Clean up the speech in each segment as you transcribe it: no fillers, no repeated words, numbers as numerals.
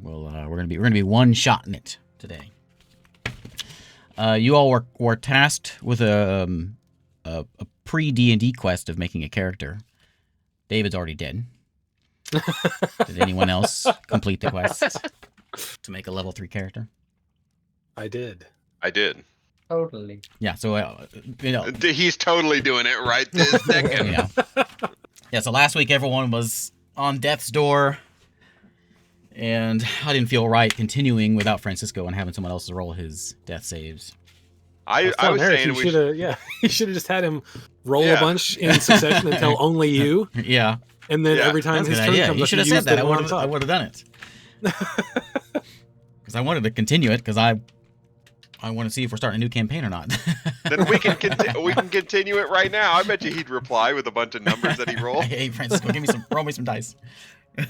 we're gonna be one-shotting it today. You all were tasked with a pre-D&D quest of making a character. David's already dead. Did anyone else complete the quest to make a level 3 character? I did. Totally. Yeah, so he's totally doing it right this second. Yeah. So last week everyone was on death's door, and I didn't feel right continuing without Francisco and having someone else roll his death saves. I was saying you should have, you should have just had him roll a bunch in succession until only you. Yeah. And then every time his turn comes you up, should have said that. I would have done it. Because I wanted to continue it, because I want to see if we're starting a new campaign or not. Then we can continue it right now. I bet you he'd reply with a bunch of numbers that he rolled. Hey, Francisco, roll me some dice.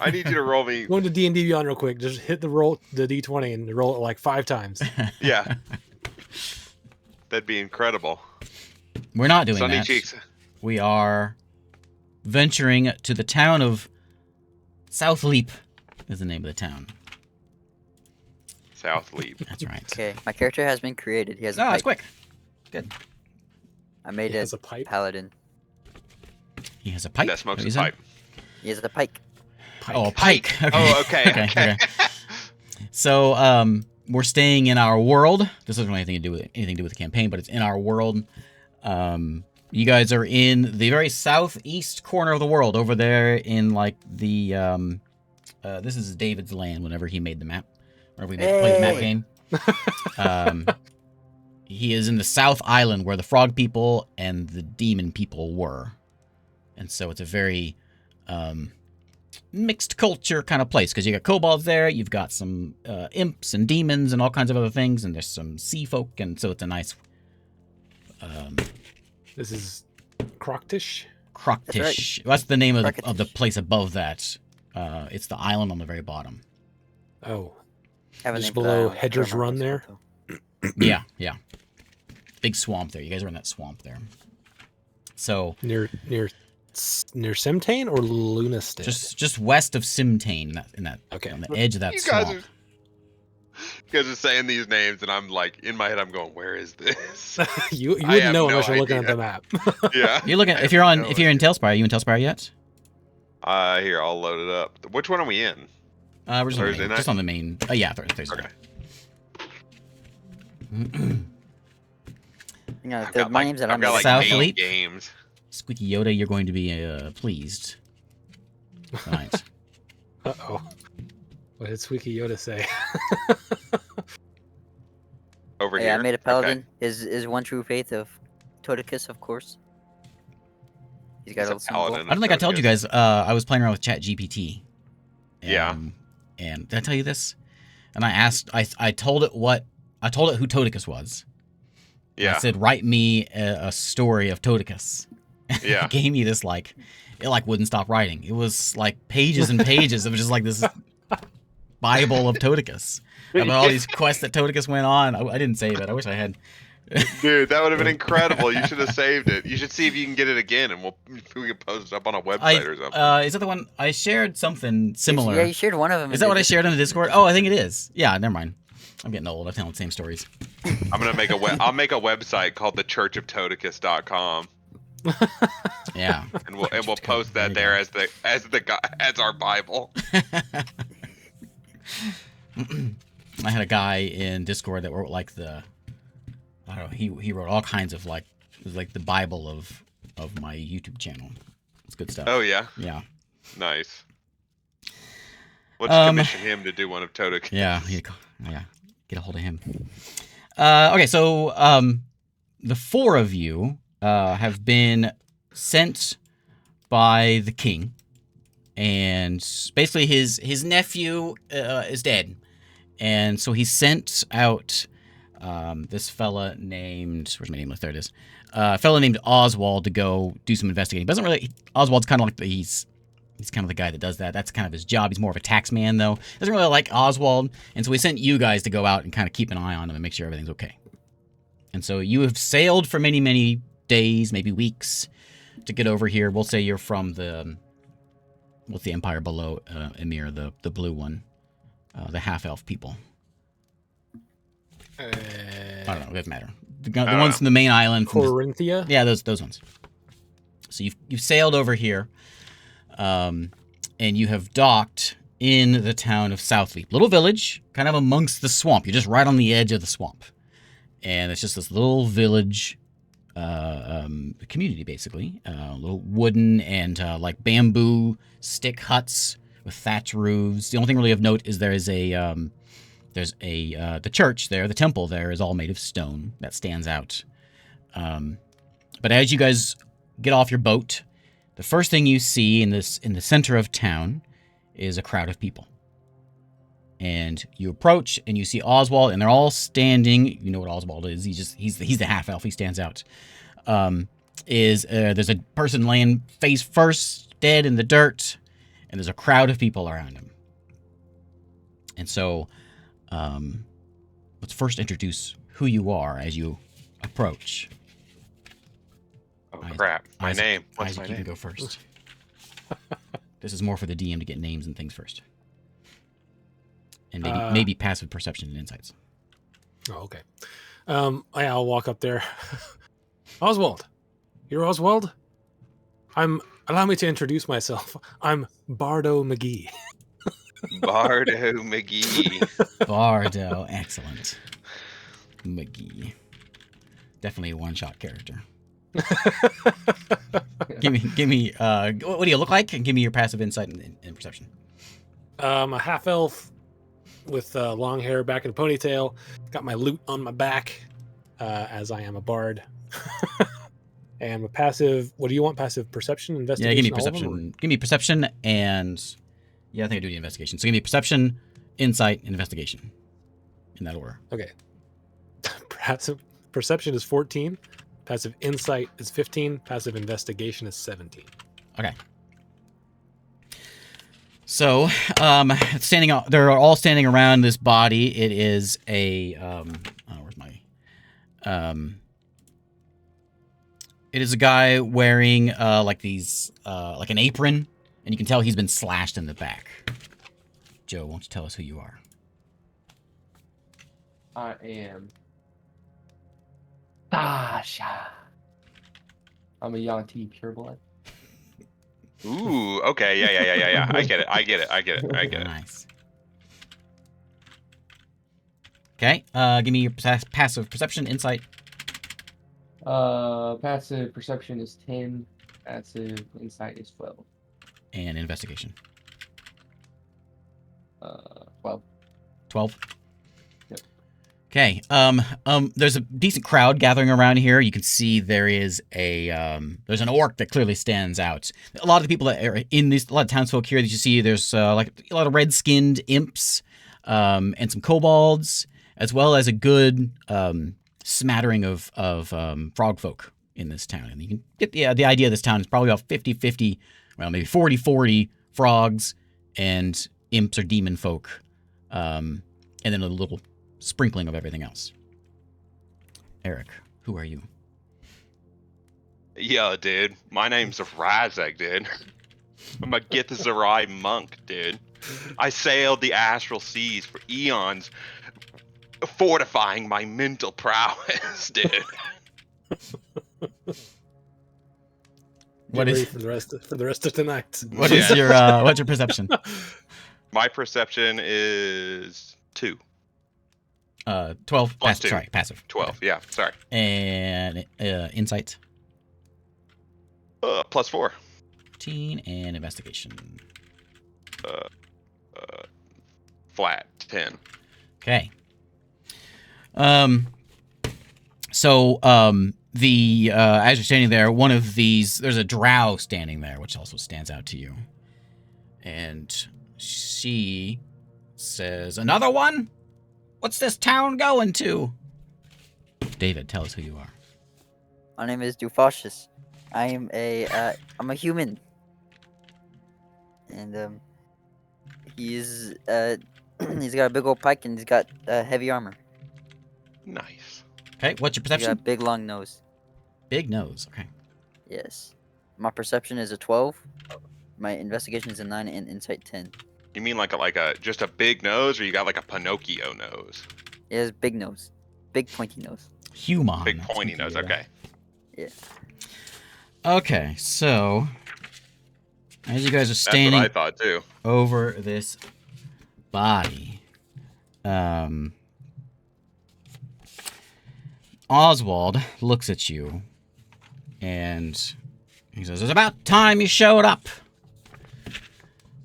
I need you to roll me. Go into D&D Beyond real quick. Just hit the D20 and roll it like 5 times. Yeah. That'd be incredible. We're not doing Sunny that. Cheeks. We are venturing to the town of Southleap is the name of the town. Southleap. That's right. Okay, my character has been created. He has a pipe. That's quick. Good. I made it a paladin. He has a pipe? That smokes a pipe. He has a pike. Oh, a pike. Okay. Oh, okay. So, we're staying in our world. This doesn't have anything to do with the campaign, but it's in our world. You guys are in the very southeast corner of the world, over there in like the this is David's land. Whenever he made the map, whenever we played the map game, he is in the South Island where the frog people and the demon people were, and so it's a very mixed culture kind of place, because you got kobolds there, you've got some imps and demons and all kinds of other things, and there's some sea folk, and so it's a nice this is Croctish. Croctish. That's the name of the place above that. It's the island on the very bottom. Oh, just below Hedger's Run there. Yeah. Big swamp there. You guys are in that swamp there. So near Simtane or Lunastead? Just west of Simtane, in that okay, on the edge of that swamp. You guys are saying these names, and I'm like, in my head, I'm going, "Where is this?" you wouldn't know unless you're looking at the map. Yeah. You're looking. If you're in Talespire, are you in Talespire yet? Here, I'll load it up. Which one are we in? We're just on the main. Yeah, Thursday. Okay. My name's I've got like Southleap games. Squeaky Yoda, you're going to be pleased tonight. Uh-oh. What did Squeaky Yoda say? Over here. I made a paladin. Is one true faith of Todicus, of course. He's got a paladin. I don't think I told you guys. I was playing around with ChatGPT. Yeah. And did I tell you this? And I asked. I told it who Todicus was. Yeah. I said, write me a story of Todicus. Yeah. It gave me this it wouldn't stop writing. It was like pages and pages. It was just like this Bible of Todicus. About all these quests that Todicus went on. I didn't save it. I wish I had. Dude, that would have been incredible. You should have saved it. You should see if you can get it again, and we can post it up on a website or something. Is that the one I shared? Something similar. Yeah, you shared one of them. Is that what I shared on the Discord? Oh, I think it is. Yeah, never mind. I'm getting old. I'm telling the same stories. I'm gonna make I'll make a website called thechurchoftodicus.com. Yeah. And we'll post that there as our Bible. I had a guy in Discord that wrote like I don't know, he wrote all kinds of it was like the Bible of my YouTube channel. It's good stuff. Oh yeah? Yeah. Nice. Let's commission him to do one of Todicus. Yeah. Get a hold of him. Okay, so the four of you have been sent by the king, and basically his nephew is dead, and so he sent out this fella named, where's my name list? There it is. A fella named Oswald to go do some investigating. Oswald's kind of like he's kind of the guy that does that. That's kind of his job. He's more of a tax man, though. Doesn't really like Oswald, and so we sent you guys to go out and kind of keep an eye on him and make sure everything's okay. And so you have sailed for many, many days, maybe weeks, to get over here. We'll say you're from what's the empire below Emir, the blue one. the half-elf people. I don't know. It doesn't matter. The ones from the main island. Corinthia? Yeah, those ones. So you've sailed over here, and you have docked in the town of Southleap. Little village, kind of amongst the swamp. You're just right on the edge of the swamp. And it's just this little village community, basically. Little wooden and like bamboo stick huts with thatch roofs. The only thing really of note is there's the church there, the temple there is all made of stone. That stands out. But as you guys get off your boat, the first thing you see in the center of town is a crowd of people. And you approach and you see Oswald, and they're all standing. You know what Oswald is. He's the half elf. He stands out. There's a person laying face first, dead in the dirt, and there's a crowd of people around him. And so, let's first introduce who you are as you approach. Oh crap! My name. What's Isaac, my you name? can go first. This is more for the DM to get names and things first. And maybe passive perception and insights. Oh, okay. I'll walk up there. Oswald. You're Oswald? Allow me to introduce myself. I'm Bardo McGee. Bardo McGee. Bardo, excellent. McGee. Definitely a one-shot character. Give me what do you look like? And give me your passive insight and perception. A half elf with long hair back in a ponytail. Got my lute on my back, as I am a bard. And a passive. What do you want? Passive perception, investigation. Yeah, give me perception. Give me perception and I think I do the investigation. So give me perception, insight, and investigation. In that order. Okay. Passive perception is 14. Passive insight is 15. Passive investigation is 17. Okay. So, they're all standing around this body. It is a, where's my, it is a guy wearing, like an apron, and you can tell he's been slashed in the back. Joe, won't you tell us who you are? I am Sasha. I'm a Yanti pureblood. Ooh, okay, yeah. I get it. Nice. Okay, give me your passive perception, insight. Passive perception is 10. Passive insight is 12. And investigation. 12. 12. Yep. Okay. There's a decent crowd gathering around here. You can see there is there's an orc that clearly stands out. A lot of the people that are in a lot of townsfolk here that you see, there's like a lot of red-skinned imps, and some kobolds, as well as a good smattering of frog folk in this town. And you can get the idea of this town is probably about 50-50, well, maybe 40-40 frogs and imps or demon folk, and then a little sprinkling of everything else. Eric, who are you? Yeah, dude. My name's Razak, dude. I'm a Githazerai monk, dude. I sailed the astral seas for eons, fortifying my mental prowess, dude. Get ready for the rest of tonight. What's your perception? My perception is 2. 12. Plus 2. Sorry, passive. 12. Okay. Yeah, sorry. And insight. Plus 4. 15 and investigation. Flat 10. Okay. So as you're standing there, one of these, there's a drow standing there, which also stands out to you. And she says, "Another one? What's this town going to?" David, tell us who you are. My name is Dufashis. I'm a human. And he's got a big old pike and he's got heavy armor. Nice. Okay, what's your He's got a perception? big long nose. Big nose. Okay. Yes. My perception is a 12. My investigation is a 9 and insight 10. You mean like a just a big nose, or you got like a Pinocchio nose? He has big nose, big pointy nose. Human. Big pointy nose. Okay. Okay, so as you guys are That's standing what I thought too. over this body, Oswald looks at you and he says, "It's about time you showed up." He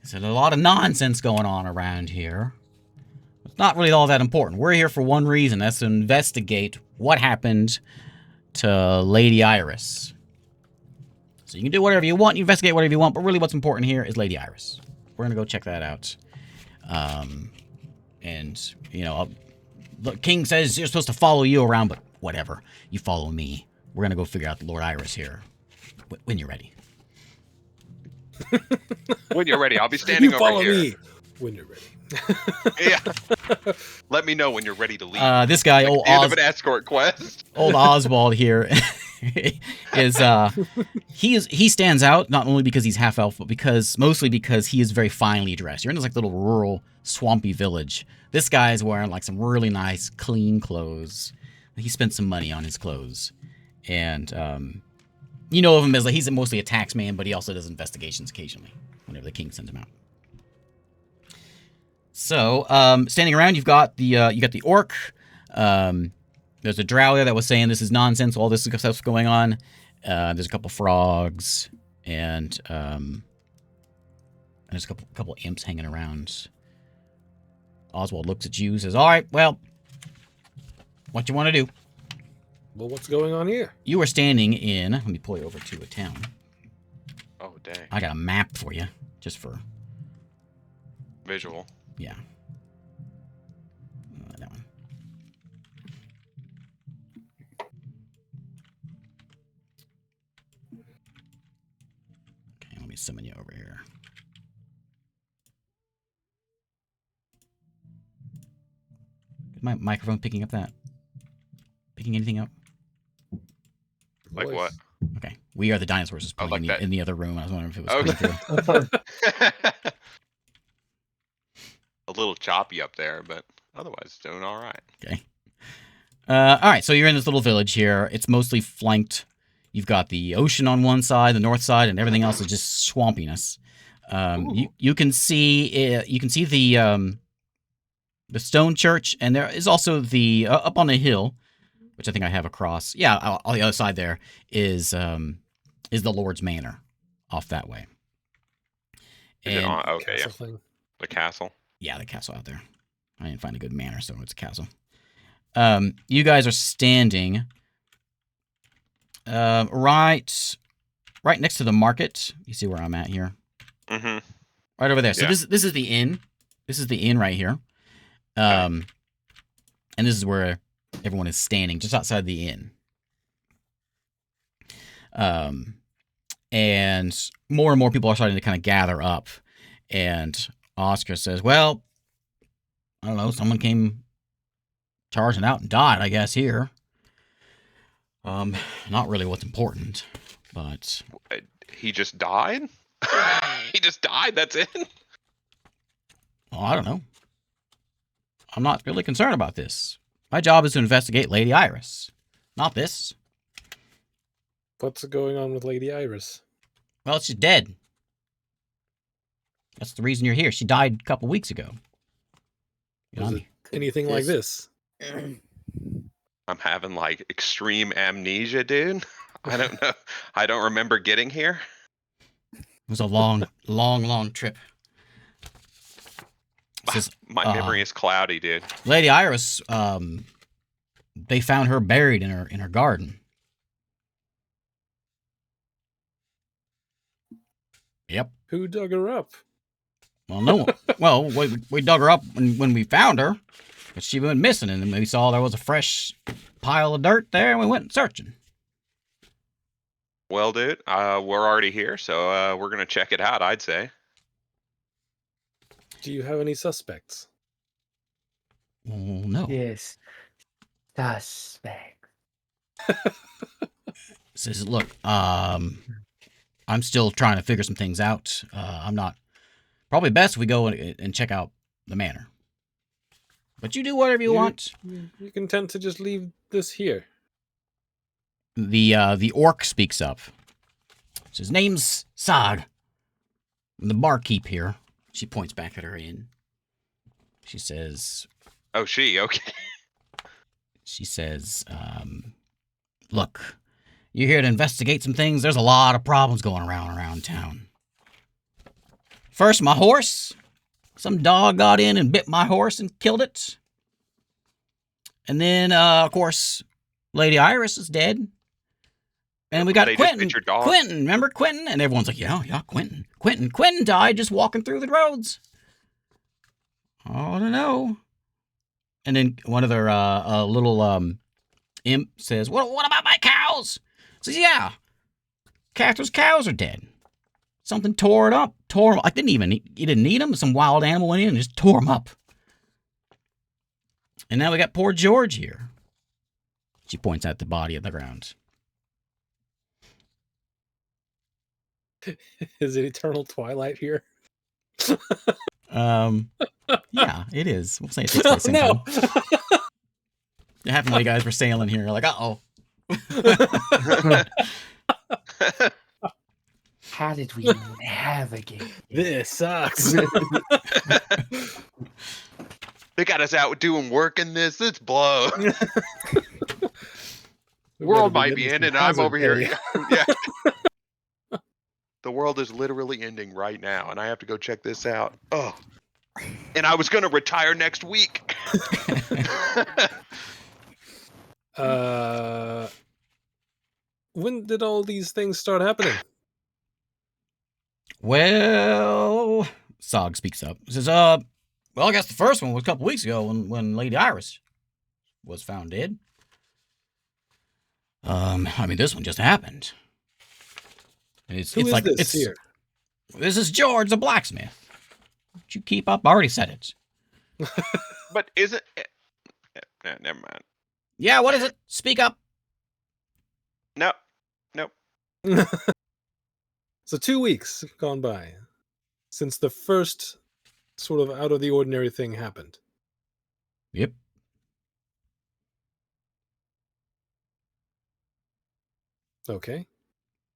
said, "A lot of nonsense going on around here. It's not really all that important. We're here for one reason. That's to investigate what happened to Lady Iris. So you can do whatever you want, you investigate whatever you want, but really what's important here is Lady Iris. We're going to go check that out. And, you know, the king says you're supposed to follow you around, but whatever. You follow me. We're going to go figure out Lord Iris here. When you're ready." When you're ready, I'll be standing You over follow here. me when you're ready. Yeah. Let me know when you're ready to leave. This guy, Like old the end of an escort quest. Old Oswald here is he stands out not only because he's half elf, but mostly because he is very finely dressed. You're in this like little rural swampy village. This guy is wearing like some really nice clean clothes. He spent some money on his clothes, and you know of him as like he's mostly a tax man, but he also does investigations occasionally whenever the king sends him out. So, standing around, you got the orc. There's a drow there that was saying this is nonsense. All this stuff's going on. There's a couple frogs, and there's a couple imps hanging around. Oswald looks at you, and says, "All right, well, what you want to do?" Well, what's going on here? You are standing in. Let me pull you over to a town. Oh dang. I got a map for you, just for Visual. yeah. That one. Okay, let me summon you over here. Is my microphone picking up that? Picking anything up? Like what? Okay. We Are the Dinosaurs is playing like that. in the other room. I was wondering if it was Okay. coming through. A little choppy up there, but otherwise it's doing all right. Okay. All right, so you're in this little village here. It's mostly flanked. You've got the ocean on one side, the north side, and everything else is just swampiness. You can see the stone church, and there is also the up on the hill, which I think I have across. Yeah, on the other side there is the Lord's Manor, off that way. Is it And on? Okay, yeah. Castle thing. The castle. yeah, the castle out there. I didn't find a good manor, so it's a castle. You guys are standing right next to the market. You see where I'm at here? Mm-hmm. Right over there. So Yeah. this is the inn. This is the inn right here. And this is where everyone is standing, just outside the inn. And more people are starting to kind of gather up. And Oscar says, "Well, I don't know, someone came charging out and died, I guess, here. Not really what's important, but He just died? He just died, that's it? well, I don't know. I'm not really concerned about this. My job is to investigate Lady Iris, not this. What's going on with Lady Iris? Well, she's dead. That's the reason you're here. She died a couple weeks ago. You Was know, it anything like this? I'm having like extreme amnesia, dude. I don't know. I don't remember getting here. it was a long trip. Says, My memory is cloudy, dude. Lady Iris, they found her buried in her garden. Yep. Who dug her up? Well, no one. Well, we dug her up when we found her, but she went missing, and then we saw there was a fresh pile of dirt there, and we went searching. Well, dude, we're already here, so we're gonna check it out, I'd say. Do you have any suspects? Well, no. Yes. Suspect. Says, look, I'm still trying to figure some things out. I'm not Probably best if we go and check out the manor. But you do whatever you want. You can tend to just leave this here. The orc speaks up. His name's Sag. I'm the barkeep here. She points back at her inn. She says... Oh, okay. She says, look, you're here to investigate some things. There's a lot of problems going around town. First, my horse. Some dog got in and bit my horse and killed it. And then, of course, Lady Iris is dead. And we got They just Quentin. bit your dog? Quentin, remember Quentin? And everyone's like, yeah, Quentin. Quentin died just walking through the roads. I don't know. And then one of their little imp says, what about my cows? Says, yeah, Catherine's cows are dead. Something tore it up. Tore them. You didn't need them. Some wild animal went in and just tore them up. And now we got poor George here. She points at the body on the ground. Is it eternal twilight here? Yeah, it is. We'll say it takes place same No. time. It happened while you guys were sailing here. Like, uh-oh. How did we navigate? This sucks. They got us out doing work in this. It's blow. We World better might be getting ending. some I'm over here. hazard Yeah. The world is literally ending right now, and I have to go check this out. Oh. And I was going to retire next week. pay. When did all these things start happening? Well, Sog speaks up. He says, well, I guess the first one was a couple weeks ago when Lady Iris was found dead. This one just happened. Who is this here? This is George the blacksmith. Would you keep up? I already said it. But isn't... never mind. Yeah, what is it? Speak up. No. So 2 weeks have gone by since the first sort of out of the ordinary thing happened. Yep. Okay.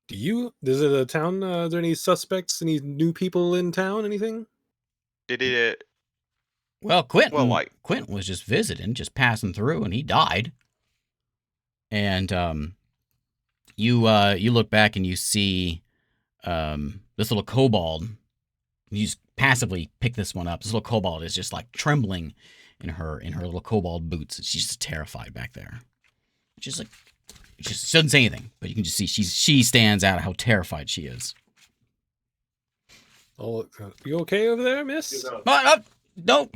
Is it a town? Are there any suspects? Any new people in town? Anything? Did it... Well, Quentin, Well, Quentin was just visiting, just passing through, and he died. And you look back and you see this little kobold. You just passively pick this one up. This little kobold is just like trembling in her little kobold boots. She's just terrified back there. She's like, she doesn't say anything, but you can just see she stands out how terrified she is. Oh, you okay over there, miss? Don't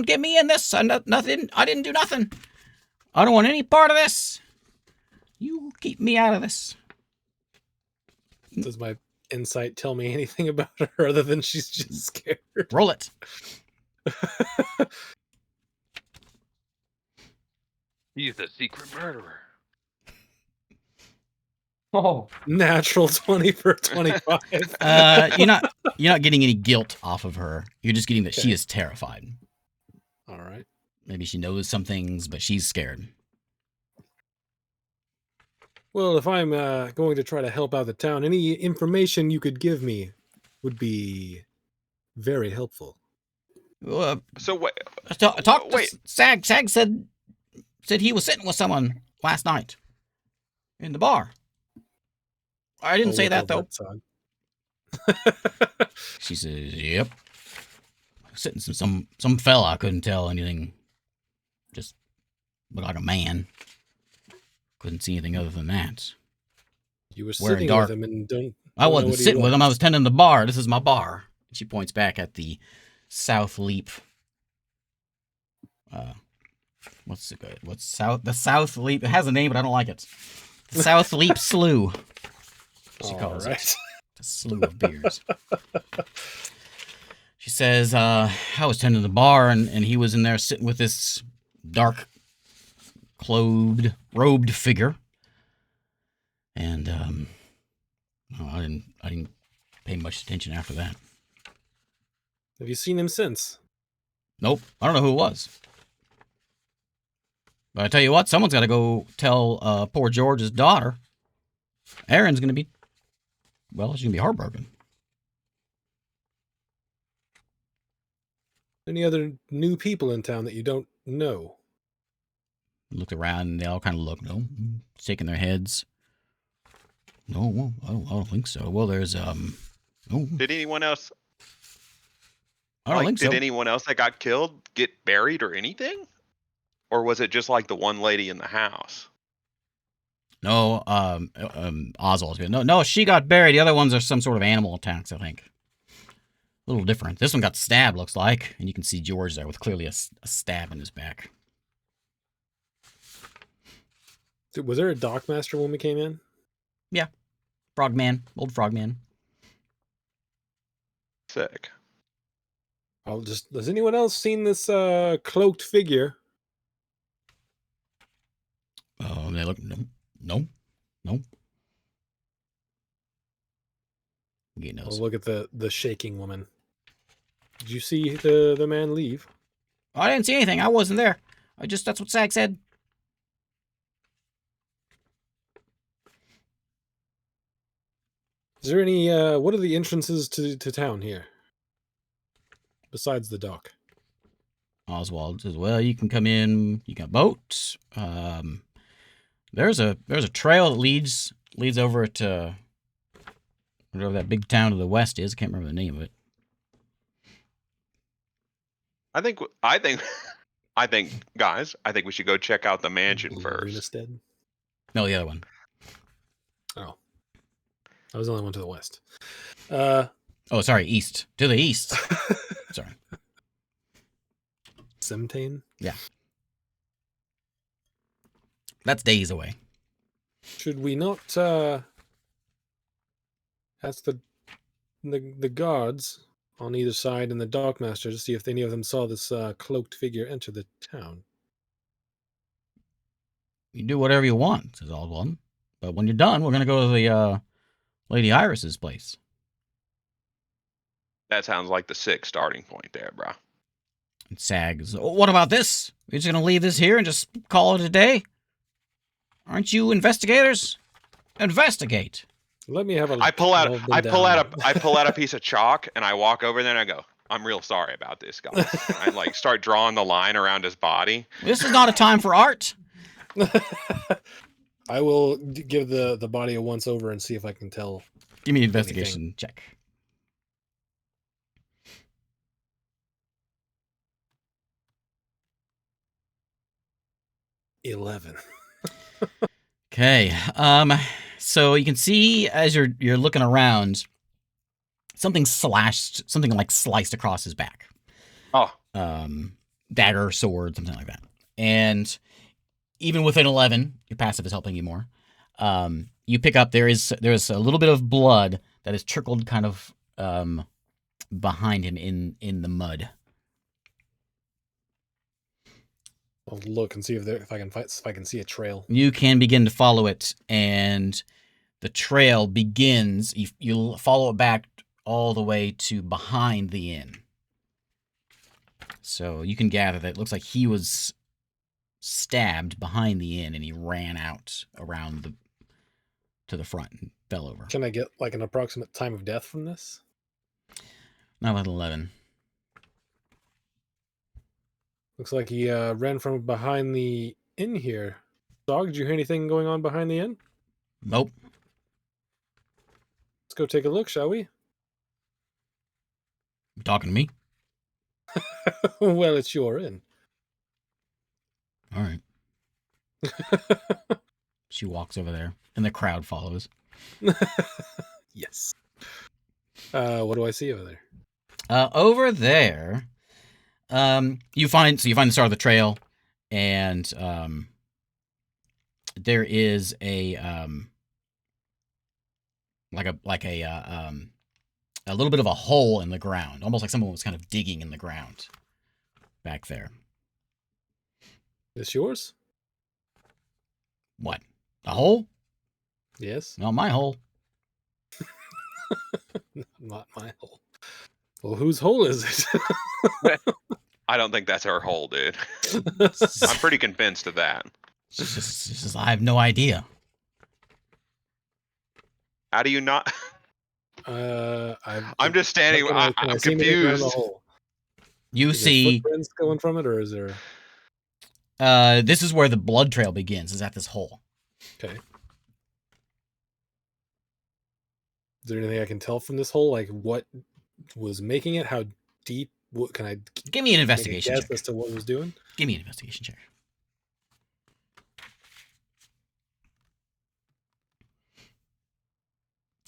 get me in this. Nothing. I didn't do nothing. I don't want any part of this. You keep me out of this. Does my insight tell me anything about her other than she's just scared? Roll it. He's a secret murderer. Oh, Natural 20 for 25. You're not getting any guilt off of her. You're just getting that she Okay. is terrified. All right. Maybe she knows some things, but she's scared. Well, if I'm going to try to help out the town, any information you could give me would be very helpful. So wait. Talk to Wait. Sag. Sag said he was sitting with someone last night in the bar. I didn't say that though. She says, "Yep, sitting some fella. I couldn't tell anything. Just looked like a man. Couldn't see anything other than that. You were Wearing sitting dark. with him and don't. I know wasn't what he sitting with him. I was was. tending the bar. This is my bar." She points back at the Southleap. What's it good? The Southleap? It has a name, but I don't like it. The Southleap Slough. She calls it. A slew of beers. She says, I was tending the bar, and he was in there sitting with this dark, robed figure. And I didn't pay much attention after that. Have you seen him since? Nope. I don't know who it was. But I tell you what, someone's got to go tell poor George's daughter. Erin's going to be, well, she's going to be heartbroken. Any other new people in town that you don't know? Look around and they all kind of look, no, shaking their heads. No, well, I don't think so. Well, there's, no, Did anyone else I don't think so. did anyone else that got killed get buried or anything? Or was it just like the one lady in the house? No, Oswald's good. No, she got buried. The other ones are some sort of animal attacks, I think. A little different. This one got stabbed, looks like. And you can see George there with clearly a stab in his back. Was there a dockmaster when we came in? Yeah. Frogman. Old Frogman. Sick. Has anyone else seen this cloaked figure? Oh, they look, no. Get I'll knows. look at the shaking woman. Did you see the man leave? I didn't see anything. I wasn't there. That's what Sag said. Is there any what are the entrances to town here? Besides the dock. Oswald says, well, you can come in, you got boats. There's a trail that leads over to whatever that big town to the west is. I can't remember the name of it. I think, guys, I think we should go check out the mansion first. Ruleset? No, the other one. Oh. I was the only one to the west. Oh, sorry, east. To the east. Sorry. Semtane? Yeah. That's days away. Should we not ask the guards on either side and the dockmaster to see if any of them saw this cloaked figure enter the town? You do whatever you want, says Oswald. But when you're done, we're going to go to the Lady Iris's place. That sounds like the sick starting point there, bro. And Sags, oh, what about this? We're just going to leave this here and just call it a day? Aren't you investigators? Investigate. Let me have a look. I pull out I've been down. a piece of chalk and I walk over there and I go, I'm real sorry about this, guys. I like start drawing the line around his body. This is not a time for art. I will give the body a once over and see if I can tell. Give me an investigation check. $11. Okay. So you can see as you're looking around, something like sliced across his back. Oh. Dagger, sword, something like that. And even with an 11, your passive is helping you more. You pick up there is a little bit of blood that has trickled kind of behind him in the mud. I'll look and see if I can see a trail. You can begin to follow it, and the trail begins. You'll follow it back all the way to behind the inn. So you can gather that it looks like he was stabbed behind the inn, and he ran out around to the front and fell over. Can I get like an approximate time of death from this? Not with 11. Looks like he ran from behind the inn here. Dog, did you hear anything going on behind the inn? Nope. Let's go take a look, shall we? You talking to me? Well, it's your inn. All right. She walks over there, and the crowd follows. Yes. What do I see over there? Over there, you find the start of the trail, and there is a a little bit of a hole in the ground, almost like someone was kind of digging in the ground back there. This yours? What? A hole? Yes. Not my hole. Not my hole. Well, whose hole is it? I don't think that's her hole, dude. I'm pretty convinced of that. It's just, I have no idea. How do you not? I'm just standing. Can I I'm see anything around the confused. hole? You Is there see, footprints going from it, or is there? this is where the blood trail begins. Is at this hole. Okay. Is there anything I can tell from this hole? Like what was making it? How deep? What can I Give me an make a investigation guess check. as to what it was doing? Give me an investigation check.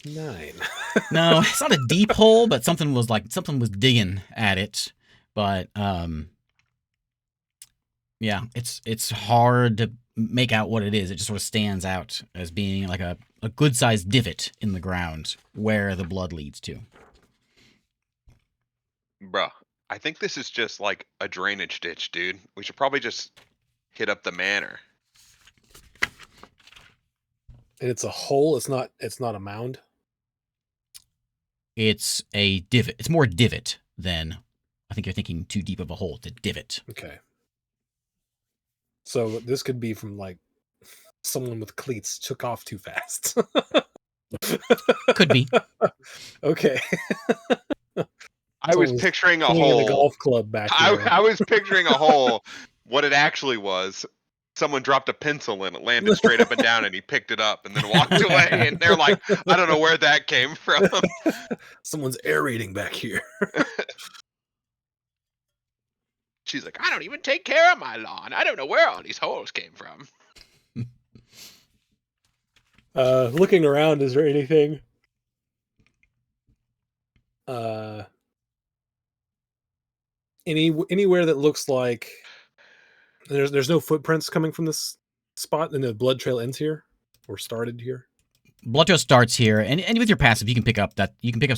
9. No, it's not a deep hole, but something was digging at it. But yeah, it's hard to make out what it is. It just sort of stands out as being like a good sized divot in the ground where the blood leads to. Bruh, I think this is just like a drainage ditch, dude. We should probably just hit up the manor. And it's a hole. It's not a mound. It's a divot. It's more divot than, I think you're thinking too deep of a hole. It's a divot. Okay. So this could be from like someone with cleats took off too fast. Could be. Okay. I was Someone's picturing a swinging the hole. golf club back here. I was picturing a hole. What it actually was, someone dropped a pencil in it, landed straight up and down, and he picked it up and then walked away. And they're like, I don't know where that came from. Someone's aerating back here. She's like, I don't even take care of my lawn. I don't know where all these holes came from. Looking around, is there anything anywhere that looks like there's no footprints coming from this spot and the blood trail ends here or started here? Blood trail starts here, and with your passive, you can pick up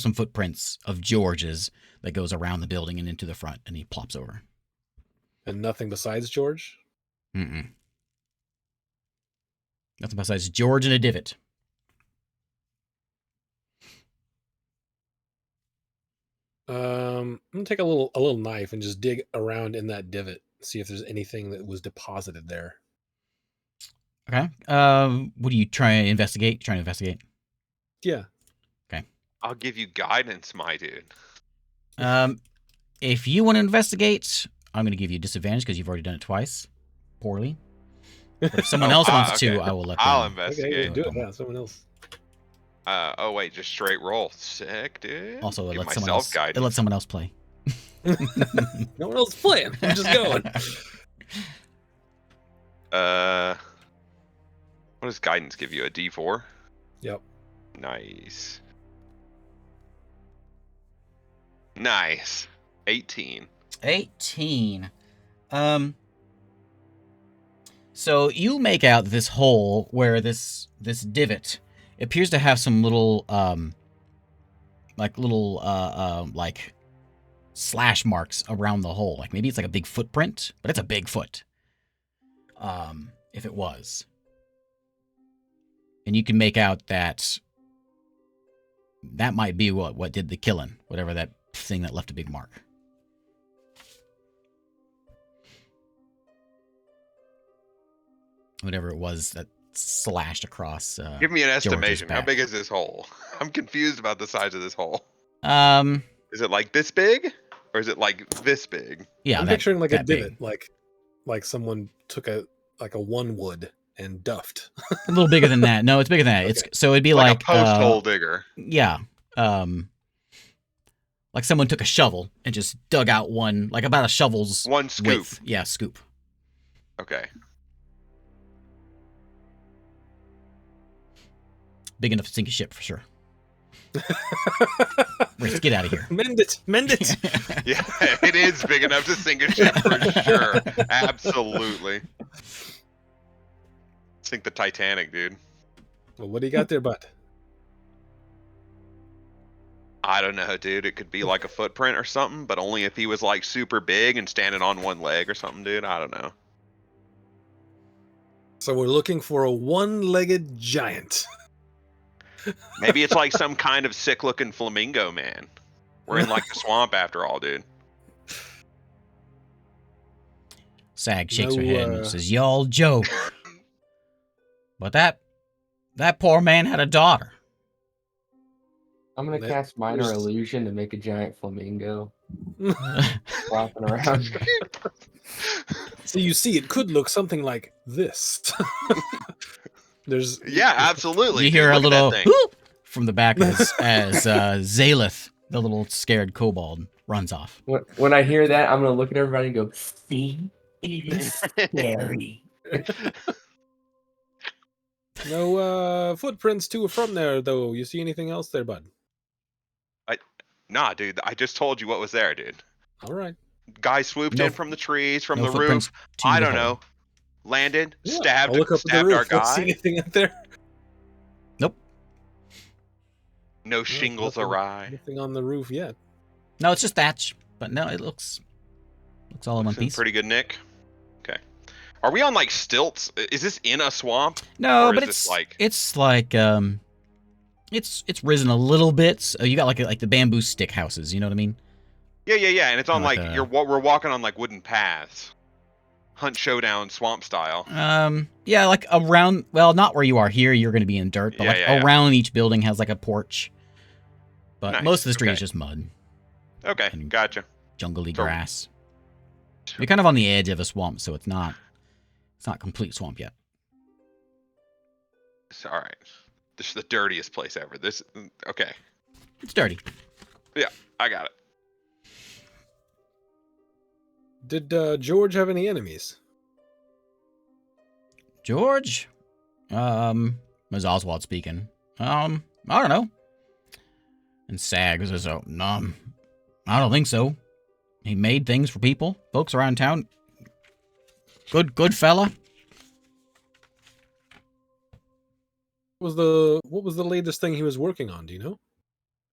some footprints of George's that goes around the building and into the front, and he plops over. And nothing besides George? Mm-mm. Nothing besides George and a divot. I'm gonna take a little knife and just dig around in that divot, see if there's anything that was deposited there. Okay. What do you try to investigate? Trying to investigate? Yeah. I'll give you guidance, my dude. If you want to investigate, I'm going to give you a disadvantage because you've already done it twice. Poorly. But if someone else wants to, I will let them. I'll Okay, investigate. do it. Yeah, someone else. Oh wait, just straight roll. Sick, dude. Also, Give it lets myself guidance. it lets someone else play. No one else is playing. I'm just going. What does guidance give you? A D4? Yep. Nice. Nice. 18. 18. So you make out this hole where this divot appears to have some little like slash marks around the hole. Like maybe it's like a big footprint, but it's a big foot. If it was. And you can make out that might be what did the killing, whatever that thing that left a big mark. Whatever it was that slashed across. Give me an George's estimation. How back. big is this hole? I'm confused about the size of this hole. Is it like this big? Or is it like this big? Yeah, I'm picturing like a that divot, big. like someone took a one wood and duffed. A little bigger than that. No, it's bigger than that. Okay. It's so it'd be Like a post hole digger. Yeah. Like someone took a shovel and just dug out one, like about a shovel's One scoop. width. Yeah, scoop. Okay. Big enough to sink a ship for sure. Let's get out of here. Mend it. Yeah, it is big enough to sink a ship for sure. Absolutely. Sink the Titanic, dude. Well, what do you got there, bud? I don't know, dude. It could be like a footprint or something, but only if he was like super big and standing on one leg or something, dude. I don't know. So we're looking for a one-legged giant. Maybe it's like some kind of sick-looking flamingo man. We're in like the swamp after all, dude. Sag shakes her No, head and says, "Y'all joke, but that poor man had a daughter." I'm gonna That cast minor was- illusion to make a giant flamingo flopping around. So you see, it could look something like this. There's Yeah, absolutely. You dude. hear a Look at little that thing. whoop from the back as Zaleth, the little scared kobold, runs off. When I hear that, I'm gonna look at everybody and go, "See, it is scary." no footprints to or from there, though. You see anything else there, bud? Nah, dude. I just told you what was there, dude. All right. Guy swooped No- in from the trees, from no the footprints roof. to I the don't hole. know. Landed, Yeah, stabbed, I'll look up at the stabbed our roof. Don't see guy. anything up there? Nope. No shingles nothing, awry. Nothing on the roof yet. No, it's just thatch. But no, it looks all in one Looks in piece. pretty good nick. Okay. Are we on like stilts? Is this in a swamp? No, Or but is this like- it's risen a little bit. So you got like the bamboo stick houses. You know what I mean? Yeah. And it's on Like like a- we're walking on like wooden paths. Hunt showdown swamp style. Yeah, like around. Well, not where you are here. You're going to be in dirt, but Yeah. around each building has like a porch. But Nice, most of the street is okay. just mud, Okay, And- gotcha. jungly So- grass. You're kind of on the edge of a swamp, so it's not complete swamp yet. All right. This is the dirtiest place ever. Okay. It's dirty. I got it. Did George have any enemies? George, was Oswald speaking. I don't know. And Sag says, "Oh, I don't think so. He made things for people, folks around town. Good fella." What was the latest thing he was working on? Do you know?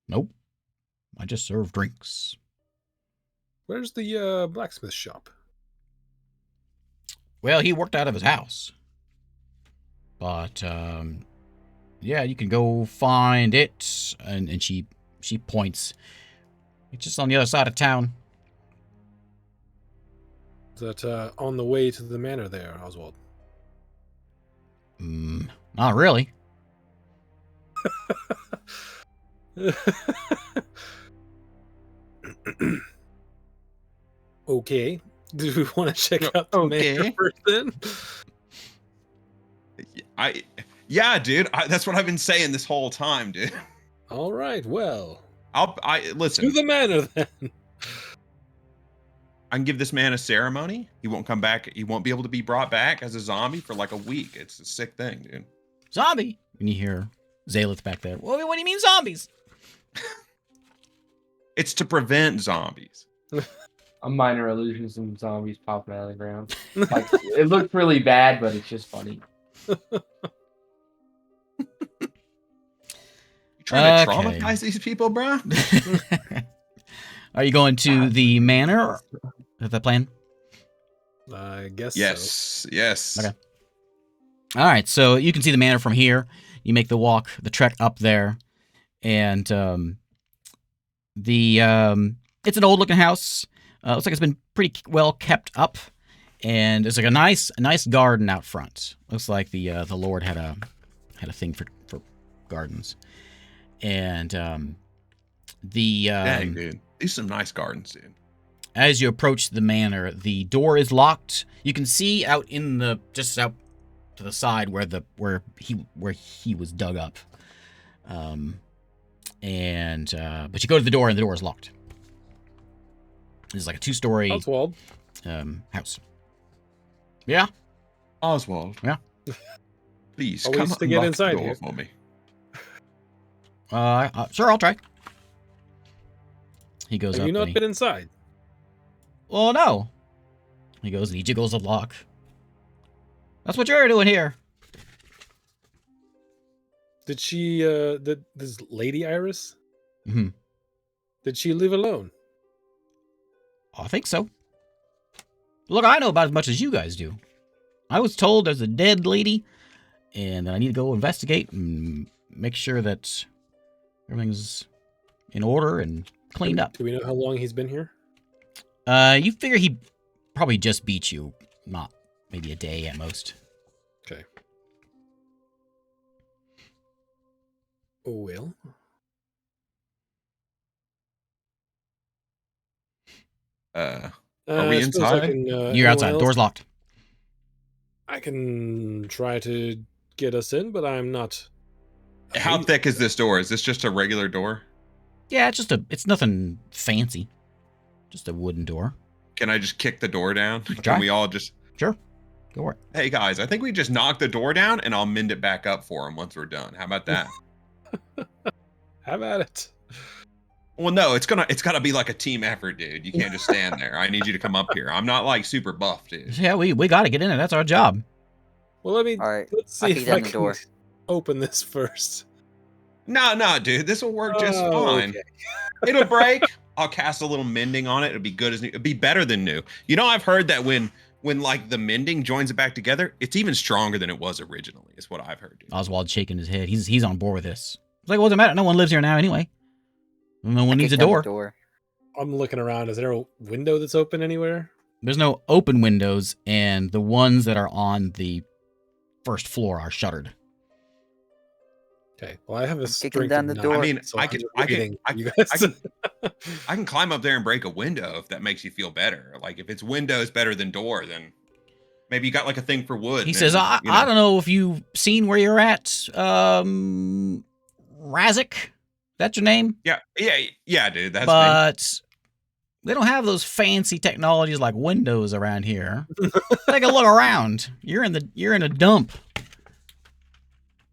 Nope. I just serve drinks. Where's the blacksmith shop? Well, he worked out of his house. But, yeah, you can go find it. And she points. It's just on the other side of town. Is that on the way to the manor there, Oswald? Not really. Okay. Do we want to check out the manor Okay. first then? Yeah, dude. That's what I've been saying this whole time, dude. All right. Well, Listen. to the manor then. I can give this man a ceremony. He won't come back. He won't be able to be brought back as a zombie for like a week. It's a sick thing, dude. Zombie! And you hear Zaleth back there. What do you mean zombies? It's to prevent zombies. A minor illusion, some zombies popping out of the ground. Like, it looked really bad, but it's just funny. You trying to Okay. traumatize these people, bro? Are you going to the manor? Is that the plan? I guess so. Yes. Okay. All right, so you can see the manor from here. You make the trek up there, and it's an old-looking house. Looks like it's been pretty well kept up, and there's like a nice garden out front. Looks like the Lord had a thing for gardens, and Dang, dude. These are some nice gardens, dude. as you approach the manor, the door is locked. You can see out just out to the side where he was dug up. But you go to the door and the door is locked. This is like a 2-story Oswald. house. Yeah. Oswald. Yeah. Please Always come to and get lock inside the door here. for me. Sure, I'll try. He goes Have up. you not and been inside? Well, no. He goes and he jiggles the lock. That's what you're doing here. Did she, this Lady Iris? Mm-hmm. Did she live alone? I think so. Look, I know about as much as you guys do. I was told there's a dead lady, and I need to go investigate and make sure that everything's in order and cleaned up. Do we know how long he's been here? You figure he probably just beat you, not maybe a day at most. Okay. Well. Are we I suppose inside? I can, You're anyone outside. else? Door's locked. I can try to get us in, but I'm not. How thick is this door? Is this just a regular door? Yeah, it's nothing fancy. Just a wooden door. Can I just kick the door down? Try. Can we all just... Sure. Go for it. Hey guys, I think we just knock the door down and I'll mend it back up for him once we're done. How about that? Have at it. Well, no, it's gotta be like a team effort, dude. You can't just stand there. I need you to come up here. I'm not like super buff, dude. Yeah, we got to get in there. That's our job. Well, All right. let's I'll see kick if I down the can door. open this first. No, dude, this will work just Oh, fine. okay. It'll break. I'll cast a little mending on it. It'll be good as new. It'll be better than new. You know, I've heard that when like the mending joins it back together, it's even stronger than it was originally. Is what I've heard, dude. Oswald's shaking his head. He's on board with this. It's like, what does it matter? No one lives here now anyway. No one needs a Kick down the door. I'm looking around. Is there a window that's open anywhere? There's no open windows, and the ones that are on the first floor are shuttered. Okay. Well, I have a kicking strength down of the 9, door. I mean, so I I'm can- just I can- waiting I for you can- guys. I can climb up there and break a window if that makes you feel better. Like if it's windows better than door, then maybe you got like a thing for wood. He and says, then, I you know. don't know if you've seen where you're at. Razik? That's your name? Yeah, dude. That's me. But they don't have those fancy technologies like windows around here. Take a look around. You're in a dump.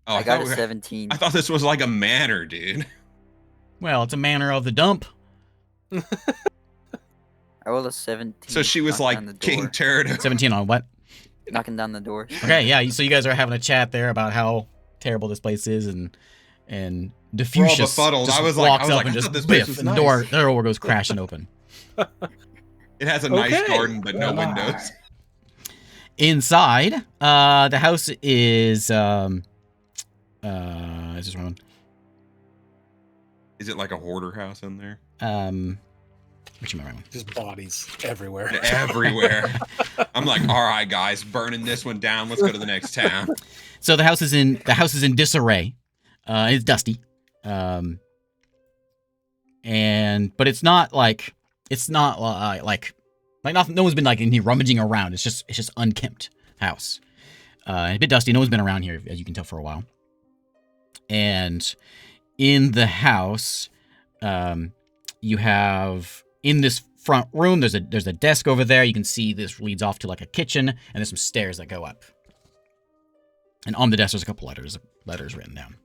Oh, I got a thought 17. I thought this was like a manor, dude. Well, it's a manner of the dump. I rolled a 17. So she was knocking down the like King door. Pterodon. 17 on what? Knocking down the door. Okay, yeah. So you guys are having a chat there about how terrible this place is, and We're all Diffusius befuddled. just I was walks like, up and I just thought this place biff, was and the nice. door goes crashing open. It has a nice Okay. garden, but no Well, windows. Inside, the house is this one. Is it like a hoarder house in there? Which am I right? Just bodies everywhere. Everywhere. I'm like, all right, guys, burning this one down. Let's go to the next town. So the house is in disarray. It's dusty. But it's not like nothing. No one's been like in here rummaging around. It's just unkempt house. A bit dusty. No one's been around here, as you can tell, for a while. And in the house, you have in this front room. There's a desk over there. You can see this leads off to like a kitchen, and there's some stairs that go up. And on the desk, there's a couple letters written down.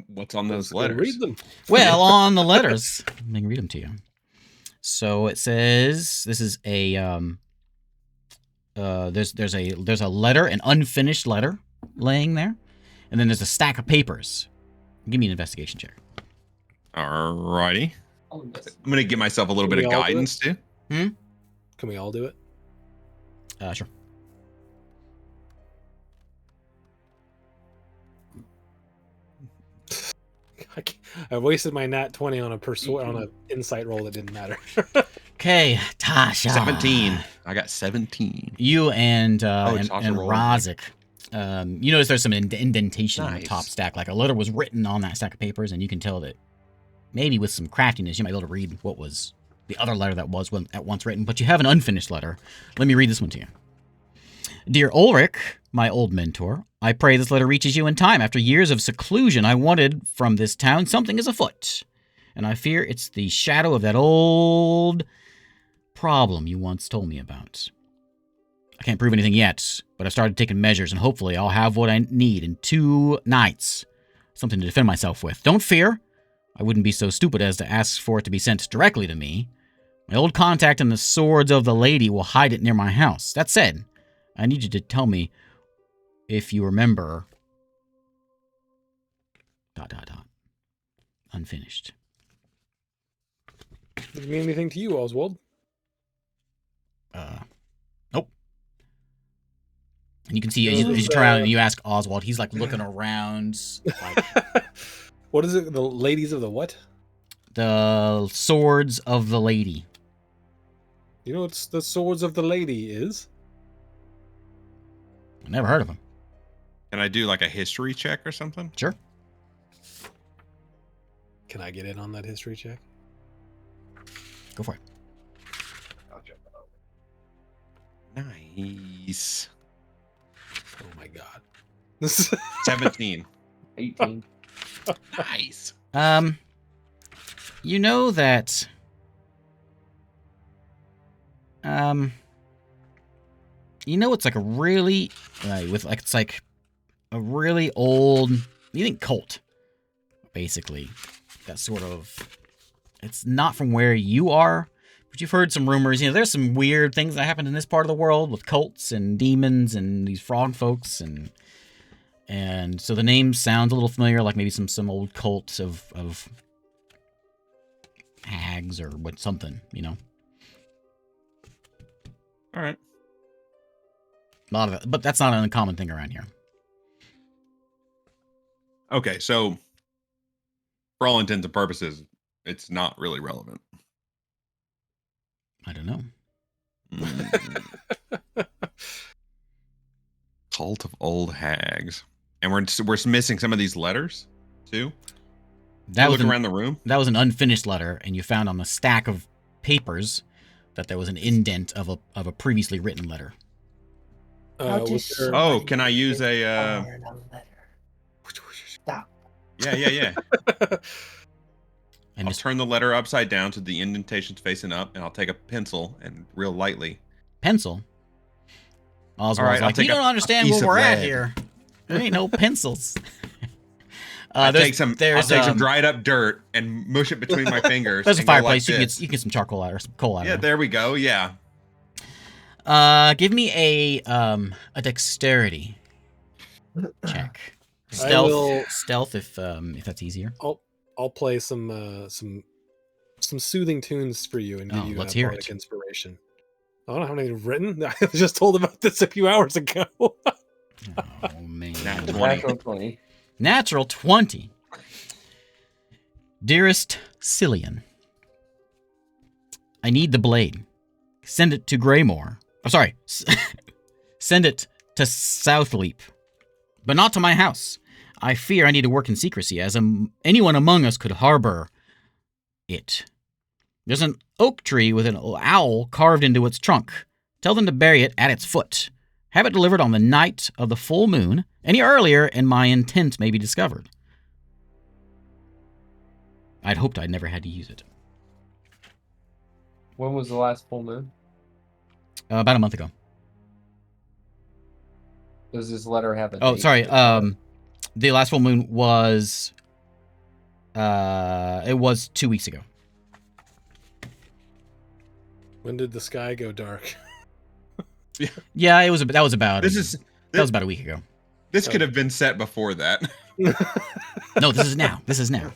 What's on those Let's go letters? Read them. Well, on the letters, let me read them to you. So it says this is a there's a letter, an unfinished letter, laying there, and then there's a stack of papers. Give me an investigation check. Alrighty. Oh, yes. I'm gonna give myself a little Can bit of we all do guidance too. Can we all do it? Sure. I wasted my nat 20 on on an insight roll that didn't matter. Okay, Tasha. 17. I got 17. You and Tasha rolled. Razik. You notice there's some indentation on the Nice. top stack, like a letter was written on that stack of papers, and you can tell that maybe with some craftiness you might be able to read what was the other letter that was at once written, but you have an unfinished letter. Let me read this one to you. Dear Ulrich, my old mentor, I pray this letter reaches you in time. After years of seclusion, I wanted from this town something is afoot, and I fear it's the shadow of that old problem you once told me about. I can't prove anything yet, but I've started taking measures, and hopefully I'll have what I need in 2 nights. Something to defend myself with. Don't fear. I wouldn't be so stupid as to ask for it to be sent directly to me. My old contact in the Swords of the Lady will hide it near my house. That said, I need you to tell me if you remember... ... Unfinished. Does it mean anything to you, Oswald? Nope. And you can see as you turn around and you ask Oswald, he's like looking around, like What is it? The ladies of the what? The Swords of the Lady. You know what the Swords of the Lady is? I never heard of them. Can I do like a history check or something? Sure. Can I get in on that history check? Go for it. Nice. Oh my god. 17. 18. Nice. You know that you know it's like a really it's like a really old, you think cult, basically. That sort of, it's not from where you are, but you've heard some rumors. You know, there's some weird things that happen in this part of the world with cults and demons and these frog folks, and so the name sounds a little familiar, like maybe some old cults of hags or what, something, you know. All right. A lot of it, but that's not an uncommon thing around here. Okay, so for all intents and purposes, it's not really relevant. I don't know. Cult of old hags, and we're missing some of these letters too. That was Look around the room. That was an unfinished letter, and you found on the stack of papers that there was an indent of a previously written letter. Was there- Oh, can I use a? Stop. Yeah. And I'll Miss turn the letter upside down to the indentations facing up, and I'll take a pencil and real lightly. Pencil. Oswald's All right, I'll like, you take don't a understand piece where of we're at lead." here. There ain't no pencils. I'll there's take some there's dried up dirt and mush it between my fingers. there's a and go like fireplace. You this. can get some charcoal out or some coal out Yeah, of there we go. Yeah. there. Give me a dexterity check. Stealth if that's easier. I'll play some soothing tunes for you and give Oh, you let's hear bardic it. inspiration. I don't know how many you've written. I was just told about this a few hours ago. Oh man. Nat 20. Natural 20. Natural 20. Dearest Cillian, I need the blade. Send it to Greymore. Oh, sorry. Send it to Southleap, but not to my house. I fear I need to work in secrecy, as anyone among us could harbor it. There's an oak tree with an owl carved into its trunk. Tell them to bury it at its foot. Have it delivered on the night of the full moon. Any earlier, and my intent may be discovered. I'd hoped I'd never had to use it. When was the last full moon? About a month ago. Does this letter have a Oh, date? sorry. The last full moon was. It was 2 weeks ago. When did the sky go dark? Yeah, it was. That was about. This is That was about a week ago. this could have been set before that. No, this is now. This is now.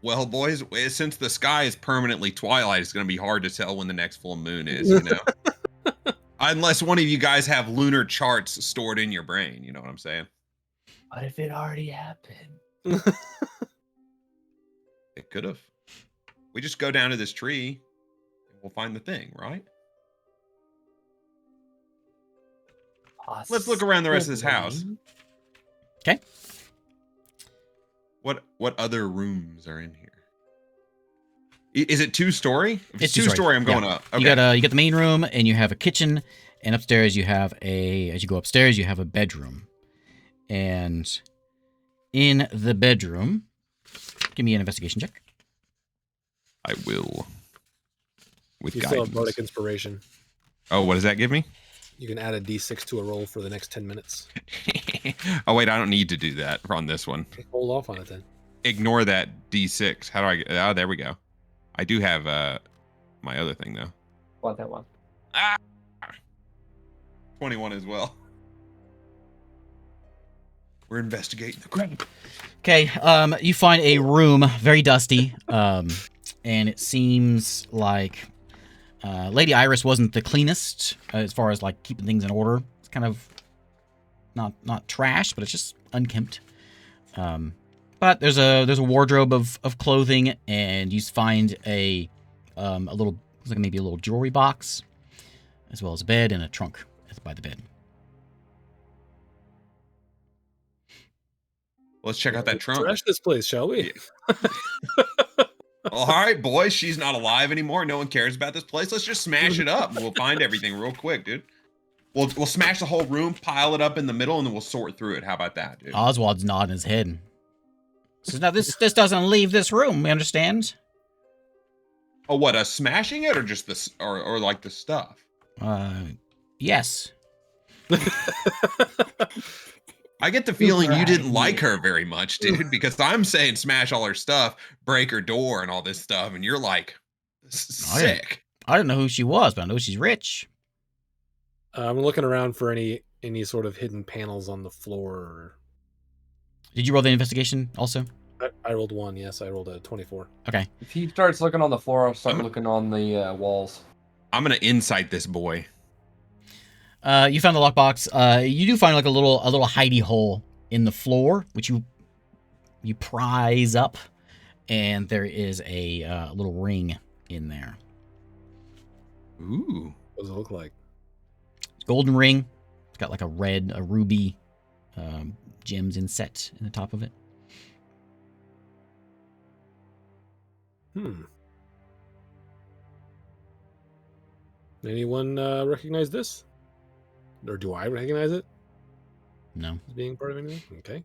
Well, boys, since the sky is permanently twilight, it's going to be hard to tell when the next full moon is, you know. Unless one of you guys have lunar charts stored in your brain, you know what I'm saying? What if it already happened? It could have. We just go down to this tree and we'll find the thing, right? Let's look around the rest of this house. Okay. What other rooms are in here? Is it 2-story? If It's it's 2-story, I'm going yeah. up. Okay. You got the main room, and you have a kitchen, and upstairs you have as you go upstairs, you have a bedroom. And in the bedroom, give me an investigation check. I will. With You still have guidance. bardic inspiration. Oh, what does that give me? You can add a d6 to a roll for the next 10 minutes. Oh, wait, I don't need to do that on this one. Hold off on it then. Ignore that D6. How do I get? Oh, there we go. I do have my other thing, though. Want that one? Ah! 21 as well. We're investigating the crime. Okay, you find a room very dusty, and it seems like Lady Iris wasn't the cleanest as far as like keeping things in order. It's kind of not trash, but it's just unkempt. But there's a wardrobe of clothing, and you find a little, looks like maybe a little jewelry box, as well as a bed and a trunk by the bed. Let's check out that trunk. Trash this place, shall we? All right, boys. She's not alive anymore. No one cares about this place. Let's just smash it up. We'll find everything real quick, dude. We'll smash the whole room, pile it up in the middle, and then we'll sort through it. How about that, dude? Oswald's nodding his head. Says, now this doesn't leave this room. Understand? Oh, what? Us smashing it, or just this, or like the stuff? Yes. I get the feeling you didn't like her very much, dude, because I'm saying smash all her stuff, break her door, and all this stuff, and you're like, sick. I didn't know who she was, but I know she's rich. I'm looking around for any sort of hidden panels on the floor. Did you roll the investigation also? I rolled 1. Yes, I rolled a 24. Okay. If he starts looking on the floor, I'll start looking on the walls. I'm gonna insight this boy. You found the lockbox. You do find like a little hidey hole in the floor, which you prise up, and there is a little ring in there. Ooh. What does it look like? Golden ring. It's got like a ruby gems inset in the top of it. Anyone recognize this? Or do I recognize it No. as being part of anything? Okay.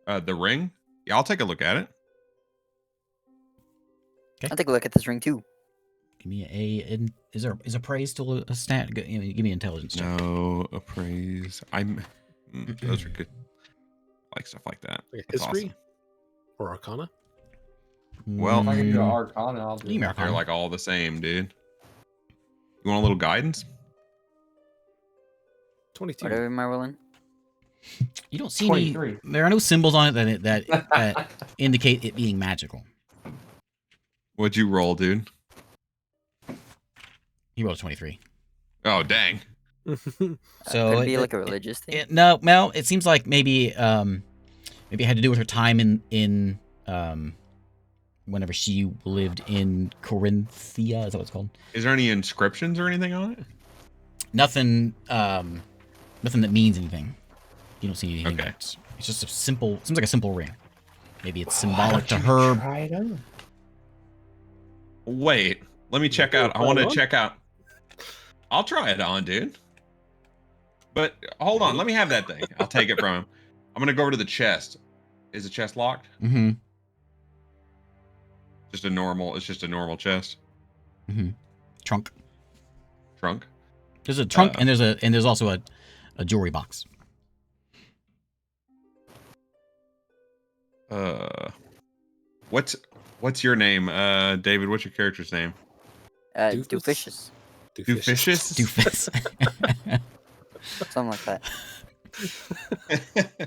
The ring? Yeah, I'll take a look at it. I'll take a look at this ring too. Give me is appraise still a stat? Give me intelligence check. No, appraise. Those are good. I like stuff like that. Like a That's history awesome. or arcana? Well, If I can do Mm, Arcana, I'll do Give me it. Arcana. they're like all the same, dude. You want a little guidance? 22. Whatever am I rolling? You don't see any. 23. There are no symbols on it that indicate it being magical. What'd you roll, dude? He rolled a 23. Oh, dang. So Could it be like a religious thing? No. It seems like maybe it had to do with her time in whenever she lived in Corinthia. Is that what it's called? Is there any inscriptions or anything on it? Nothing. Nothing that means anything. You don't see anything. Okay. It's just a simple. Seems like a simple ring. Maybe it's symbolic to her. Try it on. Wait, let me check out. I want to check out. I'll try it on, dude. But hold on, let me have that thing. I'll take it from him. I'm gonna go over to the chest. Is the chest locked? Mm-hmm. It's just a normal chest. Mm-hmm. Trunk. Trunk. There's a trunk and there's also a jewelry box. What's your name, David? What's your character's name? Doofus. Doofus. Doofus. Something like that.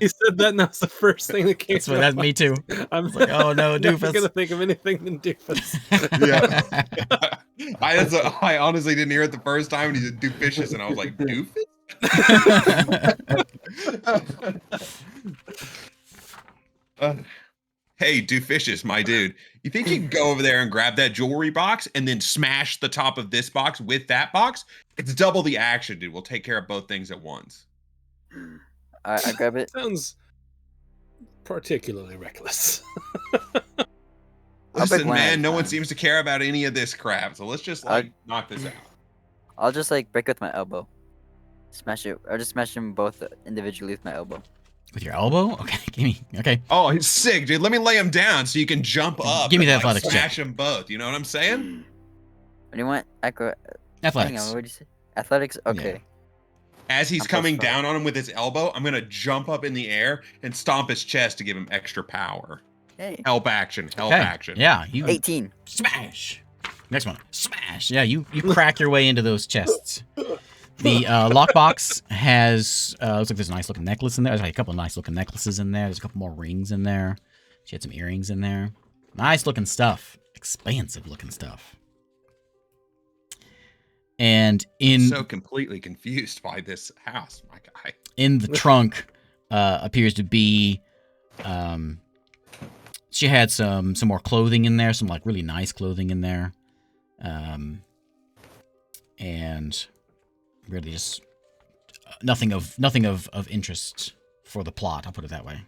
He said that, and that's the first thing that came. That's me too. I'm like, oh no, never Doofus. gonna think of anything than Doofus. Yeah. I honestly didn't hear it the first time, and he said Doofus, and I was like, Doofus? Hey, Doofus, my dude. You think you can go over there and grab that jewelry box and then smash the top of this box with that box? It's double the action, dude. We'll take care of both things at once. I grab it. Sounds particularly reckless. I'll break Listen, one at man, a no one time. seems to care about any of this crap. So let's just knock this out. I'll just like break with my elbow. Smash it. I'll just smash them both individually with my elbow. With your elbow? Okay, give me. Okay. Oh, he's sick, dude. Let me lay him down so you can jump up. Give me and, that athletics check. Smash them both. You know what I'm saying? What do you want? Hang Athletics. on, what did you say? Athletics? Okay. As he's I'm coming plus five. down on him with his elbow, I'm gonna jump up in the air and stomp his chest to give him extra power. Hey. Help action. Help Okay. action. Yeah, you 18. smash. Next one. Smash. Yeah, you crack your way into those chests. The lockbox has looks like there's a nice looking necklace in there. There's like a couple of nice looking necklaces in there. There's a couple more rings in there. She had some earrings in there. Nice looking stuff. Expansive looking stuff. And in so completely confused by this house, my guy. in the trunk appears to be she had some more clothing in there, some like really nice clothing in there. And really just nothing of interest for the plot, I'll put it that way.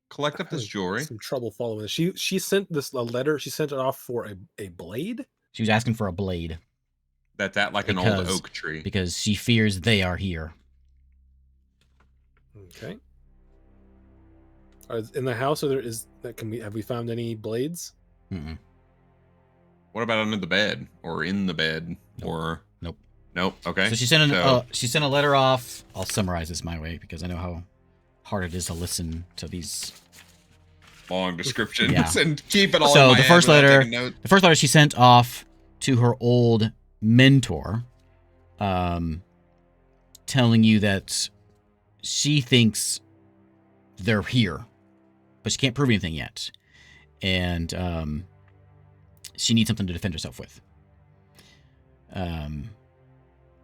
Collect up this jewelry. Some trouble following this. She sent this a letter. She sent it off for a blade. She was asking for a blade. That's at like an old oak tree. Because she fears they are here. Okay. In the house, have we found any blades? Mm-mm. What about under the bed or in the bed or Nope. Okay. So she sent a letter off. I'll summarize this my way because I know how hard it is to listen to these long descriptions Yeah. and keep it all. So in my the head first without letter, taking notes. the first letter she sent off to her old mentor, telling you that she thinks they're here, but she can't prove anything yet, and she needs something to defend herself with.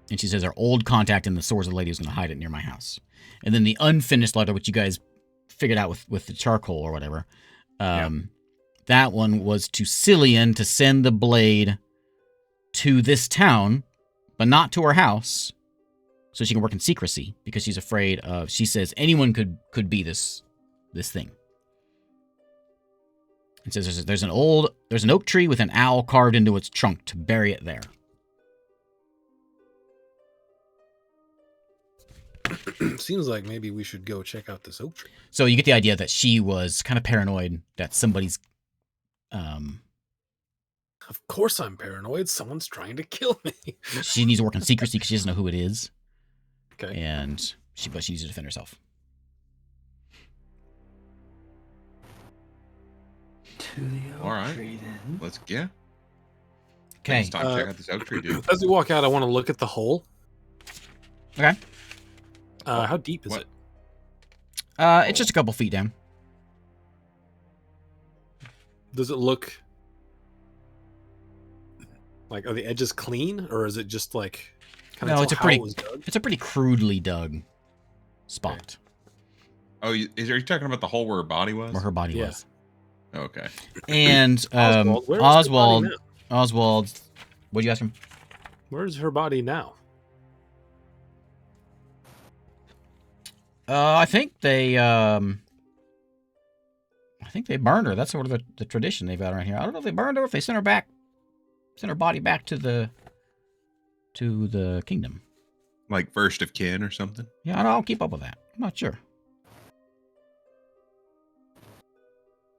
And she says her old contact in the swords of the lady is going to hide it near my house. And then the unfinished letter, which you guys figured out with the charcoal or whatever, that one was to Cillian to send the blade to this town, but not to her house, so she can work in secrecy because she's afraid of. She says anyone could be this thing. It says there's an oak tree with an owl carved into its trunk to bury it there. Seems like maybe we should go check out this oak tree. So you get the idea that she was kind of paranoid that somebody's. Of course I'm paranoid. Someone's trying to kill me. She needs to work in secrecy because she doesn't know who it is. Okay. And she needs to defend herself. To the All oak right. tree, then. Let's get. Okay. It's time to check out this oak tree, dude. As we walk out, I want to look at the hole. Okay. How deep is What? it? It's just a couple feet down. Does it look like, are the edges clean, or is it just like kind of No, it's a how pretty- it was dug? It's a pretty crudely dug spot Oh, are you talking about the hole where her body was? where her body Yeah. was. Okay. And Oswald, where is her body now? Oswald, what'd you ask him? Where's her body now? I think they burned her. That's sort of the tradition they've got around here. I don't know if they burned her or if they sent her body back to the kingdom. Like first of kin or something? Yeah, I don't keep up with that. I'm not sure.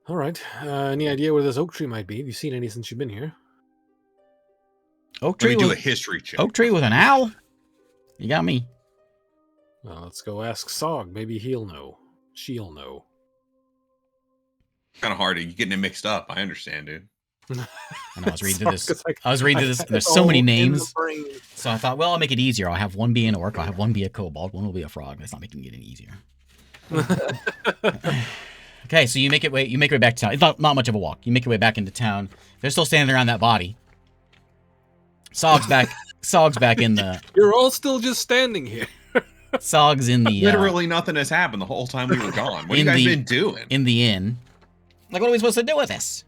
All right. Any idea where this oak tree might be? Have you seen any since you've been here? Oak Let tree me do a with history check. oak tree with an owl. You got me. Well, let's go ask Sog. Maybe he'll know. She'll know. Kind of hard. You're getting it mixed up. I understand, dude. I know, I was reading through this. It's like- I was reading through this. it's There's so many all in the names. brain. So I thought, well, I'll make it easier. I'll have one be an orc. I'll have one be a kobold. One will be a frog. That's not making it any easier. Okay, so you make your way back to town. It's not much of a walk. You make your way back into town. They're still standing around that body. Sog's back. Sog's back in the. You're all still just standing here. Sog's in the. Literally nothing has happened the whole time we were gone. What have you in guys the- been doing? In the inn. Like, what are we supposed to do with this?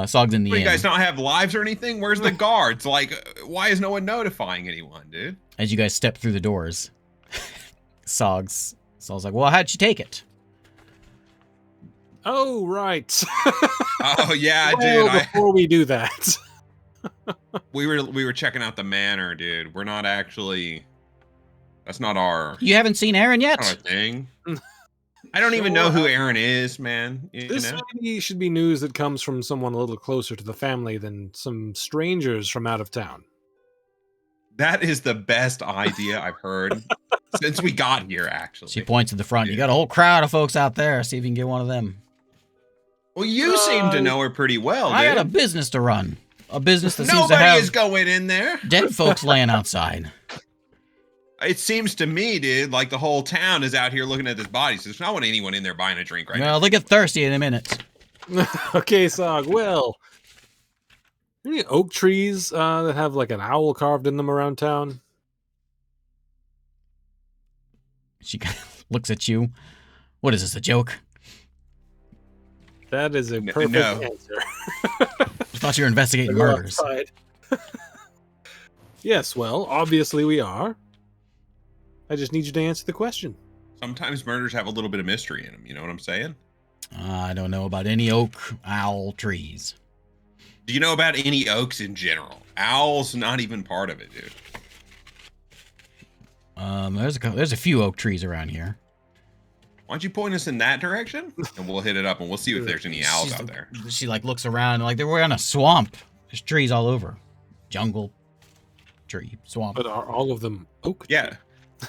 Sog's in the What, inn. you guys not have lives or anything? Where's the guards? Like, why is no one notifying anyone, dude? As you guys step through the doors, Sog's like, well, how'd you take it? Oh, right. Oh yeah, Well, dude. before we do that. We were checking out the manor, dude. We're not actually. That's not our You haven't seen Aaron yet? thing. I don't even know who Aaron is, man. You This know? maybe should be news that comes from someone a little closer to the family than some strangers from out of town. That is the best idea I've heard since we got here, actually. She points to the front. You got a whole crowd of folks out there. See if you can get one of them. Well, you seem to know her pretty well, I dude. got a business to run. A business that seems to Nobody have is going in there. dead folks laying outside. It seems to me, dude, like the whole town is out here looking at this body. So there's not anyone in there buying a drink right Well, they'll get thirsty in a minute. Okay, Sog. Well, Any oak trees that have like an owl carved in them around town? She kind of looks at you. What is this, a joke? That is a perfect no. answer. I thought you were investigating Go murders. outside. Yes, well, obviously we are. I just need you to answer the question. Sometimes murders have a little bit of mystery in them. You know what I'm saying? I don't know about any oak owl trees. Do you know about any oaks in general? Owls not even part of it, dude. There's a few oak trees around here. Why don't you point us in that direction, and we'll hit it up, and we'll see if there's any owls out there. She like looks around like we're in a swamp. There's trees all over. Jungle, tree, swamp. But are all of them oak? Yeah.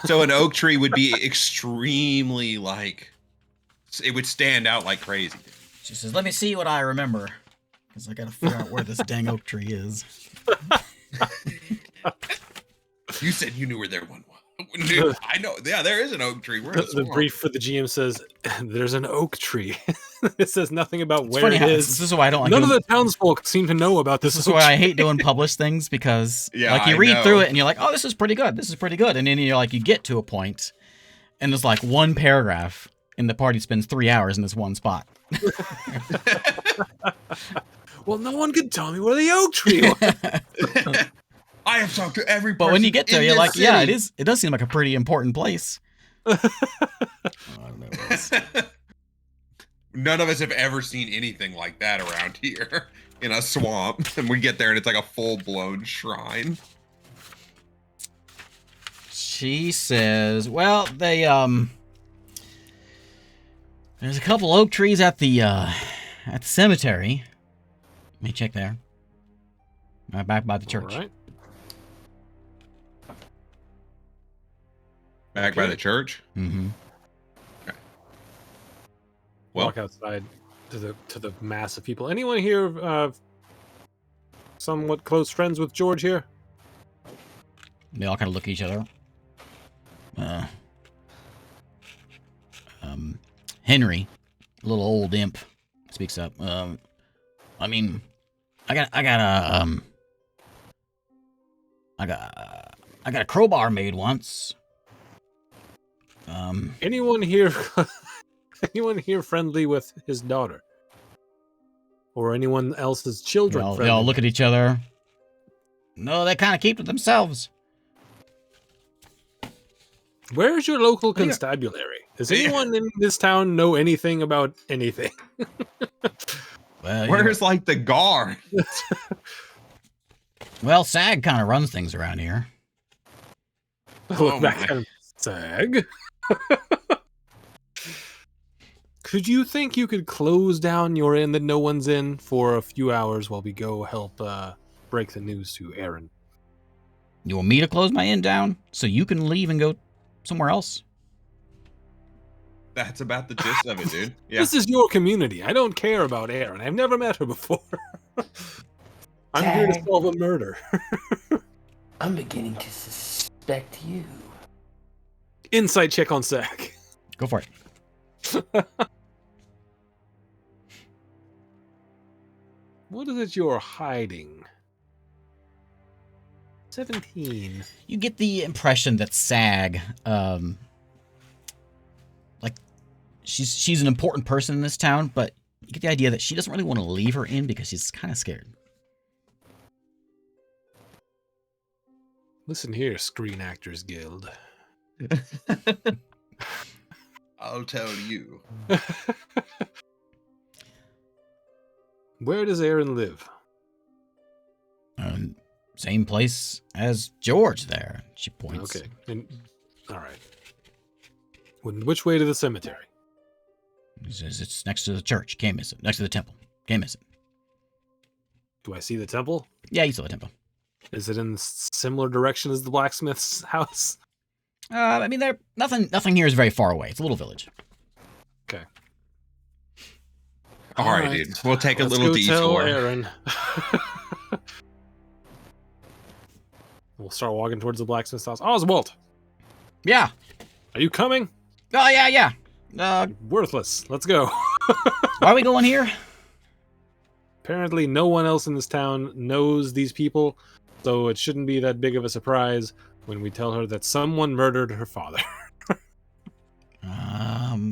So an oak tree would be extremely like, it would stand out like crazy. She says, "Let me see what I remember, because I gotta figure out where this dang oak tree is." You said you knew where there one was. Dude, I know. Yeah, there is an oak tree. Where The brief for the GM says there's an oak tree. It says nothing about It's where funny it how, is. this is why I don't like None of doing, the townsfolk seem to know about this. this is why I hate doing published things, because Yeah, like you I read know. through it and you're like, oh, this is pretty good. This is pretty good. And then you're like, you get to a point and there's like one paragraph and the party spends 3 hours in this one spot. Well, no one can tell me where the oak tree was. I have talked to every person. But when you get there, in you're this like, yeah, it city. is. It does seem like a pretty important place. I don't know what else. None of us have ever seen anything like that around here in a swamp. And we get there and it's like a full-blown shrine. She says, well, there's a couple oak trees at the cemetery. Let me check there. Right back by the church. All right. Back by the church. Mm-hmm. Well, Walk outside to the mass of people. Anyone here somewhat close friends with George here? They all kind of look at each other. Henry, a little old imp, speaks up. I mean, I got a crowbar made once. Anyone here? Anyone here friendly with his daughter, or anyone else's children? They all friendly? look at each other. No, they kind of keep to themselves. Where's your local think- constabulary? Does anyone in this town know anything about anything? Well, where's like the guard? well, SAG kind of runs things around here. Look back my. at him. Sag. Could you think you could close down your inn that no one's in for a few hours while we go help break the news to Aaron? You want me to close my inn down so you can leave and go somewhere else? That's about the gist of it, dude. Yeah. This is your community. I don't care about Aaron. I've never met her before. I'm here to Tag. solve a murder. I'm beginning to suspect you. Insight check on Sag. Go for it. What is it you're hiding? 17. You get the impression that SAG, like, she's an important person in this town, but you get the idea that she doesn't really want to leave her inn because she's kind of scared. Listen here, Screen Actors Guild. I'll tell you. Where does Aaron live? Same place as George there. She points. Okay. All right. Which way to the cemetery? He says it's next to the church. Can't miss it. Next to the temple. Can't miss it. Do I see the temple? Yeah, you saw the temple. Is it in similar direction as the blacksmith's house? I mean, nothing here is very far away. It's a little village. Okay. All right, dude. We'll take a Let's little go tell detour. Aaron. We'll start walking towards the blacksmith's house. Oswald, Yeah. are you coming? Oh, yeah. Worthless. Let's go. Why are we going here? apparently no one else in this town knows these people, so it shouldn't be that big of a surprise when we tell her that someone murdered her father. Why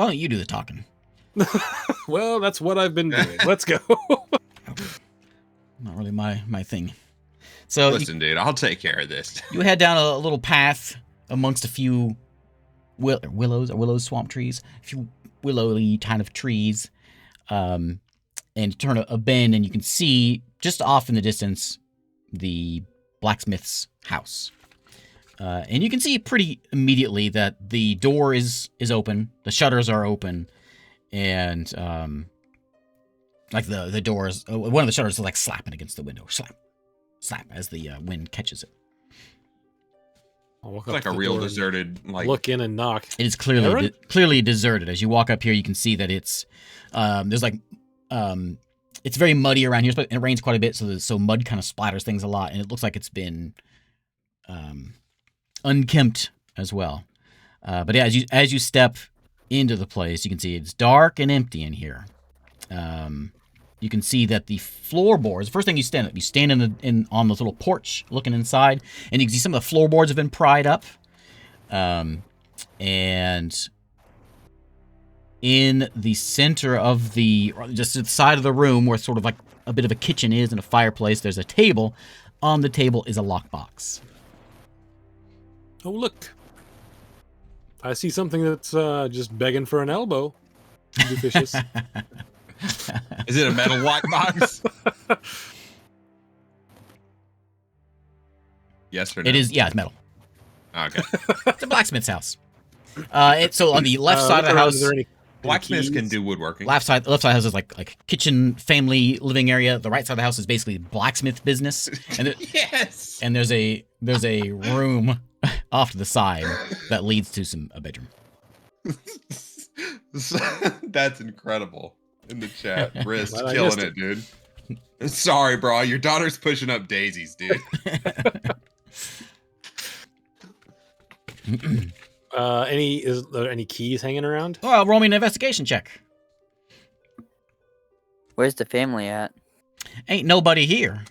don't you do the talking? Well, that's what I've been doing. Let's go. Not really my thing. So Listen, dude, I'll take care of this. you head down a little path amongst a few willows, swamp trees, a few willowy kind of trees, and you turn a bend, and you can see just off in the distance the blacksmith's house. And you can see pretty immediately that the door is open, the shutters are open, and like the doors, one of the shutters is like slapping against the window, slap as the wind catches it. I'll walk It's up like to a the real door and deserted, like look in and knock. It is Aaron? clearly deserted. As you walk up here, you can see that it's there's like it's very muddy around here, but it rains quite a bit, so mud kind of splatters things a lot, and it looks like it's been unkempt as well. But yeah, as you step into the place, you can see it's dark and empty in here. You can see that the floorboards. The first thing you stand on this little porch, looking inside, and you can see some of the floorboards have been pried up. And in the center of just at the side of the room, where sort of like a bit of a kitchen is and a fireplace, there's a table. On the table is a lockbox. Oh, look. I see something that's just begging for an elbow. Be vicious. is it a metal lockbox? Yes or no? It is, yeah, it's metal. Okay. It's a blacksmith's house. So on the left side of the look around, house, is there any Blacksmiths can keys? do woodworking. left side of the house is like kitchen, family, living area. The right side of the house is basically blacksmith business, and Yes. and there's a room off to the side that leads to a bedroom. That's incredible. In the chat, Riz Glad I killing missed it, dude. Sorry, bro. Your daughter's pushing up daisies, dude. Is there any keys hanging around? Well, roll me an investigation check. Where's the family at? Ain't nobody here.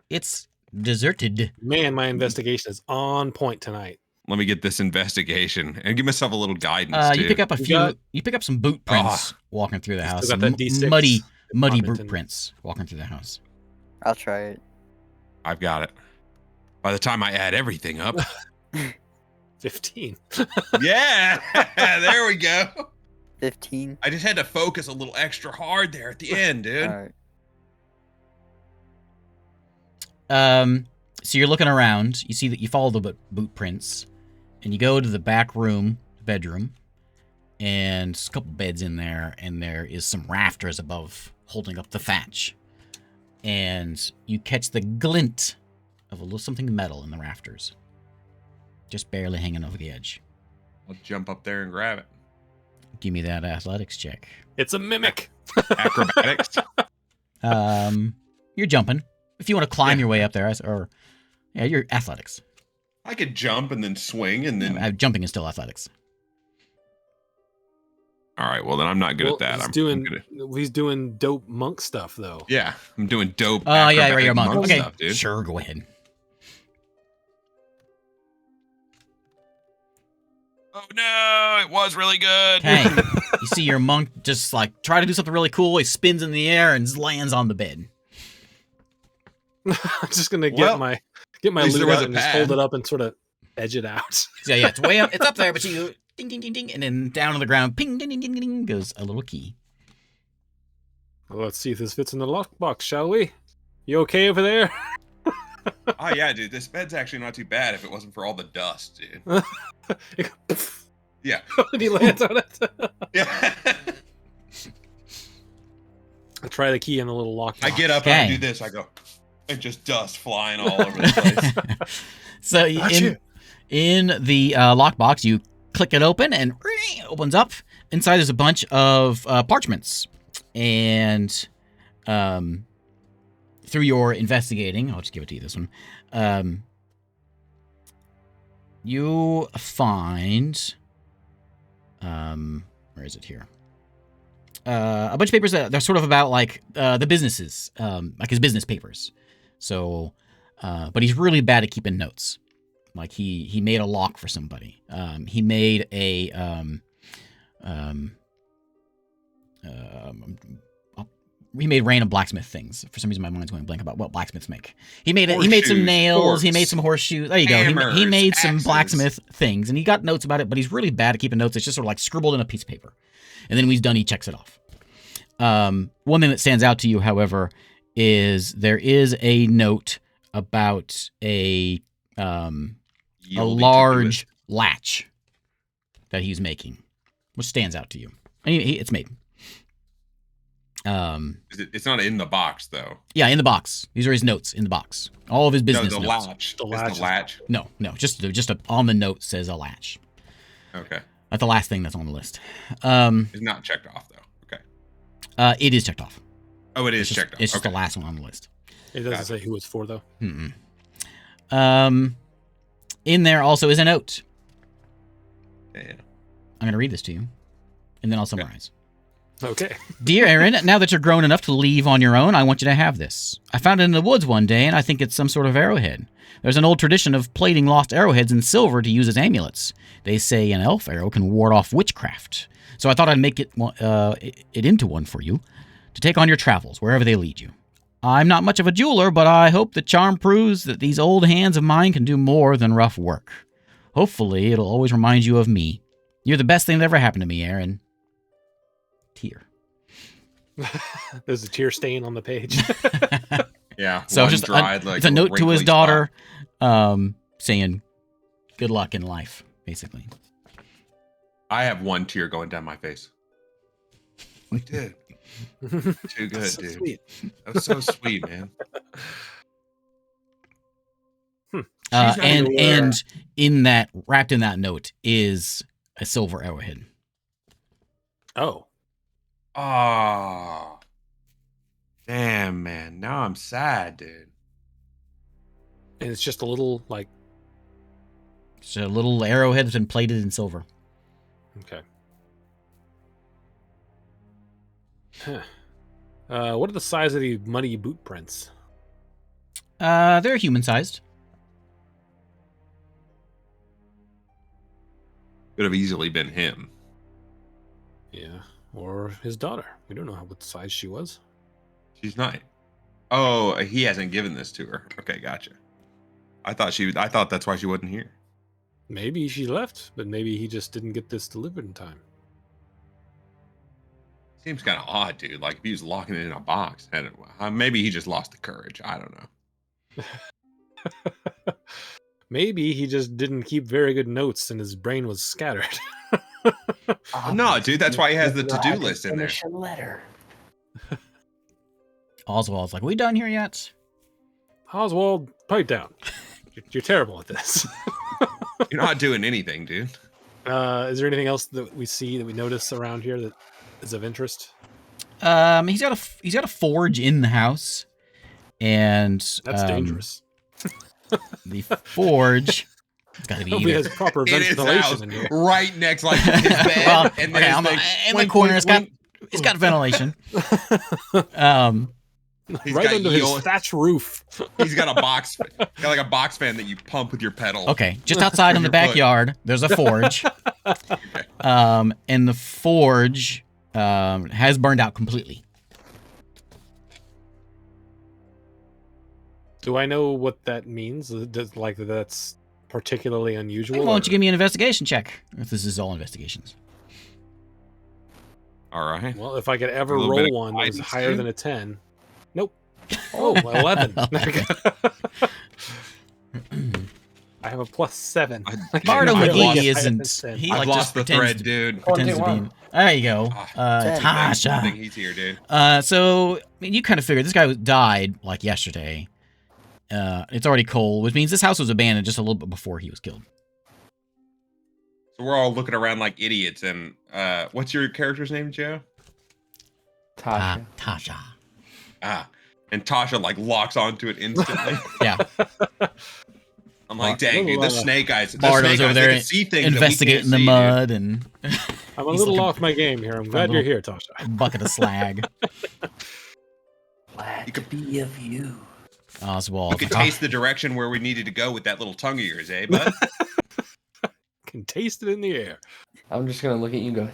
It's deserted. Man, my investigation is on point tonight. Let me get this investigation and give myself a little guidance, You too. pick up You got- you pick up some boot prints walking through the Still house. got Some that D6 muddy boot Poppington. prints walking through the house. I'll try it. I've got it. By the time I add everything up. 15. Yeah. There we go. 15. I just had to focus a little extra hard there at the end, dude. All right. So you're looking around. You see that you follow the boot prints, and you go to the back room, bedroom, and there's a couple beds in there, and there is some rafters above holding up the thatch. And you catch the glint of a little something metal in the rafters, just barely hanging over the edge. I'll jump up there and grab it. Give me that athletics check. It's a mimic. Acrobatics. You're jumping. If you want to climb your way up there, you're athletics. I could jump and then swing and then. Jumping is still athletics. All right. Well, then I'm not good at that. He's I'm doing good he's doing dope monk stuff though. Yeah, I'm doing dope. Oh, yeah, acrobatic you're a monk. Okay, stuff, dude. sure, go ahead. Oh no, it was really good. Okay, you see your monk just like try to do something really cool. He spins in the air and just lands on the bed. I'm just gonna Well, get my at least there loot was out a and just pad. hold it up and sort of edge it out. So yeah, it's way up. It's up there, but you ding ding ding ding, and then down on the ground, ping ding ding ding ding goes a little key. Well, let's see if this fits in the lockbox, shall we? You okay over there? Oh yeah, dude. This bed's actually not too bad if it wasn't for all the dust, dude. Yeah. And he lands on it. Yeah. I try the key in the little lockbox. I get up and I Okay. do this. I go, and just dust flying all over the place. So Gotcha. in the lockbox, you click it open, and it opens up. Inside, there's a bunch of parchments, and through your investigating, I'll just give it to you this one. You find, where is it here? a bunch of papers that they're sort of about like the businesses, like his business papers. So, but he's really bad at keeping notes. Like he made a lock for somebody. He made he made random blacksmith things. For some reason, my mind's going blank about what blacksmiths make. He made some nails. Forks, he made some horseshoes. There you go. He made some axes. blacksmith things, and he got notes about it. But he's really bad at keeping notes. It's just sort of like scribbled in a piece of paper, and then when he's done, he checks it off. One thing that stands out to you, however, is there is a note about a large latch that he's making, which stands out to you. And it's made. It's not in the box though. Yeah, in the box. These are his notes in the box. All of his business no, the notes. latch. The It's the latch. No, just on the note says a latch. Okay. That's the last thing that's on the list. It's not checked off though. Okay. It is checked off. Oh, it is checked off. It's just okay. the last one on the list. It doesn't say who it's for though. In there also is a note. Yeah. I'm going to read this to you, and then I'll summarize. Okay. Dear Aaron, now that you're grown enough to leave on your own, I want you to have this. I found it in the woods one day, and I think it's some sort of arrowhead. There's an old tradition of plating lost arrowheads in silver to use as amulets. They say an elf arrow can ward off witchcraft. So I thought I'd make it into one for you to take on your travels, wherever they lead you. I'm not much of a jeweler, but I hope the charm proves that these old hands of mine can do more than rough work. Hopefully, it'll always remind you of me. You're the best thing that ever happened to me, Aaron. Tear. There's a tear stain on the page. Yeah. So one just dried, it's a note to his wrinkly daughter, saying, "Good luck in life," basically. spot. I have one tear going down my face. Like, dude, too good, That's so dude. sweet. That was so sweet, man. not And gonna wear- in that, wrapped in that note, is a silver arrowhead. Oh. Oh, damn, man. Now I'm sad, dude. And it's just a little like It's a little arrowhead that's been plated in silver. okay. Huh. What are the size of the muddy boot prints? They're human-sized. Could have easily been him. Yeah. Or his daughter. We don't know what size she was. She's not. Oh, he hasn't given this to her. Okay, gotcha. I thought that's why she wasn't here. Maybe she left, but maybe he just didn't get this delivered in time. Seems kind of odd, dude. Like if he was locking it in a box, maybe he just lost the courage. I don't know. Maybe he just didn't keep very good notes and his brain was scattered. No, dude, that's why he has the to-do list in there. Finish a letter. Oswald's like, "We done here yet?" Oswald, pipe down. You're terrible at this. You're not doing anything, dude. Is there anything else that we see that we notice around here that is of interest? He's got a forge in the house, and That's dangerous. The forge. It's got to be Nobody either. has proper In his ventilation house, in here. right next, like his bed, Well, and okay, then in the corner, it's got ventilation. He's Right got under his Yule- thatch roof. He's got a like a box fan that you pump with your pedal. Okay, just outside in the Your foot. backyard, there's a forge. And the forge has burned out completely. Do I know what that means? Like that's particularly unusual? Why don't you or- give me an investigation check? If this is all investigations. All right. Well, if I could ever A little bit roll of one that was guidance, higher too? than a 10. Nope. Oh, 11. I have a +7. Bardo I've McGee lost- isn't. He I've like lost just the pretends thread, to, dude. pretends to 21. be. There you go, Ten. I Tasha. think he's here, dude. So I mean, you kind of figured this guy died like yesterday. It's already cold, which means this house was abandoned just a little bit before he was killed. So we're all looking around like idiots. And what's your character's name, Joe? Tasha. Tasha. And Tasha like locks onto it instantly. Yeah. I'm like, dang, dude, the snake eyes. The Bardo's snake over eyes, there they can see things investigating that the we can't mud and I'm a He's little like a- off my game here. I'm glad you're here, Tasha. bucket of slag. Glad to be of you. Oswald. You could taste the direction where we needed to go with that little tongue of yours, eh, bud? Can taste it in the air. I'm just gonna look at you and go.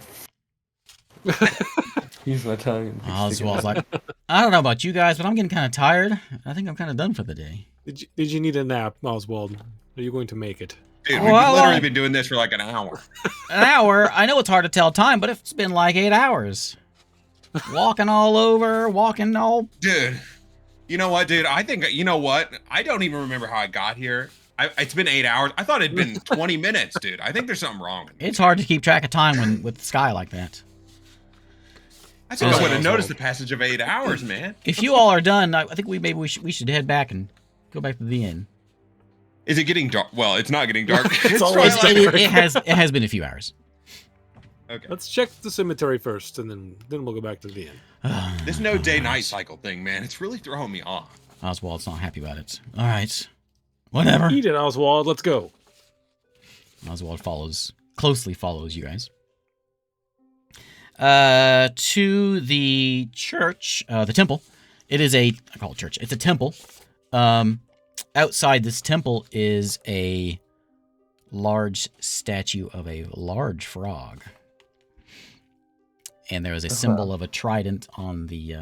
Use my tongue. And stick it Oswald's out. like, I don't know about you guys, but I'm getting kind of tired. I think I'm kind of done for the day. Did you need a nap, Oswald? Are you going to make it? Dude, Oh, we've how literally long? been doing this for like an hour. An hour? I know it's hard to tell time, but it's been like 8 hours. Walking all over, walking all... Dude, you know what, dude? I think, you know what? I don't even remember how I got here. It's been 8 hours. I thought it'd been 20 minutes, dude. I think there's something wrong with me. It's hard to keep track of time with the sky like that. I think I So- would have noticed the passage of 8 hours, man. If you all are done, I think we should head back and go back to the inn. Is it getting dark? Well, it's not getting dark. It's always twilight. It has been a few hours. Okay. Let's check the cemetery first, and then we'll go back to the inn. This no day-night cycle thing, man. It's really throwing me off. Oswald's not happy about it. All right. Whatever. Eat it, Oswald. Let's go. Oswald closely follows you guys. To the church, the temple. I call it church. It's a temple. Outside this temple is a large statue of a large frog. And there is a symbol of a trident on the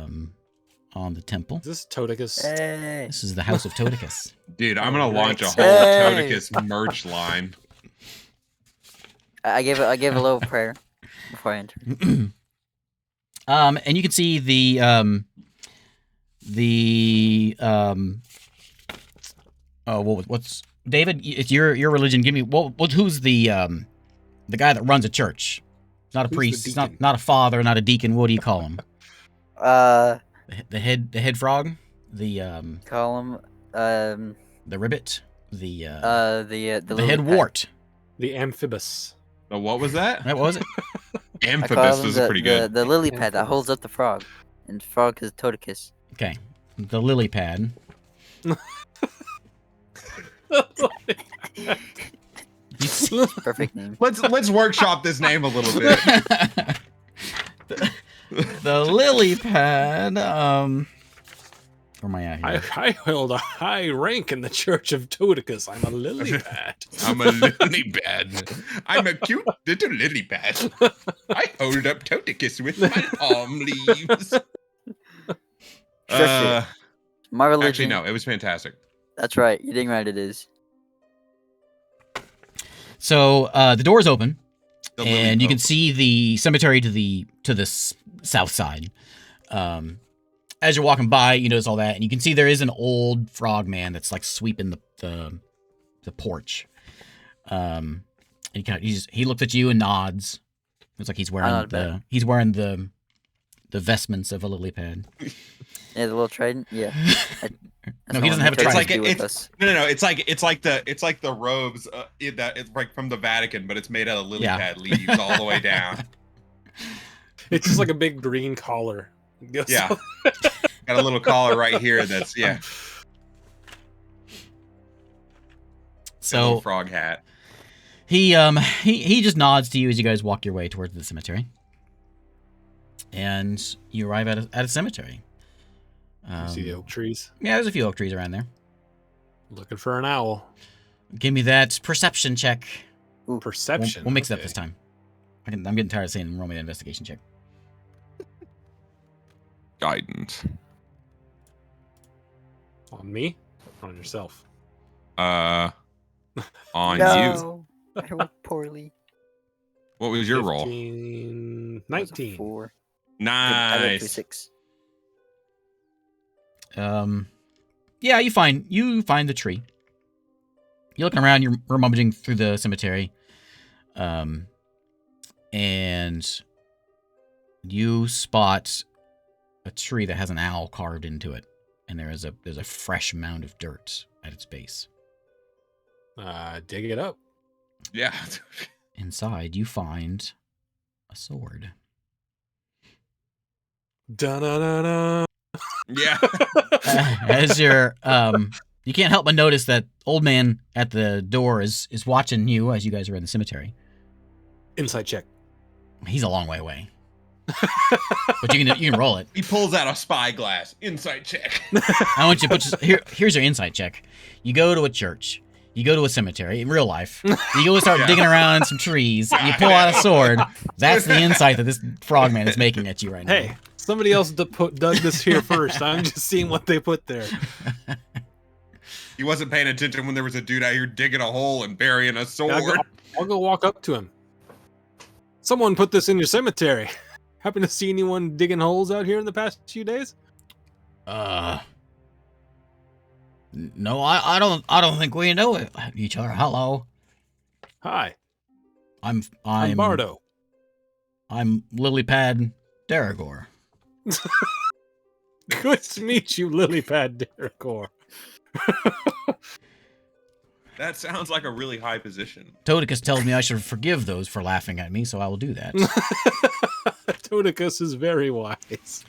temple. Is this Toticus? Hey. This is the House of Toticus. Dude, I'm gonna launch a whole Hey. Toticus merch line. I gave a little prayer before I entered. And you can see what's David? It's your religion. Give me who's the guy that runs a church? It's not a Who's the priest. It's deacon? not a father. Not a deacon. What do you call him? Uh, The head frog. The call him the ribbit. The the head lily pad. wart. The amphibus. What was that? What was it? I call Amphibus him is the, pretty the, good. the lily pad that holds up the frog, and frog is Toticus. Okay, the lily pad. Perfect name. Let's workshop this name a little bit. The lily pad. Where am I at here? I hold a high rank in the Church of Toticus. I'm a lily pad. I'm a lily pad. I'm a cute little lily pad. I hold up Toticus with my palm leaves. My religion. Actually, no, it was fantastic. That's right. You're dang right. It is. So the door's open, The lily and you can pope. see the cemetery to the south side. As you're walking by, you notice all that, and you can see there is an old frog man that's like sweeping the porch. And he looks at you and nods. Looks like he's wearing nod back. the vestments of a lily pad. Yeah, the little trident. Yeah. No, he doesn't have a That's trident. what It's like he with it's us. no. It's like the robes that it's like from the Vatican, but it's made out of lily Yeah. pad leaves all the way down. It's just like a big green collar. It goes Yeah. all- Got a little collar right here. That's a little So frog hat. he just nods to you as you guys walk your way towards the cemetery, and you arrive at a cemetery. You see the oak trees. Yeah, there's a few oak trees around there. Looking for an owl. Give me that perception check. Perception. We'll mix it up okay. this time. I'm getting tired of saying roll me an investigation check. Guidance. On me? Or on yourself? On you. No, I rolled poorly. What was your roll? 15, That was a 19. 4. I rolled Nice. 6. Yeah, you find the tree. You're looking around. You're rummaging through the cemetery, and you spot a tree that has an owl carved into it, and there's a fresh mound of dirt at its base. Dig it up. Yeah. Inside, you find a sword. Da-na-na-na. Yeah. As you're, you can't help but notice that old man at the door is watching you as you guys are in the cemetery. Insight check. He's a long way away. But you can roll it. He pulls out a spyglass. Insight check. I want you to put here's your insight check. You go to a church. You go to a cemetery in real life. You go start digging around some trees. You pull out a sword. That's the insight that this frogman is making at you right now. Hey, somebody else dug this here first. I'm just seeing what they put there. He wasn't paying attention when there was a dude out here digging a hole and burying a sword. I'll go walk up to him. Someone put this in your cemetery. Happen to see anyone digging holes out here in the past few days? No, I don't think we know each other. Hello. Hi, I'm Bardo. I'm Lilypad Daragor. Good to meet you, Lilypad Daragor. That sounds like a really high position. Toadicus tells me I should forgive those for laughing at me, so I will do that. Toadicus is very wise.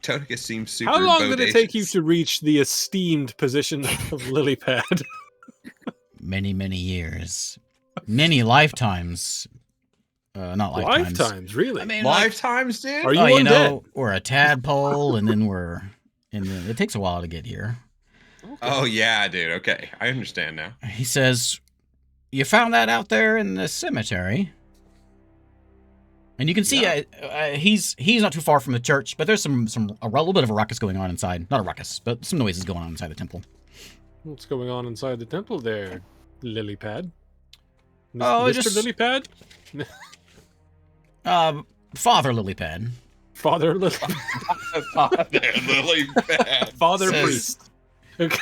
Toadicus seems super How long did it take you bodacious. to reach the esteemed position of Lilypad? Many, many years. Many lifetimes. Not lifetimes. Lifetimes, really? I mean, like, Lifetimes, dude? Are you oh, you undead? know, we're a tadpole, and then it takes a while to get here. Okay. Oh, yeah, dude. Okay. I understand now. He says, you found that out there in the cemetery. And you can see he's not too far from the church, but there's a little bit of a ruckus going on inside. Not a ruckus, but some noises going on inside the temple. What's going on inside the temple there, Lilypad? Oh, Mr. just- Lilypad? Father Lilypad. Father Lilypad. Lily bad. Father Says- Priest. Okay.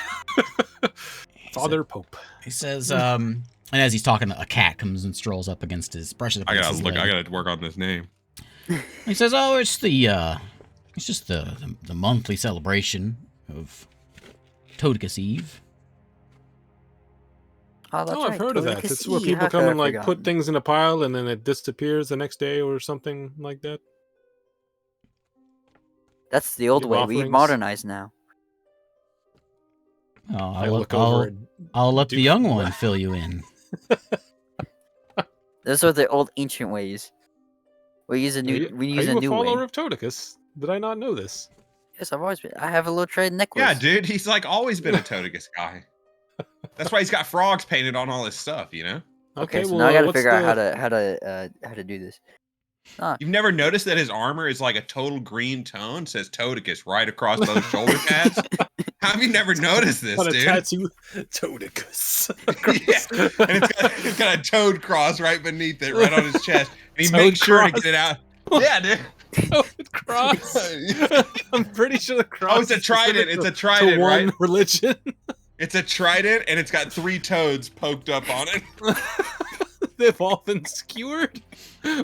Father Pope. He says, and as he's talking, a cat comes and strolls up against his brushes. Up I against gotta his look. leg. I gotta work on this name. He says, "Oh, it's just the monthly celebration of Toadicus Eve." Oh, that's Oh, right. I've heard of that. Toadicus It's where Eve. people How come could I and like forgotten? put things in a pile and then it disappears the next day or something like that. That's the old Give way. offerings. We modernize now. Oh, I look over and I'll let do- the young one fill you in. Those are the old ancient ways. We use a Are new. you, We are use you a a new follower way. of Toadicus? Did I not know this? Yes, I've always been. I have a little trade necklace. Yeah, dude. He's like always been a Toadicus guy. That's why he's got frogs painted on all his stuff. You know. Okay, so well, now I gotta what's figure out the- how to do this. Ah, You've never noticed that his armor is like a total green tone, says Toadicus right across both shoulder pads? How have you never noticed this, on a dude? tattoo, Toadicus. Yeah, and it's got a toad cross right beneath it, right on his chest. And he Toad makes sure to cross. get it out. Yeah, dude. Toad cross. I'm pretty sure the cross. Oh, it's a is trident. specific It's a to trident, one right? religion. It's a trident, and it's got 3 toads poked up on it. They've all been skewered.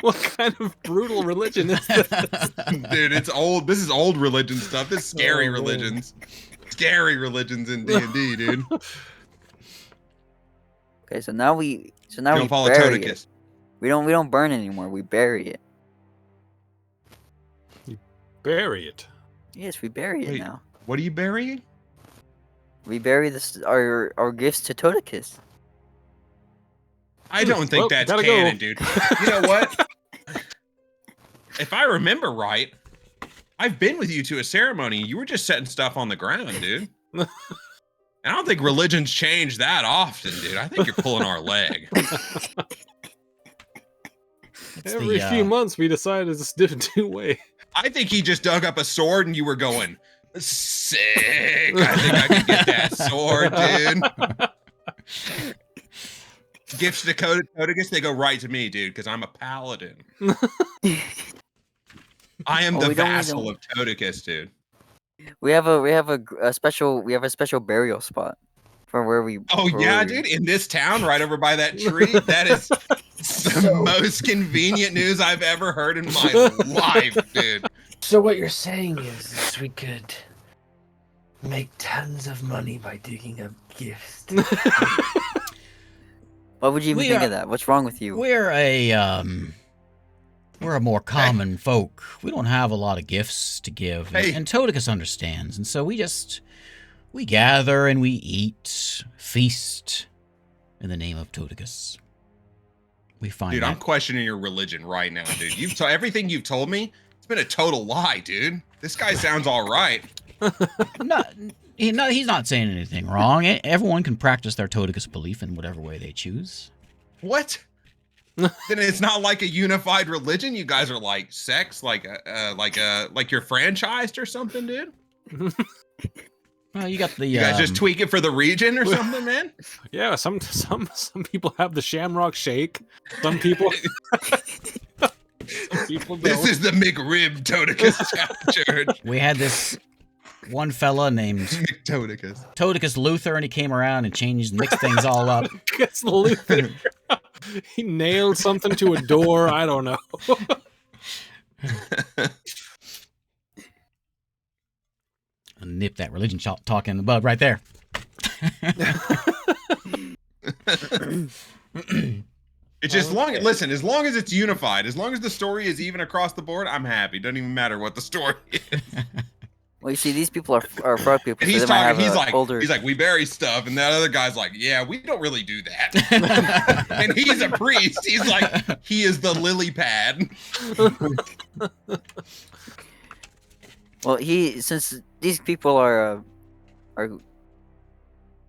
What kind of brutal religion is this? Dude, it's old. This is old religion stuff. This is scary Oh, man. religions. Scary religions in D&D, dude. okay, so now we Don't follow bury it. Toadicus. We don't burn anymore. We bury it. Bury it. Yes, we bury it Wait. now. What are you burying? We bury our gifts to Toadicus. I don't think Well, that's gotta canon, go. dude. You know what? If I remember right, I've been with you to a ceremony. You were just setting stuff on the ground, dude. And I don't think religions change that often, dude. I think you're pulling our leg. It's Every the, few months, we decided it's a new way. I think he just dug up a sword and you were going, sick. I think I can get that sword, dude. Gifts to Toadicus, they go right to me, dude, because I'm a paladin. I am Oh, the we don't vassal even- of Toadicus, dude. We have a special burial spot for where we. Oh for yeah, where we- dude! In this town, right over by that tree, that is the most convenient news I've ever heard in my life, dude. So what you're saying is we could make tons of money by digging up gifts. What would you even We think are- of that? What's wrong with you? We're a more common folk. We don't have a lot of gifts to give, Hey. and Toadicus understands, and so we gather and we eat, feast in the name of Toadicus. we find Dude, that. I'm questioning your religion right now, dude. Everything you've told me, it's been a total lie, dude. This guy sounds all right. No, he's not saying anything wrong. Everyone can practice their Toticus belief in whatever way they choose. What? Then it's not like a unified religion. You guys are like sex, like you're franchised or something, dude. Well, you got the. You guys just tweak it for the region or something, man. Yeah, some people have the Shamrock Shake. Some people. Some people don't. This is the McRib Toticus Church. We had this one fella named Toticus. Toticus Luther, and he came around and changed, mixed things all up. Guess Luther. He nailed something to a door. I don't know. Nip that religion talk in the bud right there. It's just listen, as long as it's unified, as long as the story is even across the board, I'm happy. Doesn't even matter what the story is. Well, you see, these people are frog people. And so he's they might talking, have he's like, we bury stuff, and that other guy's like, yeah, we don't really do that. And he's a priest. He's like, he is the lily pad. Well, since these people are Are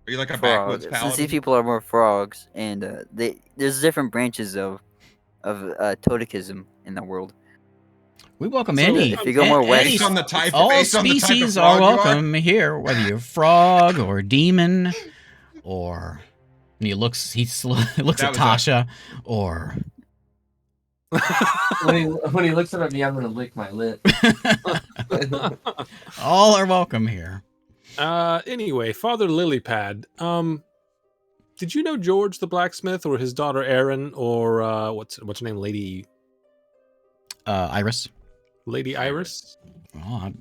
you like a frogs, backwoods since paladin? these people are more frogs, and there's different branches of Toticism in the world. We welcome So any. if you go more west- Based on the type, all based on the type of species frog are you welcome here, whether you're frog or demon, or and he looks That at was Tasha, or When he looks up at me, I'm gonna lick my lip. all are welcome here. Anyway, Father Lilypad. Did you know George the blacksmith, or his daughter Erin, or what's her name, Lady Iris. Iris? Well,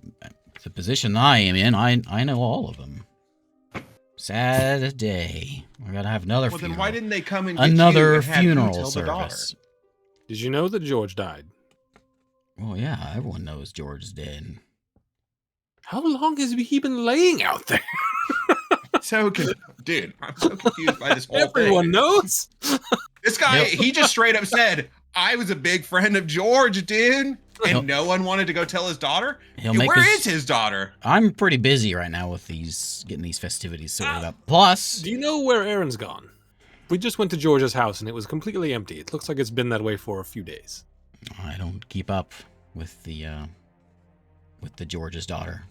the position I am in, I know all of them. Sad day. We gotta have another Well, funeral. then why didn't they come and get you Another and have you funeral tell the daughter? service. Did you know that George died? Well, yeah, everyone knows George is dead. How long has he been laying out there? Dude, I'm so confused by this whole Everyone thing. knows. This guy, he just straight up said, I was a big friend of George, dude. He'll- And no one wanted to go tell his daughter? He'll Dude, make where his- is his daughter? I'm pretty busy right now with getting these festivities sorted up. Plus, Do you know where Erin's gone? We just went to George's house and it was completely empty. It looks like it's been that way for a few days. I don't keep up with the George's daughter.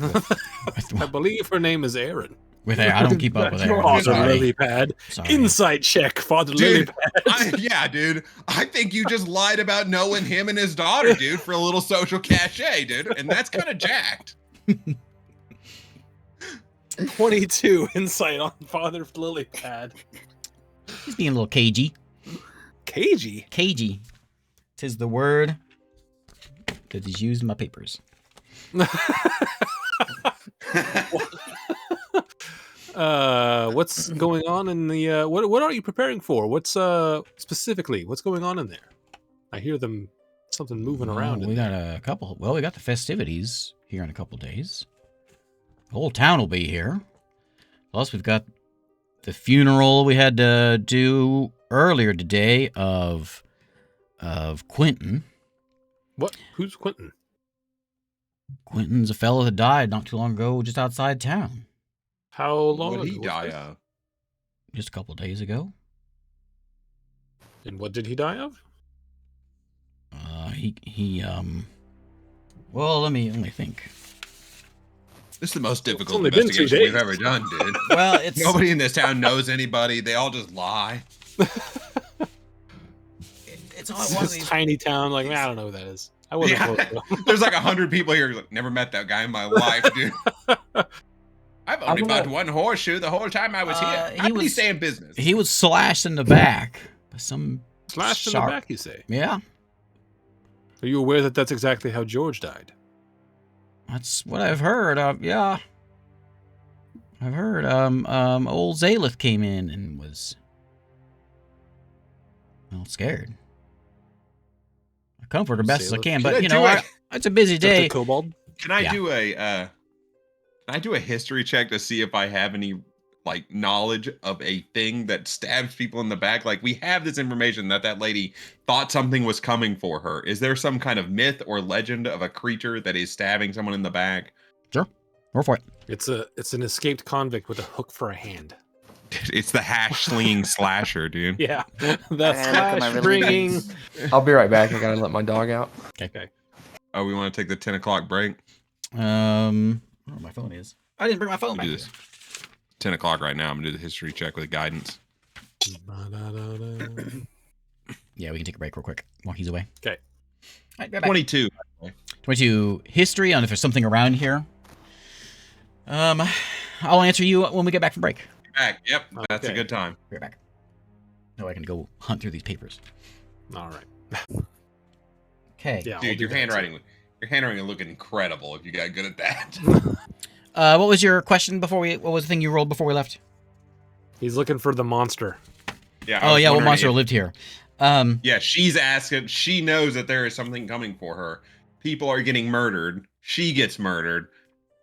I believe her name is Erin. I don't keep up with her. Father Sorry. Lilypad. Sorry. Insight check, Father Dude, Lilypad. yeah, dude. I think you just lied about knowing him and his daughter, dude, for a little social cachet, dude. And that's kind of jacked. 22 insight on Father Lilypad. He's being a little cagey. Cagey. Cagey. 'Tis the word that is used in my papers. What's going on in the what are you preparing for? What's specifically what's going on in there? I hear something moving around in We there. got a couple. Well, we got the festivities here in a couple days. The whole town will be here. Plus, we've got the funeral we had to do earlier today of Quentin. What? Who's Quentin? Quentin's a fellow that died not too long ago, just outside town, How long What did he ago was die this? of? just a couple days ago. And what did he die of? Well, let me think. This is the most It's difficult only been 2 investigation we've days. ever done, dude. Well, it's Nobody in this town knows anybody. They all just lie. it's all one of This these. tiny town, like man, I don't know who that is. I wasn't Yeah. close to him. There's like 100 people here. Like, never met that guy in my life, dude. I've only I'm bought gonna- one horseshoe the whole time I was here. he How did he was- stay in business? He was slashed in the back by some Slashed in the sharp- back, you say? Yeah, Are you aware that that's exactly how George died? that's what I've heard. Yeah, I've heard. Old Zalith came in and was scared. I comfort her best as I Zalith. can, Should I but you do know, it? it's a busy Just a day. kobold? Can I Yeah. do a history check to see if I have any like knowledge of a thing that stabs people in the back? Like, we have this information that lady thought something was coming for her. Is there some kind of myth or legend of a creature that is stabbing someone in the back? Sure. Go for it. It's an escaped convict with a hook for a hand. It's the hash slinging slasher, dude. Yeah, the I gotta look at my slash bringing. religions. I'll be right back. I gotta let my dog out. Okay. Oh, we want to take the 10 o'clock break? I don't know where my phone is. I didn't bring my phone We'll back. do this. 10 o'clock right now. I'm going to do the history check with guidance. Yeah, we can take a break real quick while he's away. Okay. All right, right back. 22. 22 history on if there's something around here. I'll answer you when we get back from break. Back. Yep. That's a Okay. good time. Right back. No, I can go hunt through these papers. All right. Okay. Yeah. I'll Dude, do your that handwriting would look incredible if you got good at that. What was your question before we? What was the thing you rolled before we left? too. He's looking for the monster. Yeah. Oh yeah, what monster lived here? Yeah, she's asking. She knows that there is something coming for her. People are getting murdered. She gets murdered.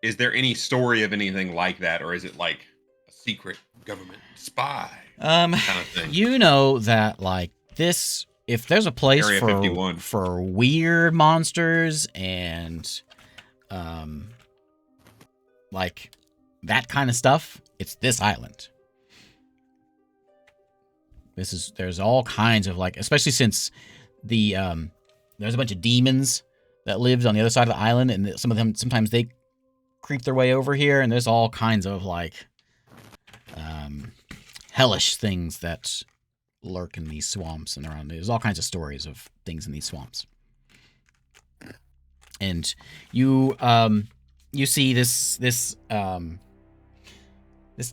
Is there any story of anything like that, or is it like a secret government spy kind of thing? You know that like this. If there's a place Area 51. for weird monsters and like that kind of stuff, it's this island. There's all kinds of like, especially since the there's a bunch of demons that lived on the other side of the island, and some of them sometimes they creep their way over here, and there's all kinds of like hellish things that lurk in these swamps and around. There's all kinds of stories of things in these swamps. And you see this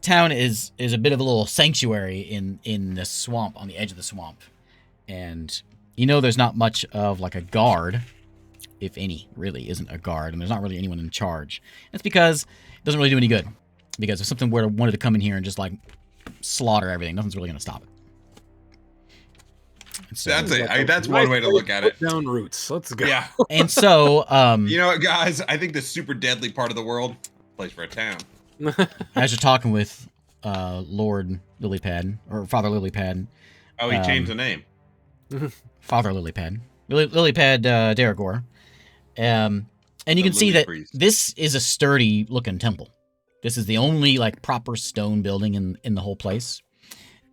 town is a bit of a little sanctuary in the swamp, on the edge of the swamp. And you know there's not much of like a guard, if any, really isn't a guard, and there's not really anyone in charge. That's because it doesn't really do any good. Because if something wanted to come in here and just like slaughter everything, nothing's really going to stop it. So, That's one way to look at it. Down roots. Let's go. Yeah. and so, You know what, guys? I think the super deadly part of the world, place for a town. as you're talking with Lord Lilypad, or Father Lilypad. Oh, he changed the name. Father Lilypad. Lilypad Daragor. And you can see Lily that priest. this is a sturdy looking temple. This is the only like proper stone building in the whole place.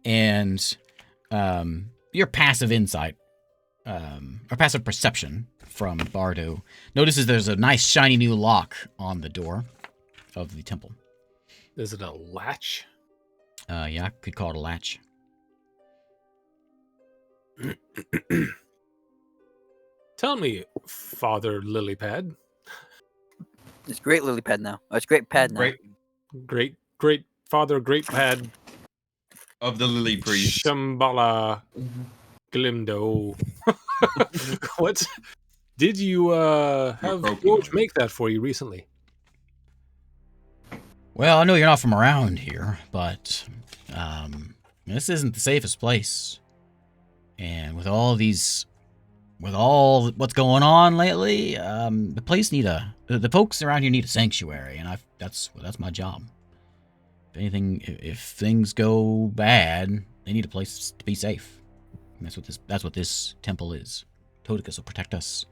And your passive insight, or passive perception from Bardo notices there's a nice shiny new lock on the door of the temple. Is it a latch? Yeah, could call it a latch. Tell me, Father Lilypad. It's great lily pad now. Oh, it's great pad now. Great Great Father Great Pad of the Lily priest. Shambhala Glimdo. What did you have broken George one. make that for you recently? Well, I know you're not from around here, but this isn't the safest place. And with all what's going on lately, the place the folks around here need a sanctuary, and that's my job. If things go bad, they need a place to be safe. And that's what this temple is. Toticus will protect us,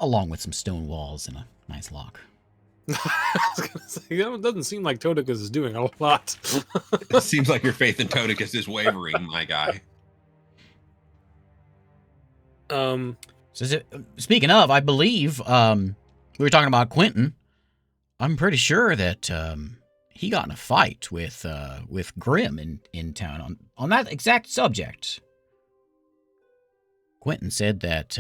along with some stone walls and a nice lock. I was gonna say, that doesn't seem like Toticus is doing a lot. It seems like your faith in Toticus is wavering, my guy. Speaking of, I believe we were talking about Quentin. I'm pretty sure that he got in a fight with Grim in town on that exact subject. Quentin said that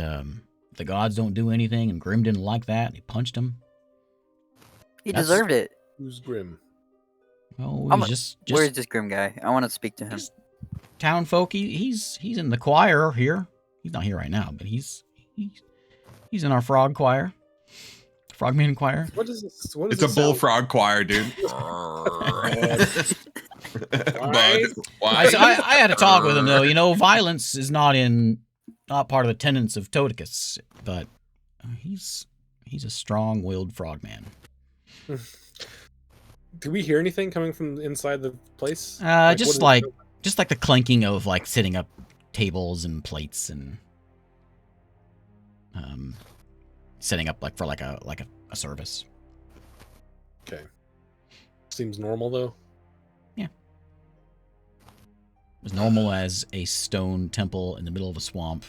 the gods don't do anything, and Grim didn't like that, and he punched him. He That's- deserved it. Who's Grim? Oh, I'm he's a- Where's just this grim guy? I want to speak to him. Just town folk. He's in the choir here. He's not here right now, but he's in our frog choir, frogman choir. What is this? What is It's a this sound? bullfrog choir, dude. Bud, why? I had a talk with him though. You know, violence is not part of the tenets of Toticus, but he's a strong-willed frogman. Do we hear anything coming from inside the place? Just what like the clanking of like setting up tables and plates and setting up like for like a service. Okay. Seems normal though. As normal as a stone temple in the middle of a swamp,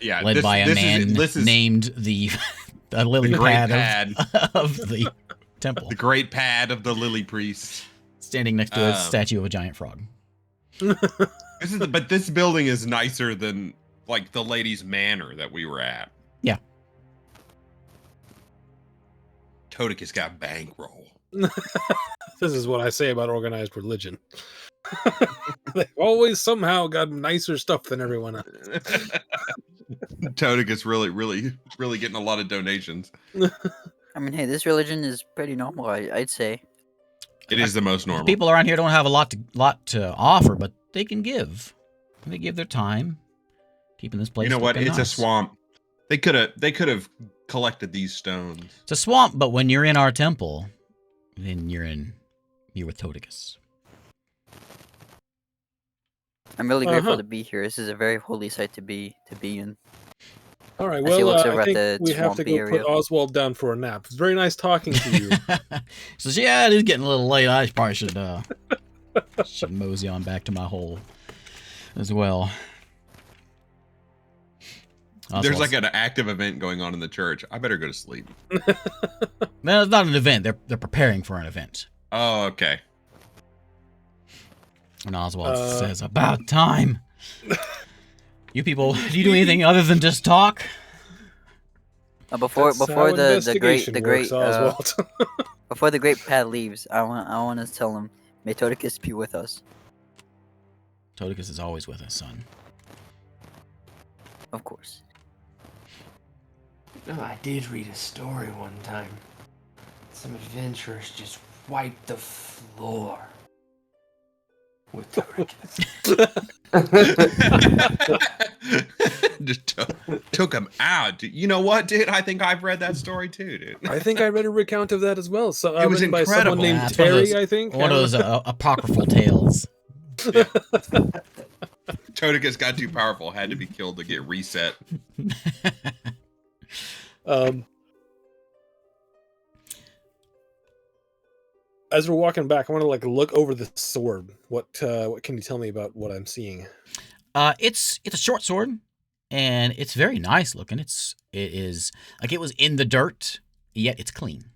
Yeah, led by a man this is named the lily the great pad of the temple, the great pad of the lily priest. standing next to a statue of a giant frog. But this building is nicer than like the lady's manor that we were at. Yeah. Todik has got bankroll. This is what I say about organized religion. They've always somehow got nicer stuff than everyone else. Todik is really getting a lot of donations. I mean, hey, this religion is pretty normal. I'd say. It is the most normal. People around here don't have a lot to offer, but they can give. They give their time, keeping this place. You know what? looking It's a nice. swamp. They could have collected these stones. It's a swamp, but when you're in our temple, then you're with Todicus. I'm really grateful Uh-huh. to be here. This is a very holy site to be in. All right, As he well, looks over I at think the we have to swampy go area. put Oswald down for a nap. It's very nice talking to you. Says, yeah, it is getting a little late. I probably should mosey on back to my hole as well. There's like an active event going on in the church. I better go to sleep. No, it's not an event. They're preparing for an event. Oh, okay. And Oswald says, "About time. You people, do you do anything other than just talk?" Before That's how the great investigation works, Oswald. before the great pad leaves, I want to tell him, may Todicus be with us. Todicus is always with us, son. Of course. Oh, I did read a story one time. Some adventurers just wiped the floor with Todicus. Just took him out. Dude. You know what, dude? I think I've read that story too, dude. I think I read a recount of that as well. So It was written by someone incredible. named Yeah, it's one of Terry, those- I think. One of those apocryphal tales. Todicus got too powerful, had to be killed to get reset. As we're walking back, I want to like look over the sword. What can you tell me about what I'm seeing? It's a short sword, and it's very nice looking. It is like it was in the dirt, yet it's clean.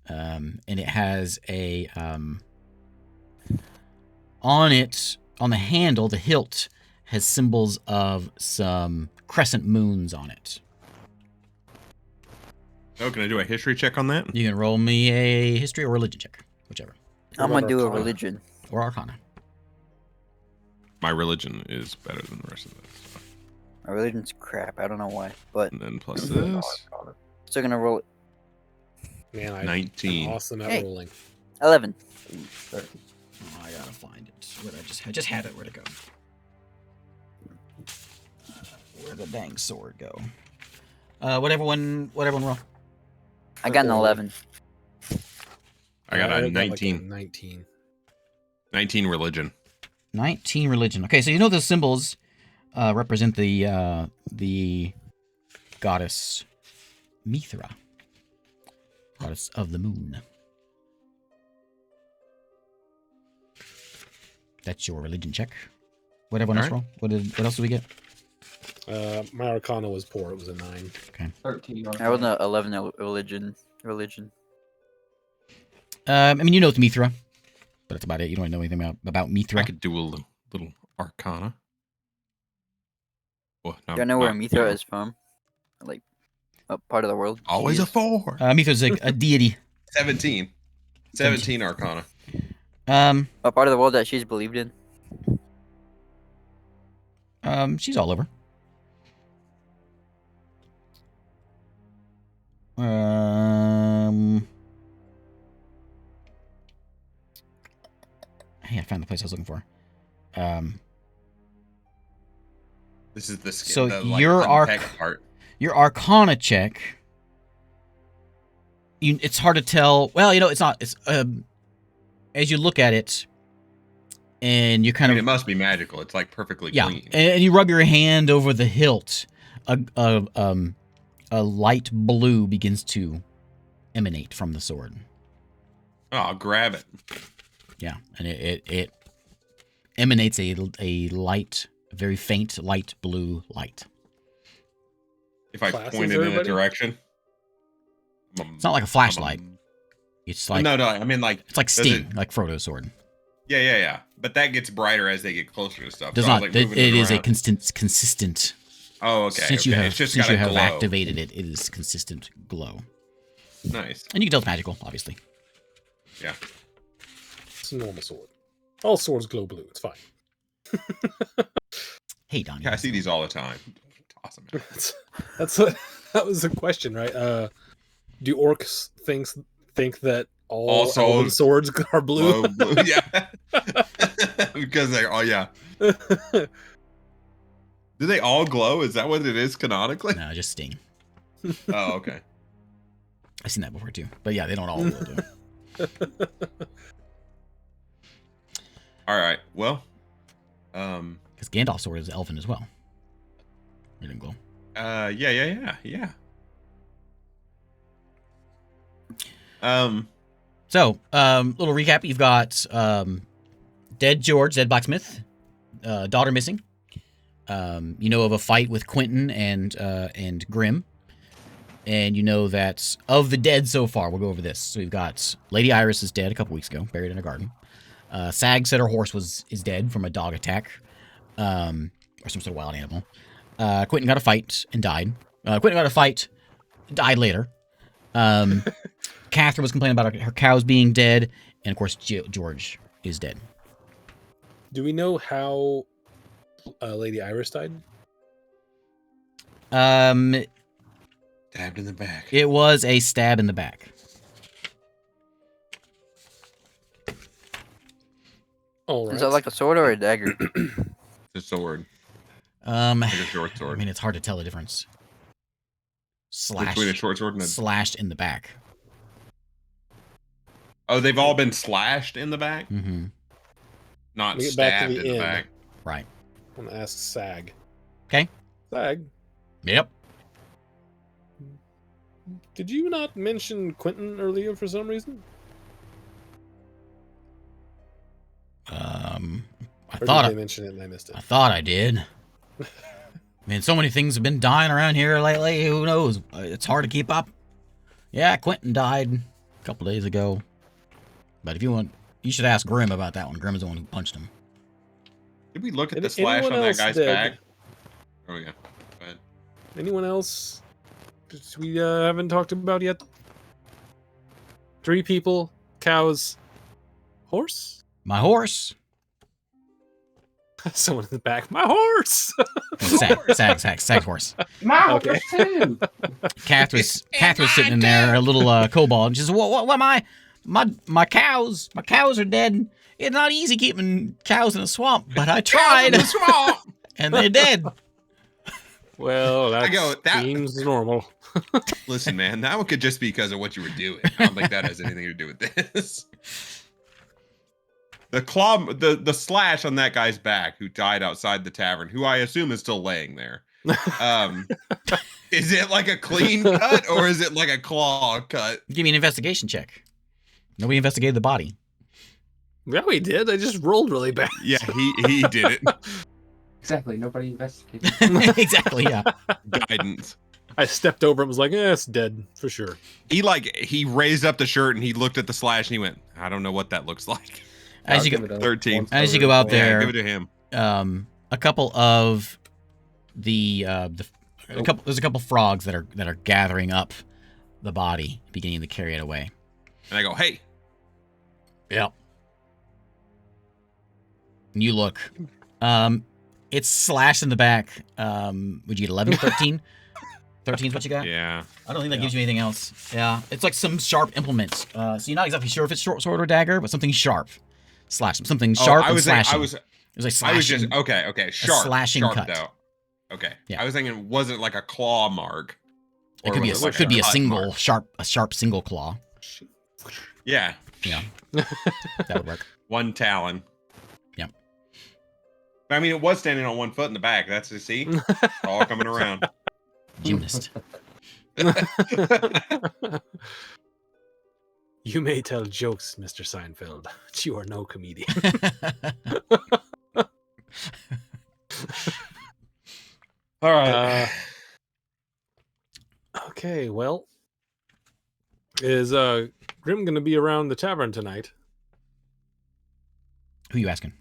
And it has a on the handle, the hilt has symbols of some crescent moons on it. Oh, can I do a history check on that? You can roll me a history or religion check, whichever, I'm What gonna about do a Arcana? religion. or arcana. My religion is better than the rest of this. My religion's crap. I don't know why, but And then plus this, still gonna roll it. Man, I'm 19. awesome at Hey. rolling. 11. Oh, I gotta find it. I just had it. Where'd it go? Where'd the dang sword go? What everyone roll? I got an 11. I got a like 19. 19. 19 religion. 19 religion. Okay, so you know those symbols represent the goddess Mithra, goddess of the moon. That's your religion check. What everyone else Alright. roll? What else did we get? My Arcana was poor. It was a 9. 13. I rolled an 11 religion. I mean, you know it's Mithra, but that's about it. You don't know anything about Mithra. I could do a little arcana. Well, Do I know where Mithra is from? Like, a part of the world? Always she a is? 4. Mithra's a deity. 17. 17 arcana. What part of the world that she's believed in? She's all over. Hey, I found the place I was looking for. This is the skin. So the, like, your unpecked part. Your Arcana check it's hard to tell. Well, it's not. It's as you look at it, and you kind I mean, of it must be magical. It's like perfectly yeah, clean. and you rub your hand over the hilt. A light blue begins to emanate from the sword. Oh, I'll grab it. Yeah, and it emanates a light, very faint light blue light. If I Classes, point it in a everybody? direction. It's not like a flashlight. It's like no, I mean like it's like does Sting, it- like Frodo's sword. Yeah. But that gets brighter as they get closer to stuff. Does so I was, not. like, moving It is a around. consistent. Oh, okay. Since okay. you have it's just since got you a have glow. activated it, it is consistent glow, Nice. and you can tell it's magical, obviously. Yeah. It's a normal sword. All swords glow blue. It's fine. Hey, Donnie. Yeah, I see these all the time. Toss them out. That's what. That was the question, right? Do orcs think that all elven swords are blue? Blue, yeah. Because they yeah. Do they all glow? Is that what it is canonically? No, just Sting. Oh, okay. I've seen that before too, but yeah, they don't all do. All right. Well, Because Gandalf's sword is elven as well. It didn't glow. yeah. So, little recap: you've got dead George, dead blacksmith, daughter missing. You know of a fight with Quentin and Grim, and you know that of the dead so far. We'll go over this. So we've got Lady Iris is dead a couple weeks ago, buried in a garden. Sag said her horse is dead from a dog attack, or some sort of wild animal. Quentin got a fight and died. Quentin got a fight, died later. Catherine was complaining about her cows being dead, and of course George is dead. Do we know how Lady Iris died? Stabbed in the back. It was a stab in the back. All right. Is that like a sword or a dagger? The sword. Like Like a short sword. I mean, it's hard to tell the difference. Between a short sword and a... Slashed in the back. Oh, they've all been slashed in the back? Mm-hmm. Not We get back to stabbed the in the end. back. Right. I'm gonna ask Sag. 'Kay. Sag, Yep. did you not mention Quentin earlier for some reason? I Or thought did I, they mention it and I missed it? I thought I did. I mean, so many things have been dying around here lately. Who knows? It's hard to keep up. Yeah, Quentin died a couple days ago. But if you want, you should ask Grim about that one. Grim is the one who punched him. Did we look at Any- the slash anyone on that else guy's dead? back? Oh, yeah. Go ahead. Anyone else that we haven't talked about yet? 3 people, cows, horse? My horse. Someone in the back. My horse! Sag's horse. My Okay. horse too. Catherine's sitting in there, a little kobold, and she says, "What? My cows are dead. It's not easy keeping cows in a swamp, but I tried, and they're dead." Well, that that- seems normal. Listen, man, that one could just be because of what you were doing. I don't think that has anything to do with this. The claw, the slash on that guy's back who died outside the tavern, who I assume is still laying there. Is it like a clean cut or is it like a claw cut? Give me an investigation check. Nobody investigated the body. Yeah, we did. I just rolled really bad. Yeah, he did it. Exactly. Nobody investigated. Exactly. Yeah. Guidance. I stepped over and was like, it's dead for sure. He raised up the shirt and he looked at the slash and he went, I don't know what that looks like. As I'll you give go, it a 13. once As you over go out roll. there- Yeah, give it to him. a couple of there's a couple frogs that are gathering up the body, beginning to carry it away. And I go, hey, Yep. And you look. It's slashed in the back. Would you get 11, 13? 13 is what you got? yeah. I don't think that gives you anything else. Yeah. It's like some sharp implement. So you're not exactly sure if it's short sword or dagger, but something sharp. Slash. Something sharp and slashing. It was like slashing. I was just okay. Sharp, slashing sharp cut. though. Okay. Yeah. I was thinking, was it like a claw mark? It Or could be was a, like could be a cut single mark? sharp single claw. Yeah, Yeah, that would work. one talon. Yep. I mean, it was standing on one foot in the back. That's the see, it's all coming around. Gymnast. You may tell jokes, Mr. Seinfeld, but you are no comedian. All right. Okay, well, is Grim gonna be around the tavern tonight? Who you asking?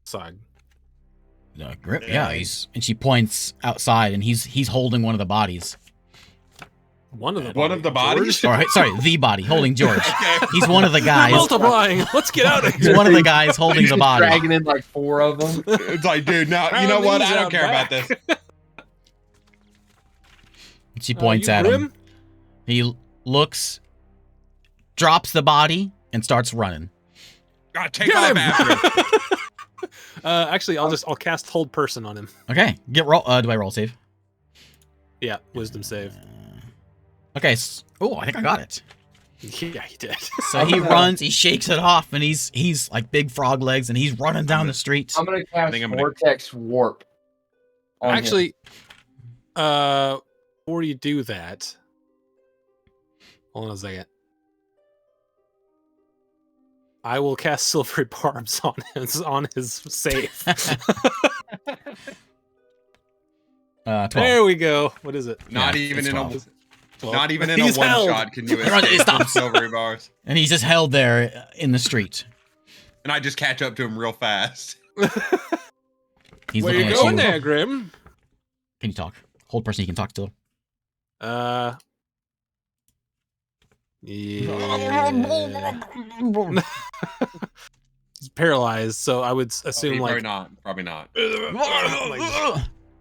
Sog. Grip. Yeah, he's and she points outside, and he's holding one of the bodies. One of the One of the bodies? George? Sorry, the body holding George. Okay. He's one of the They're guys. multiplying. Let's get out of He's here. one of the guys holding the body. Dragging in like 4 of them. It's like, dude, no, you know what? I don't care about this. She points at him. He looks, drops the body, and starts running. God, take Get off him! after him. Actually, I'll cast hold person on him. Okay, get roll. Do I roll save? Yeah, wisdom save. Okay. Oh, I think I got it. Yeah, he did. So he runs, he shakes it off, and he's like big frog legs, and he's running down the street. I'm gonna cast think I'm gonna- Vortex Warp. on him. Actually, before you do that, hold on a second. I will cast Silvery Barbs on his save. 12. There we go. What is it? Not Yeah, even it's in 12. not even in a He's one held. shot can you He runs- he escape stops. silvery bars. And he's just held there in the street. And I just catch up to him real fast. He's Where looking you at going you. there, Grim? Can you talk? Hold person you can talk still. Yeah. He's paralyzed, so I would assume Probably like not. Probably not.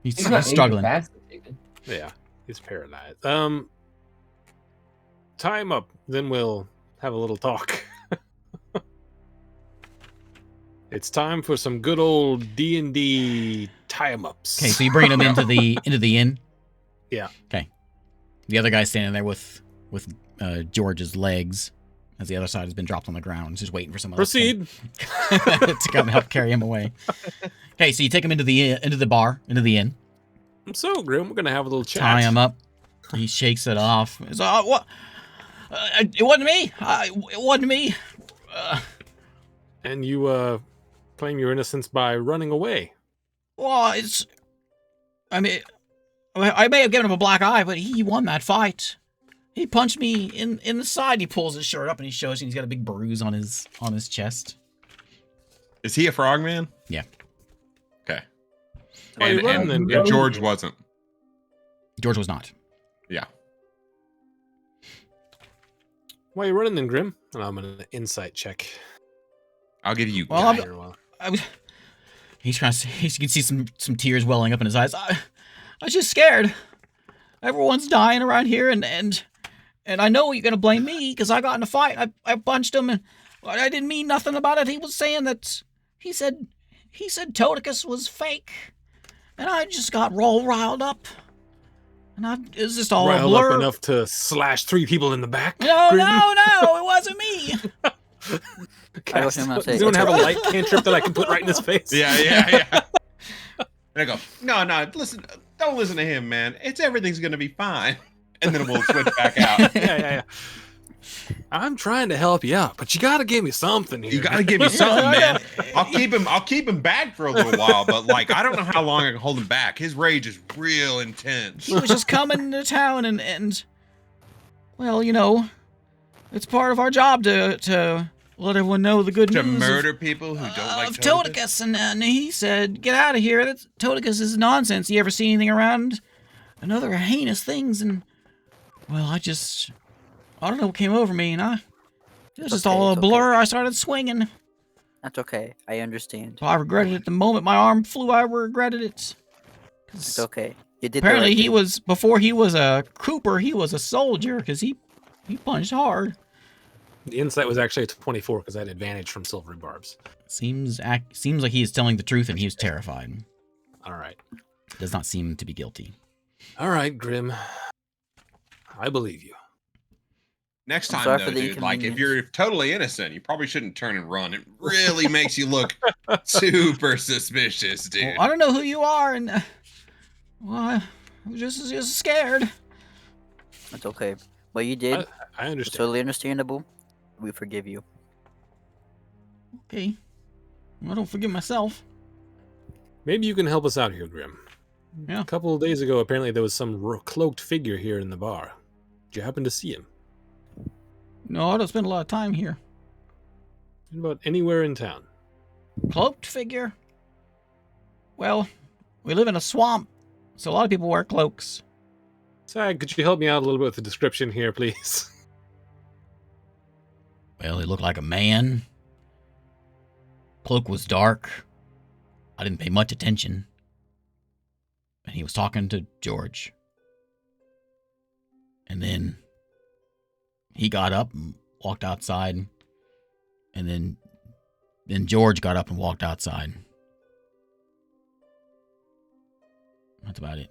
He's not struggling. incapacitated. yeah, he's paralyzed. Tie him up, then we'll have a little talk. It's time for some good old D&D tie-em-ups. Okay, so you bring him into the inn. Yeah. Okay. The other guy's standing there with George's legs, as the other side has been dropped on the ground, just waiting for someone Proceed. else to come help carry him away. Okay, so you take him into the inn, So, Grim, we're gonna have a little chat. tie him up. He shakes it off. It's, what? It wasn't me. It wasn't me. And you claim your innocence by running away. Well, I may have given him a black eye, but he won that fight. He punched me in the side. He pulls his shirt up and he shows you he's got a big bruise on his chest. Is he a frogman? Yeah. Okay. Why you running then, And Grim? George wasn't. George was not. Yeah. Why you running then, Grim? And I'm gonna insight check. I'll give you. Well, Here, well. He's trying to. You can see some tears welling up in his eyes. I was just scared. Everyone's dying around here, and I know you're gonna blame me because I got in a fight. I punched him, and I didn't mean nothing about it. He was saying that he said Toticus was fake, and I just got riled up, and it was just all a Riled blur. up enough to slash 3 people in the back. No, Grim? no, it wasn't me. I was gonna say, Does anyone it's have a right. light cantrip that I can put right in his face? Yeah. And I go, no, listen, don't listen to him, man. Everything's gonna be fine. And then we'll switch back out. yeah. I'm trying to help you out, but you gotta give me something here. You gotta give me something, man. I'll keep him back for a little while, but like I don't know how long I can hold him back. His rage is real intense. He was just coming to town and well, you know, it's part of our job to let everyone know the good To news murder people who don't like of Toticus. Toticus. And he said, get out of here. Toticus is nonsense. You ever see anything around? And other heinous things. And, well, I don't know what came over me. And it was just okay, all a it's okay. blur. I started swinging. That's okay. I understand. I regretted it the moment my arm flew. I regretted it. 'Cause It's okay. You did. apparently the right thing. before he was a Cooper, he was a soldier because he punched hard. The insight was actually a 24 because I had advantage from Silvery Barbs. Seems like he is telling the truth and he was terrified. All right. Does not seem to be guilty. All right, Grim. I believe you. Next I'm time, sorry though, for the dude, like if inconvenience. you're totally innocent, you probably shouldn't turn and run. It really makes you look super suspicious, dude. Well, I don't know who you are, and well, I'm just scared. It's okay. What you did, I it's understand. totally understandable. We forgive you. Okay. I don't forgive myself. Maybe you can help us out here, Grim. Yeah. A couple of days ago, apparently there was some cloaked figure here in the bar. Did you happen to see him? No, I don't spend a lot of time here. About anywhere in town? Cloaked figure? Well, we live in a swamp, so a lot of people wear cloaks. Sag, could you help me out a little bit with the description here, please? Well, he looked like a man. Cloak was dark. I didn't pay much attention. And he was talking to George. And then he got up and walked outside. And then George got up and walked outside. That's about it.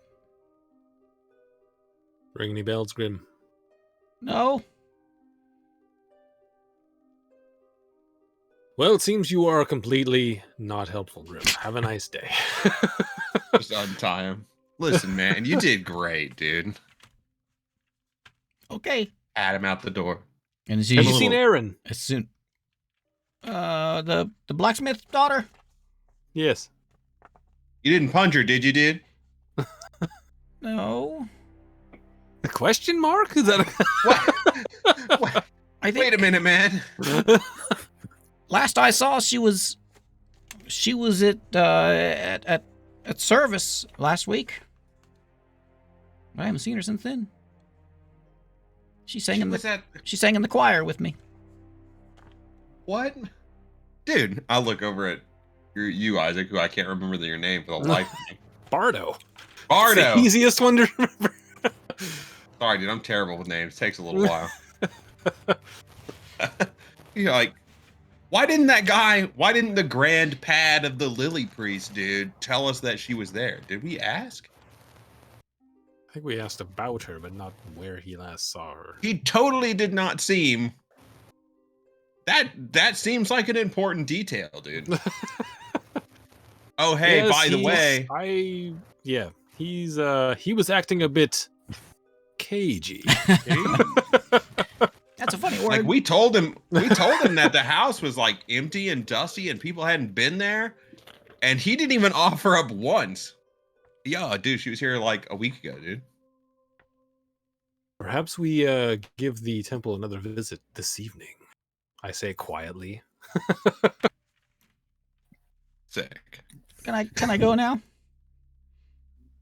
Ring any bells, Grim? No. Well, it seems you are completely not helpful, Grim. Have a nice day. Just untie him. Listen, man, you did great, dude. Okay. Pat him out the door. And as Have you usual, seen Aaron? as soon the blacksmith daughter? Yes. You didn't punch her, did you, dude? No. A question mark? Is that What? I think Wait a minute, man. last I saw she was at service last week. I haven't seen her since then. She sang in the choir with me. What? Dude, I look over at you, Isaac, who I can't remember your name for the life of me. Bardo? Bardo. It's the easiest one to remember. Sorry, dude, I'm terrible with names. Takes a little while. You're like, why didn't the grand pad of the Lily Priest, dude, tell us that she was there? Did we ask? I think we asked about her, but not where he last saw her. He totally did not seem. That seems like an important detail, dude. Oh, hey, Yes, by the way, he was acting a bit cagey. That's a funny word. like we told him that the house was like empty and dusty and people hadn't been there, and he didn't even offer up once. Yeah, dude, she was here like a week ago, dude. Perhaps we give the temple another visit this evening. I say quietly. Sick. Can I go now?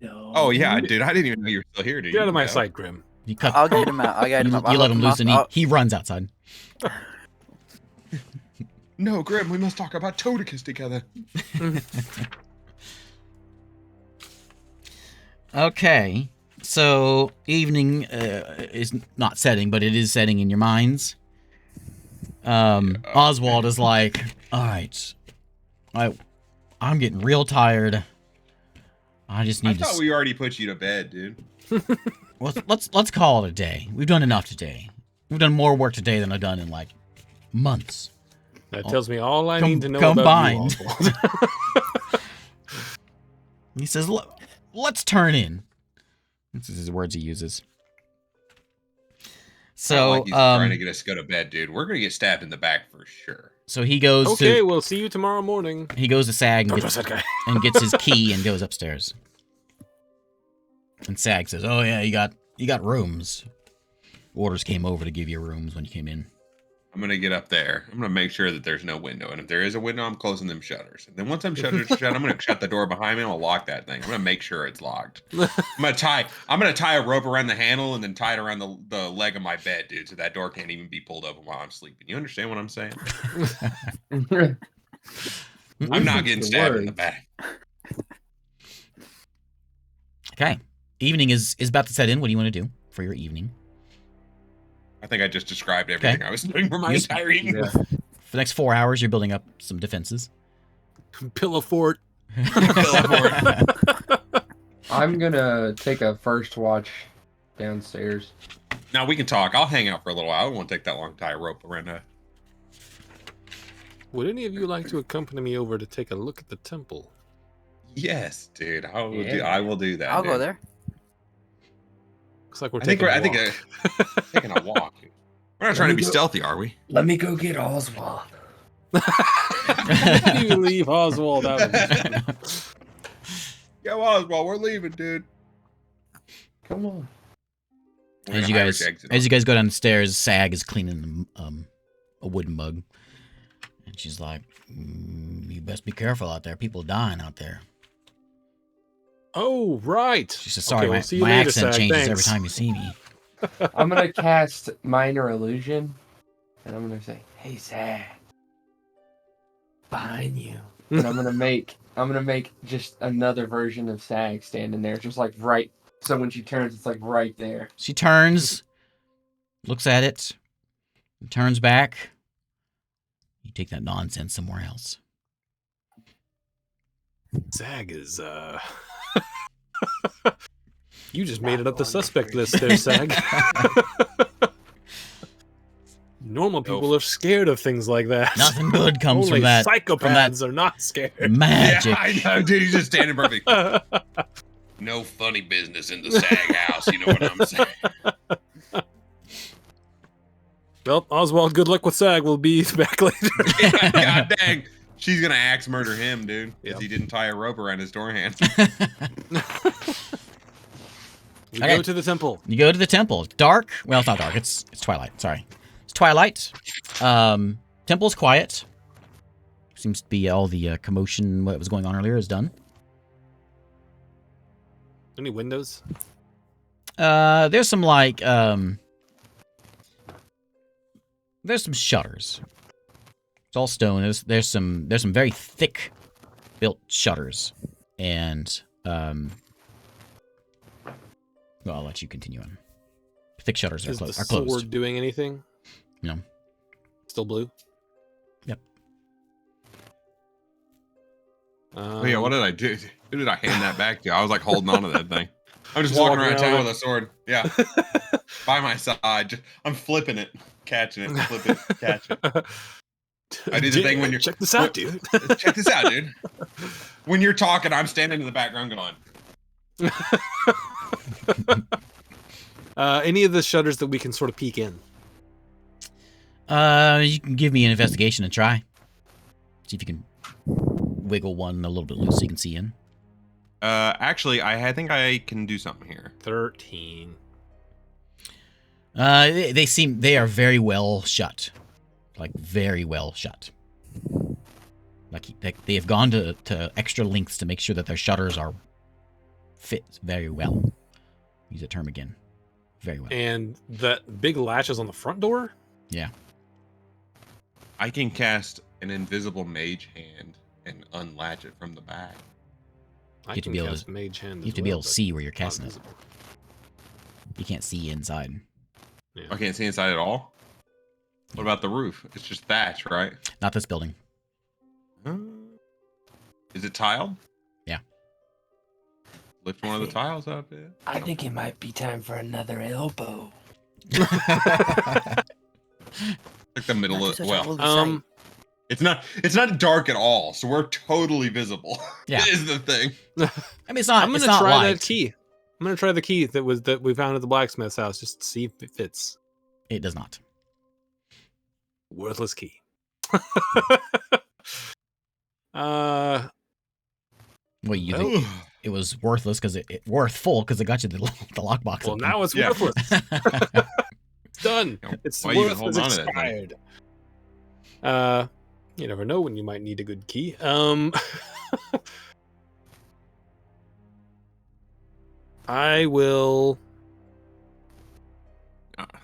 No. Oh yeah, dude, I didn't even know you were still here, dude. Get out of my sight, Grim. You cut. I'll get him out. I'll get him out. You let him loose, and I'll- he runs outside. No, Grim, we must talk about Toadicus together. Okay, so evening is not setting, but it is setting in your minds. Oswald is like, all right, I'm getting real tired. I just I need thought to. we already put you to bed, dude. Well, let's call it a day. We've done enough today. We've done more work today than I've done in like months. That tells me all I Com- need to know combined. about you, Oswald. He says, let's turn in. This is his words he uses. So, Like he's trying to get us to go to bed, dude. We're gonna get stabbed in the back for sure. so he goes Okay, to we'll see you tomorrow morning. he goes to Sag and Don't gets, trust that guy. and gets his key and goes upstairs. And Sag says, "Oh yeah, you got rooms. Orders came over to give you rooms when you came in." I'm gonna get up there. I'm gonna make sure that there's no window, and if there is a window, I'm closing them shutters. And then once them shutters are shut, I'm gonna shut the door behind me. And I'll lock that thing. I'm gonna make sure it's locked. I'm gonna tie a rope around the handle and then tie it around the leg of my bed, dude, so that door can't even be pulled open while I'm sleeping. You understand what I'm saying? I'm not getting stabbed in the back. Okay. Evening is about to set in. What do you want to do for your evening? I think I just described everything I was doing for my entire evening. Yeah. For the next 4 hours, you're building up some defenses. Pillow fort. I'm gonna take a first watch downstairs. Now we can talk. I'll hang out for a little while. I won't take that long to tie a rope around a... Would any of you like to accompany me over to take a look at the temple? Yes, dude. I will do. Yeah. I will do that. I'll dude. go there. Looks like we're I think taking we're. a I think walk. taking a walk. Dude. We're not Let trying to me be go. stealthy, are we? Let me go get Oswald. You leave Oswald out of this. Go Oswald, we're leaving, dude. Come on. We're As gonna you Irish guys exit as on. you guys go downstairs, Sag is cleaning a wooden mug, and she's like, "You best be careful out there. People dying out there." Oh, right. She says, "Sorry, we'll see you my later, accent Sag. changes Thanks. every time you see me." I'm gonna cast minor illusion, and I'm gonna say, "Hey, Zach, behind you." And I'm gonna make just another version of Sag standing there, just like right. So when she turns, it's like right there. She turns, looks at it, turns back. You take that nonsense somewhere else. Zag is, You just made it up the suspect list there, Sag. Normal people are scared of things like that. Nothing good comes Only from that. psychopaths are not scared. Magic. Yeah, I know, dude. He's just standing perfect. No funny business in the Sag house. You know what I'm saying? Well, Oswald, good luck with Sag. We'll be back later. Yeah, God dang. She's gonna axe murder him, dude, because Yep. he didn't tie a rope around his door hand. We Okay. go to the temple. You go to the temple. It's dark. Well, it's not dark. It's twilight. Sorry. It's twilight. Temple's quiet. Seems to be all the commotion what was going on earlier is done. Any windows? There's some like there's some shutters. It's all stone. There's some very thick built shutters, and well, I'll let you continue on. Thick shutters Is the are sword closed. doing anything? No. Still blue? Yep. Oh, yeah, what did I do? Who did I hand that back to? I was like holding on to that thing. I'm just walking around town with a sword. Yeah. By my side. I'm flipping it, catching it, flip it, catch it. I do the thing when you're... Check this out, dude. Check this out, dude. When you're talking, I'm standing in the background going... Any of the shutters that we can sort of peek in? You can give me an investigation and try. See if you can wiggle one a little bit loose so you can see in. Actually, I think I can do something here. 13. They are very well shut. Like, very well shut. Like they have gone to extra lengths to make sure that their shutters are fit very well. Use that term again. Very well. And that big latch is on the front door? Yeah. I can cast an invisible mage hand and unlatch it from the back. I have to can be able cast to- Mage Hand You have as to be well, able to but see where you're not casting it. visible. You can't see inside. Yeah. I can't see inside at all. What about the roof? It's just thatch, right? Not this building. Is it tiled? Yeah. Lift one of the tiles up, yeah. I think it might be time for another elbow. Like the middle Not of such a well, holy sight. it's not dark at all, so we're totally visible. Yeah. Is the thing. I mean, it's not. I'm It's gonna not try light. that key. I'm gonna try the key that we found at the blacksmith's house just to see if it fits. It does not. Worthless key. Well, you Well, think it was worthless because it worthful because it got you the lockbox. well, open. now it's Yeah. worthless. It's done. You know, It's why you even worth hold as on to that thing? expired. You never know when you might need a good key. I will.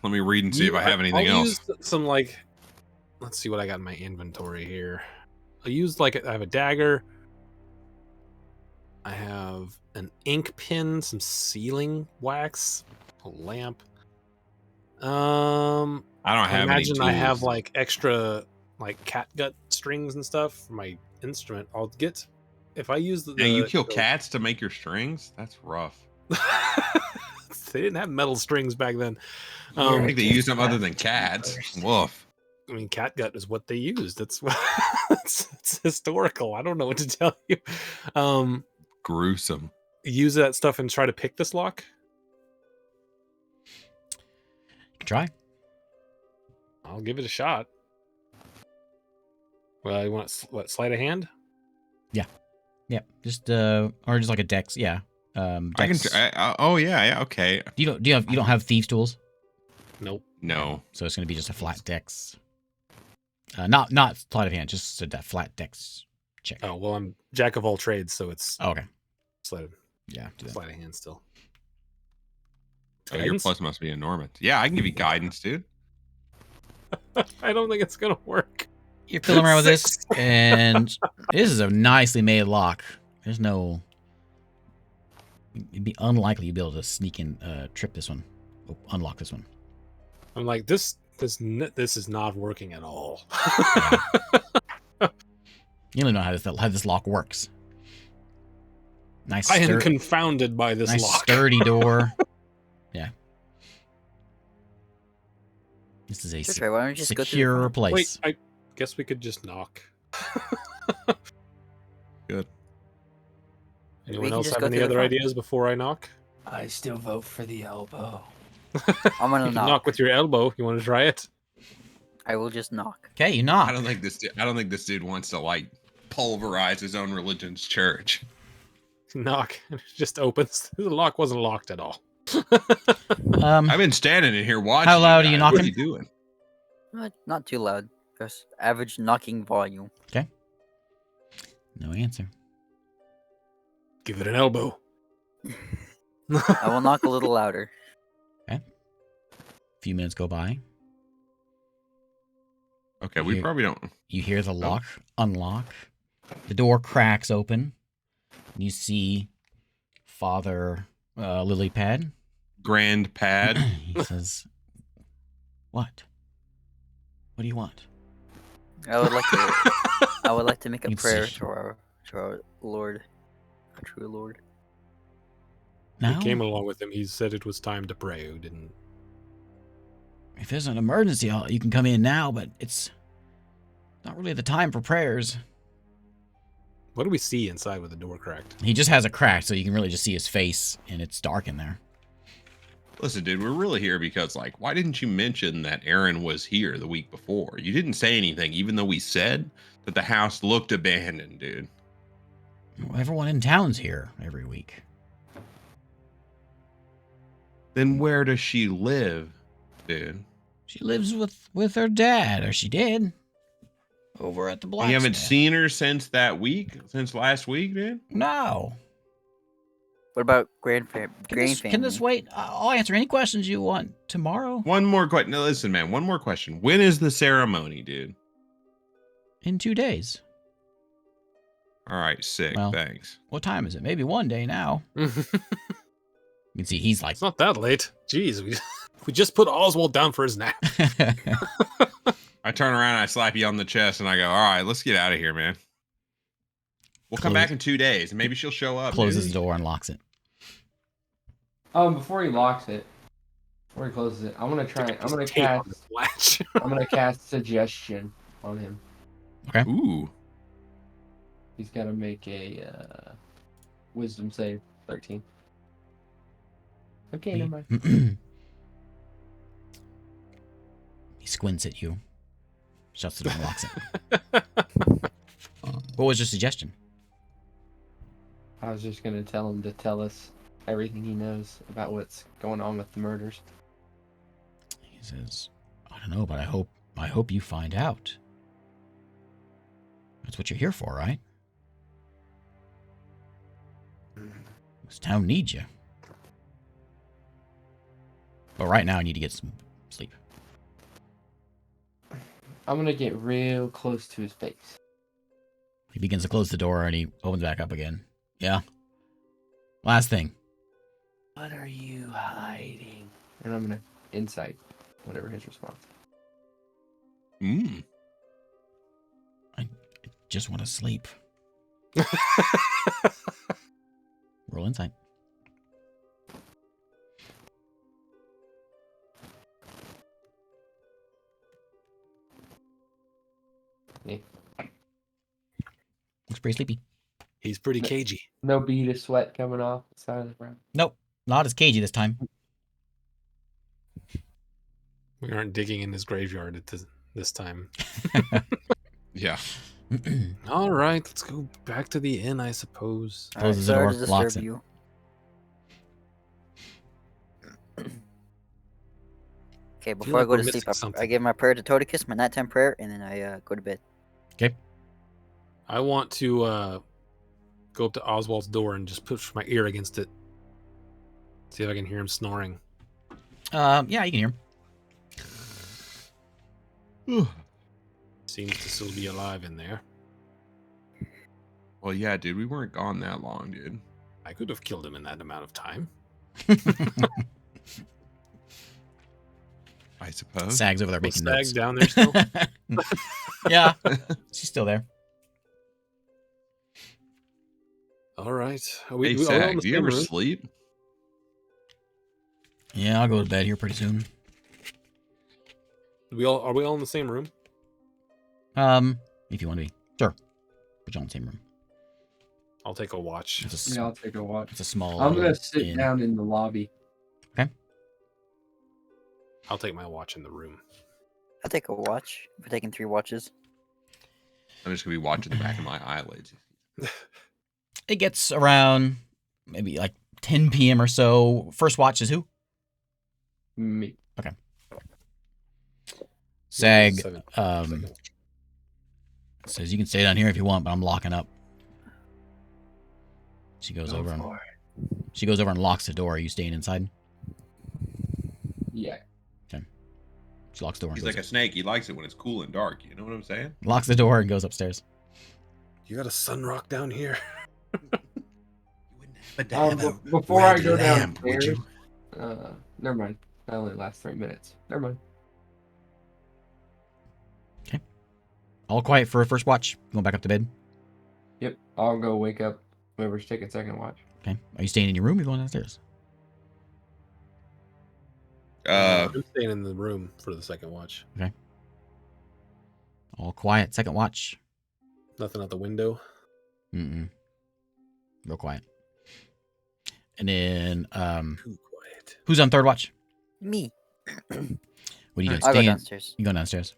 Let me read and see if I have anything I'll else. Use some like, let's see what I got in my inventory here. I'll use I have a dagger. I have an ink pen, some sealing wax, a lamp. I don't I have any imagine I have tools. like extra like catgut strings and stuff for my instrument. I'll get if I use the. Now you kill the- cats to make your strings? That's rough. They didn't have metal strings back then. I think they used them other than cats. Woof. I mean, catgut is what they used. That's it's historical. I don't know what to tell you. Gruesome. Use that stuff and try to pick this lock. You can try. I'll give it a shot. Well, you want sleight of hand? Yeah, just or just like a dex. Yeah, dex. Oh yeah, okay. You don't have thieves tools, Nope. No. so it's gonna be just a flat dex. Not sleight of hand, just a flat dex check. Oh well, I'm jack of all trades, so it's Oh, okay. sleight Yeah. Do that. of hand still. Oh, your Guidance? plus must be enormous. Yeah, I can give you guidance, dude. I don't think it's gonna work. You're fiddling around with this, 6. and this is a nicely made lock. There's no. It'd be unlikely you'd be able to sneak in, trip this one, unlock this one. I'm like this is not working at all. You don't know how this lock works. Nice. I am confounded by this nice lock. sturdy door. Yeah. This is a That's right. Why don't you just go through the secure front? place. Wait, I guess we could just knock. Good. Anyone can else just have go any through the other front. ideas before I knock? I still vote for the elbow. I'm gonna You can knock. knock with your elbow. You want to try it? I will just knock. Okay, you knock. I don't think this dude wants to like pulverize his own religion's church. Knock. It just opens. The lock wasn't locked at all. I've been standing in here watching. How loud are you guys. What are knocking? you doing? Not too loud. Just average knocking volume. No answer. Give it an elbow. I will knock a little louder. A few minutes go by. Okay, we Here. probably don't. You hear the lock unlock. The door cracks open. You see Father Lilypad. Grand pad. He says, "What? What do you want?" I would like to make a You prayer see. to our Lord, our true Lord. Now, We came along with him. He said it was time to pray. We didn't. if there's an emergency, you can come in now, but it's not really the time for prayers. What do we see inside with the door cracked? He just has a crack, so you can really just see his face, and it's dark in there. Listen, dude, we're really here because, like, why didn't you mention that Aaron was here the week before? You didn't say anything, even though we said that the house looked abandoned, dude. Well, everyone in town's here every week. Then where does she live, dude? She lives with her dad, or she did. Over at the You blacksmith. haven't seen her since that week? Since last week, dude? No. What about Grand Can family? this wait? I'll answer any questions you want tomorrow. One more question. No, listen, man. One more question. When is the ceremony, dude? In 2 days. All right, sick. Well. Thanks. What time is it? Maybe one day now. It's You can see he's like. not that late. Jeez, we just put Oswald down for his nap. I turn around, I slap you on the chest, and I go, all right, let's get out of here, man. We'll come back in 2 days, and maybe she'll show up. Closes dude. the door and locks it. Before he locks it, before he closes it, I'm gonna Tape on this latch. I'm gonna cast suggestion on him. Ooh. He's got to make a wisdom save 13. Okay, never mind. He squints at you. Shuts the door and locks it. What was your suggestion? I was just gonna tell him to tell us everything he knows about what's going on with the murders. He says, I don't know, but I hope you find out. That's what you're here for, right? This town needs you. But right now I need to get some sleep. I'm gonna get real close to his face. He begins to close the door and he opens back up again. Yeah. Last thing. What are you hiding? And I'm gonna insight whatever his response. I just want to sleep. Roll insight. Yeah. Looks pretty sleepy. He's pretty cagey. No bead of sweat coming off the side of the brow. Nope, not as cagey this time. We aren't digging in his graveyard at this time. Yeah. All right, let's go back to the inn, I suppose. All right, Closes the sorry door, to locks disturb it. you. Okay, before I like go we're to sleep, missing something. I give my prayer to Toticus, my nighttime prayer, and then I go to bed. I want to go up to Oswald's door and just push my ear against it. See if I can hear him snoring. Yeah, you can hear him. Seems to still be alive in there. Well, yeah, dude, we weren't gone that long, dude. I could have killed him in that amount of time. I suppose. Sag's over there Was making notes. Sag down there still? Yeah, she's still there. All right. Are Hey, we all in Sag, the do you same ever room? sleep? Yeah, I'll go to bed here pretty soon. Are we all in the same room? If you want to be. Sure. Put you all in the same room. I'll take a watch. It's a, Yeah, I'll take a watch. it's a small I'm gonna little sit inn. down in the lobby. I'll take my watch in the room. I'll take a watch. We're taking 3 watches. I'm just gonna be watching the back of my eyelids. It gets around maybe like 10 p.m. or so. First watch is who? Me. Sag Seven. says you can stay down here if you want, but I'm locking up. She goes over and locks the door. Are you staying inside? Yeah. She locks the door and He's goes like a snake. He likes it when it's cool and dark. You know what I'm saying? locks the door and goes upstairs. You got a sunrock down here? Before I go downstairs, never mind. That only lasts 3 minutes. Never mind. All quiet for a first watch. Going back up to bed. Yep. I'll go wake up whoever's taking second watch. Okay. Are you staying in your room or are you going downstairs? I'm staying in the room for the second watch. All quiet. Second watch. Nothing out the window. Mm-mm. Real quiet. And then, Too quiet. who's on third watch? Me. What are you doing? I'll go Staying? downstairs. You going downstairs?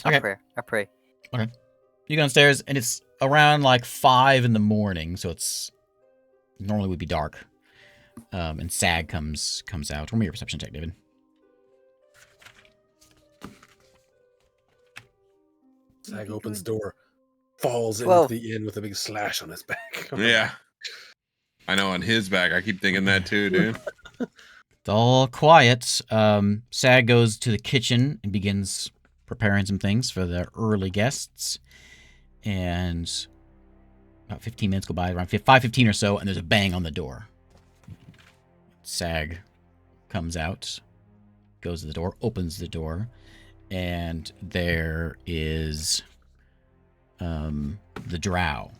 I Okay. pray. I pray. You go downstairs, and it's around like 5 in the morning, so it's normally would be dark. And Sag comes out. Roll me your perception check, David. Sag opens the door, falls 12. into the inn with a big slash on his back. Yeah. I know on his back. I keep thinking that too, dude. It's all quiet. Sag goes to the kitchen and begins preparing some things for the early guests. And about 15 minutes go by, around 5:15 or so, and there's a bang on the door. Sag comes out, goes to the door, opens the door, and there is the drow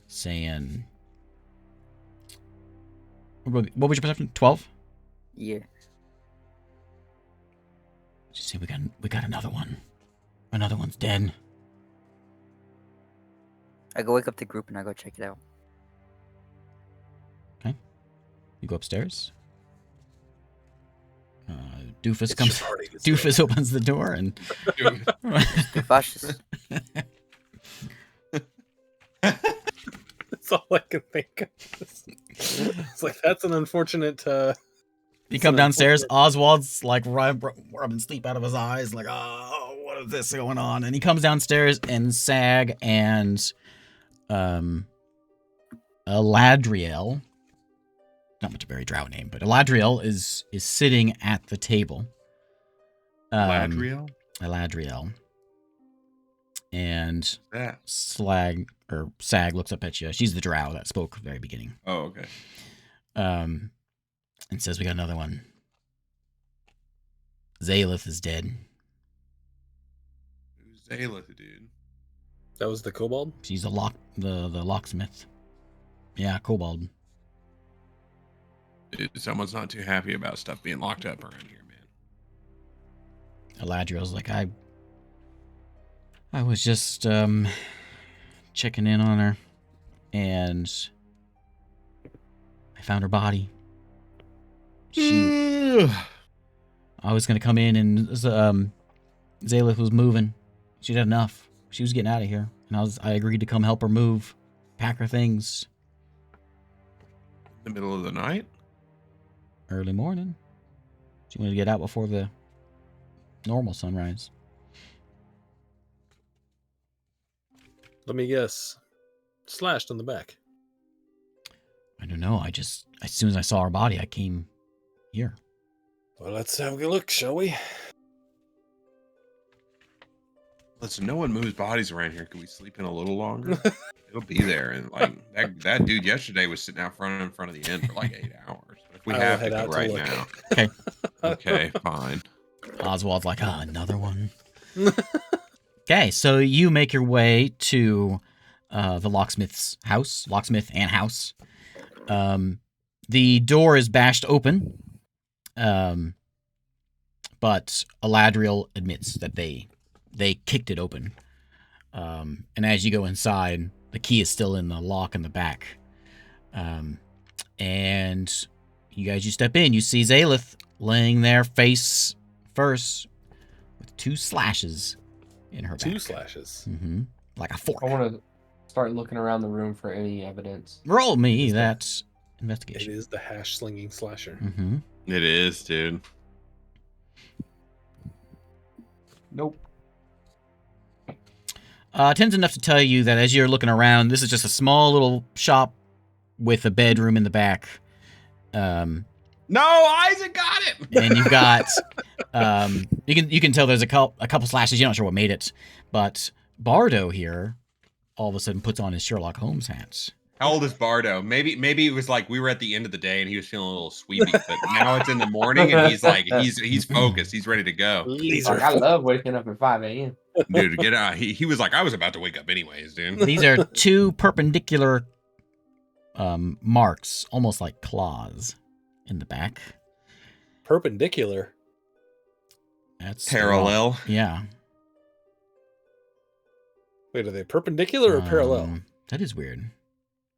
saying, what was your perception? 12? Yeah. Just say we got another one. Another one's dead. I go wake up the group and I go check it out. You go upstairs. Doofus It's comes. just already this Doofus opens the door and. Be cautious. That's all I can think of. It's like, that's an unfortunate... You come downstairs. Oswald's like rubbing sleep out of his eyes, like, oh, what is this going on? And he comes downstairs, and Sag and Eladriel, not much of a very drow name, but Eladriel is sitting at the table. Ladriel? Eladriel. And That. Sag looks up at you. She's the drow that spoke at the very beginning. Oh, okay. And says, we got another one. Zalith is dead. Who's Zalith, dude? That was the kobold? She's the locksmith. Yeah, kobold. Dude, someone's not too happy about stuff being locked up around here, man. Eladriel's like, I I was just checking in on her, and I found her body. I was gonna come in, and Zalith was moving. She'd had enough. She was getting out of here, and I agreed to come help her move, pack her things. The middle of the night? Early morning. She wanted to get out before the normal sunrise. Let me guess. Slashed on the back. I don't know. As soon as I saw her body, I came here. Well, let's have a look, shall we? Listen, no one moves bodies around here. Can we sleep in a little longer? It'll be there. And like that dude yesterday was sitting out in front of the inn for like 8 hours. If we I will have to head go out to right look. now. Okay. Okay, fine. Oswald's like, another one. Okay, so you make your way to the locksmith and house. The door is bashed open, but Aladriel admits that they kicked it open. And as you go inside, the key is still in the lock in the back. And you step in, you see Zalith laying there face first with 2 slashes in her back. 2 slashes. Mm-hmm. Like a fork. I want to start looking around the room for any evidence. Roll me that investigation. It is the hash slinging slasher. Mm-hmm. It is, dude. Nope. 10's enough to tell you that as you're looking around, this is just a small little shop with a bedroom in the back. No, Isaac got it. And you've got you can tell there's a couple slashes. You're not sure what made it, but Bardo here all of a sudden puts on his Sherlock Holmes hat. How old is Bardo? Maybe it was like we were at the end of the day and he was feeling a little sweepy, but now it's in the morning and he's like he's focused, he's ready to go. Like, I love waking up at 5 a.m. Dude, get out. He was like, I was about to wake up anyways, dude. These are 2 perpendicular marks, almost like claws, in the back. Perpendicular. That's Parallel. Yeah. Wait, are they perpendicular or parallel? That is weird.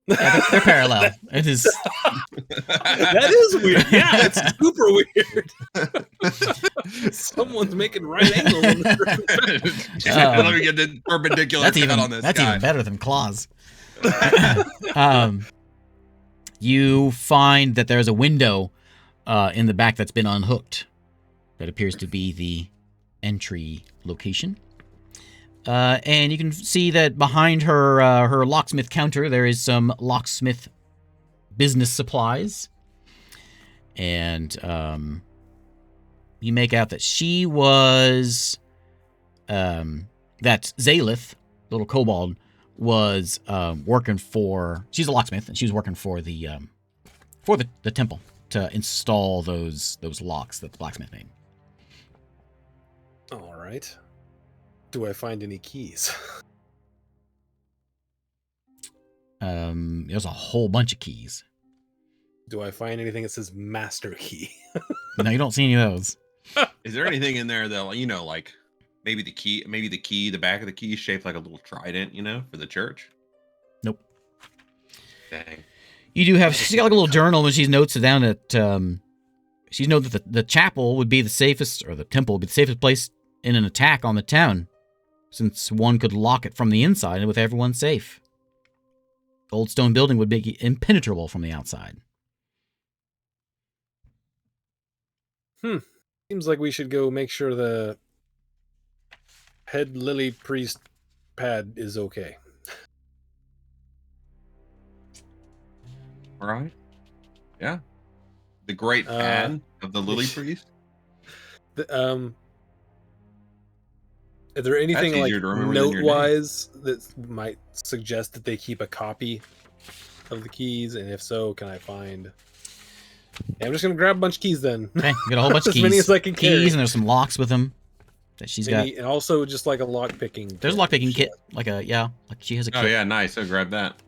Yeah, they're parallel. It is. That is weird. Yeah, it's super weird. Someone's making right angles. Let me get the perpendicular cut on this That's guy. even better than claws. You find that there's a window in the back that's been unhooked. That appears to be the entry location. And you can see that behind her locksmith counter, there is some locksmith business supplies. And you make out that she was, that Zalith, little kobold, was working for, she's a locksmith, and she was working for the temple to install those locks that the blacksmith made. All right. Do I find any keys? There's a whole bunch of keys. Do I find anything that says master key? No, you don't see any of those. Is there anything in there that, like maybe the key, the back of the key is shaped like a little trident, for the church? Nope. Dang. You do have, she's got like a little journal and she's notes down that she's noted that the chapel would be the safest, or the temple would be the safest place in an attack on the town, since one could lock it from the inside with everyone safe. The old stone building would be impenetrable from the outside. Seems like we should go make sure the head lily priest pad is okay. All right. Yeah. The great pad of the lily priest. Is there anything That's like easier to remember than your note-wise that might suggest that they keep a copy of the keys? And if so, can I find? Yeah, I'm just gonna grab a bunch of keys then. Okay, you got a whole bunch of keys. As many as I can carry. Keys, and there's some locks with them that she's got. And also just like a lock picking. There's a lock picking kit, like she has a kit. Oh yeah, nice. I'll grab that.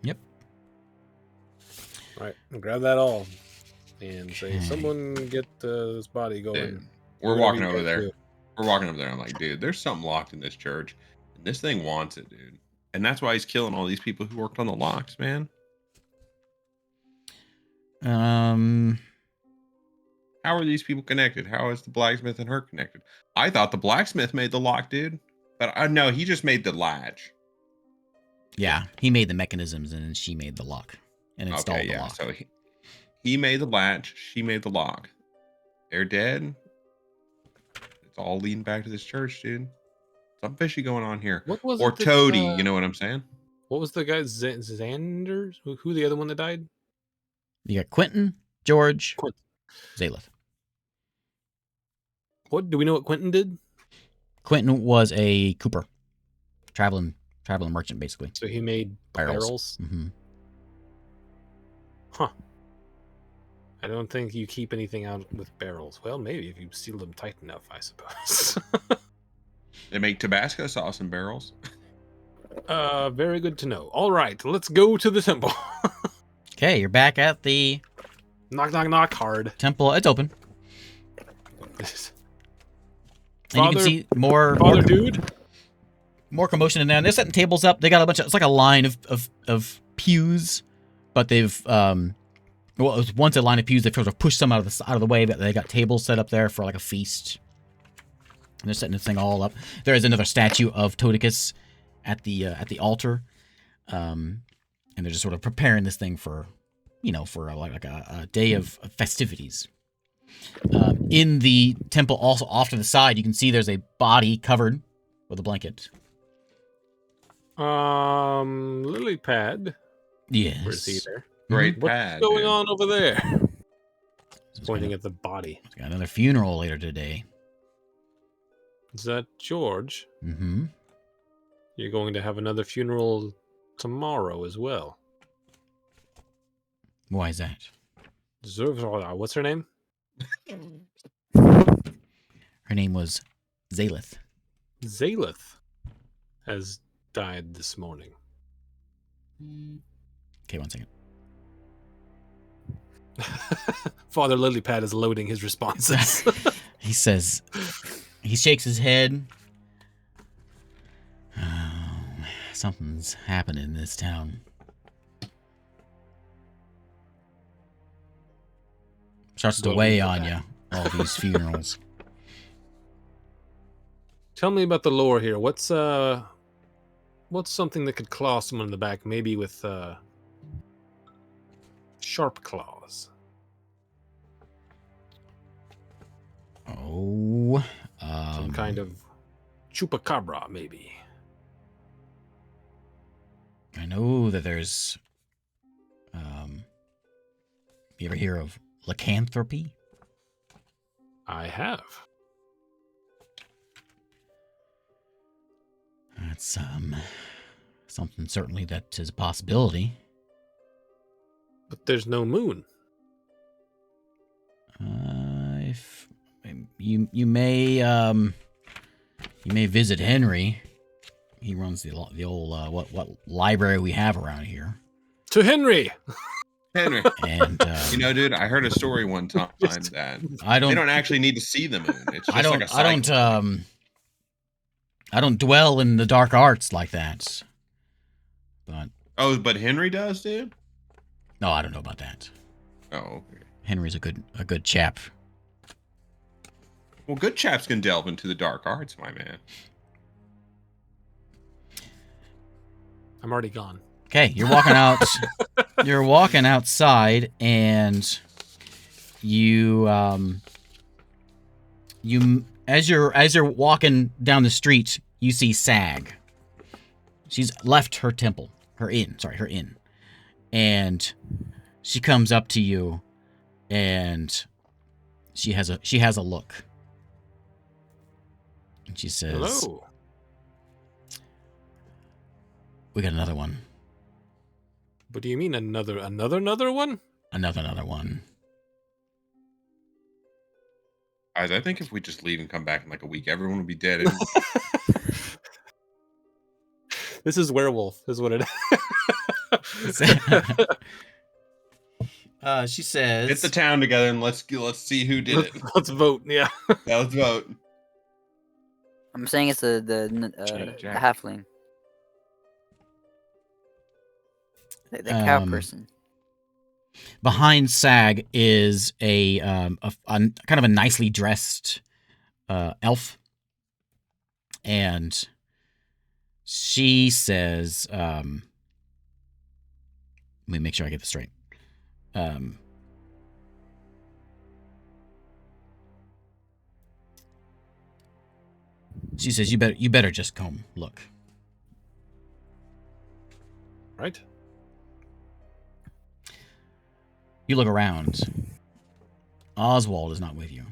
Yep. All right, I'll grab that all, and say, Okay. someone get this body going. We're Whatever walking you over guys there. do. We're walking up there. I'm like, dude, there's something locked in this church, and this thing wants it, dude. And that's why he's killing all these people who worked on the locks, man. How are these people connected? How is the blacksmith and her connected? I thought the blacksmith made the lock, dude. But I know he just made the latch. Yeah, he made the mechanisms and then she made the lock and installed the lock. So he made the latch, she made the lock. They're dead. It's all leading back to this church, dude. Something fishy going on here. What was or it that, Toady, you know what I'm saying? What was the guy? Xanders? Who the other one that died? You got Quentin, George, Quentin. Zaleth. What do we know? What Quentin did? Quentin was a cooper, traveling merchant, basically. So he made barrels. Mm-hmm. Huh. I don't think you keep anything out with barrels. Well, maybe if you seal them tight enough, I suppose. They make Tabasco sauce in barrels. Very good to know. All right, let's go to the temple. Okay, you're back at the Knock, knock, knock, hard. temple. It's open. And you can Father- see more Dude. more commotion in there. They're setting tables up. They got a bunch of, it's like a line of pews, but they've well, it was once a line of pews. They've sort of pushed some out of the way, but they got tables set up there for like a feast. And they're setting this thing all up. There is another statue of Todicus at the altar, and they're just sort of preparing this thing for, for a day of festivities. In the temple, also off to the side, you can see there's a body covered with a blanket. Lily pad. Yes. Where's he there? Great What's pad. going dude. on over there? It's Pointing at the body. got another funeral later today. Is that George? Mm-hmm. You're going to have another funeral tomorrow as well. Why is that? What's her name? Her name was Zaleth. Zaleth has died this morning. Okay, one second. Father Lilypad is loading his responses. He says, he shakes his head. Oh, something's happening in this town. Starts to What weigh is on that? you, all these funerals. Tell me about the lore here. What's something that could claw someone in the back, maybe with sharp claws? Oh, Some kind of chupacabra, maybe. I know that there's. You ever hear of lycanthropy? I have. That's something certainly that is a possibility. But there's no moon. If you may visit Henry. He runs the old what library we have around here. To Henry! Henry, And dude, I heard a story one time that I they don't actually need to see the moon. It's just I don't like a cycle. I don't dwell in the dark arts like that. But Oh, but Henry does, dude. no, I don't know about that. Oh, okay. Henry's a good chap. Well, good chaps can delve into the dark arts, my man. I'm already gone. Okay, you're walking out. You're walking outside, and you as you're walking down the street, you see Sag. She's left her inn, and she comes up to you, and she has a look, and she says, Hello. "We got another one." What do you mean another one? Another one. Guys, I think if we just leave and come back in like a week, everyone will be dead. This is werewolf, is what it is. She says, Get the town together and let's see who did it. Let's vote, yeah. Yeah, let's vote. I'm saying it's the Jack. halfling. The cow Um, person. Behind Sag is a kind of a nicely dressed elf, and she says, "Let me make sure I get this straight." She says, "You better just come look." Right? You look around. Oswald is not with you.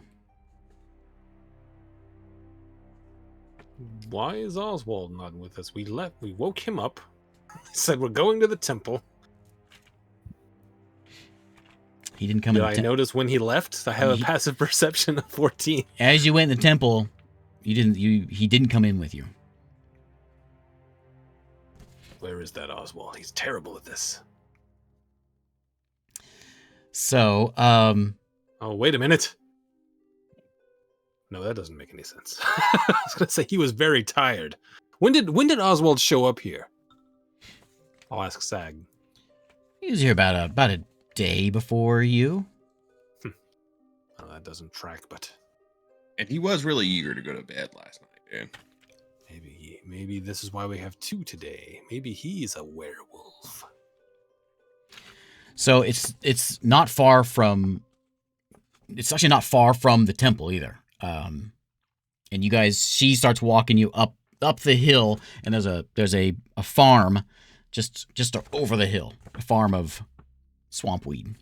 Why is Oswald not with us? We woke him up. Said we're going to the temple. He didn't come Did in I the temple. notice when he left? I have a passive perception of 14. As you went in the temple, he didn't come in with you. Where is that Oswald? He's terrible at this. So, Oh, wait a minute. No, that doesn't make any sense. I was gonna say he was very tired. When did Oswald show up here? I'll ask Sag. he was here about a day before you. Oh, that doesn't track, but And he was really eager to go to bed last night, dude. maybe this is why we have two today. Maybe he's a werewolf. So it's not far from. It's actually not far from the temple either. And you guys, she starts walking you up the hill, and there's a farm just over the hill, a farm of swampweed.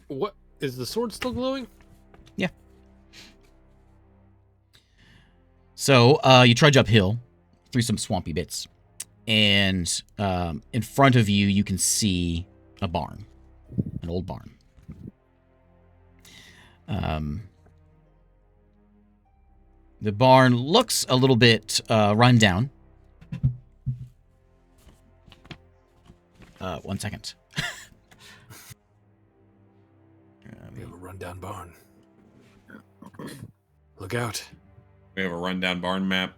What is the sword still glowing? Yeah. So you trudge uphill through some swampy bits, and in front of you, you can see a barn, an old barn. The barn looks a little bit run down. 1 second. We have a rundown barn. Look out. We have a rundown barn map.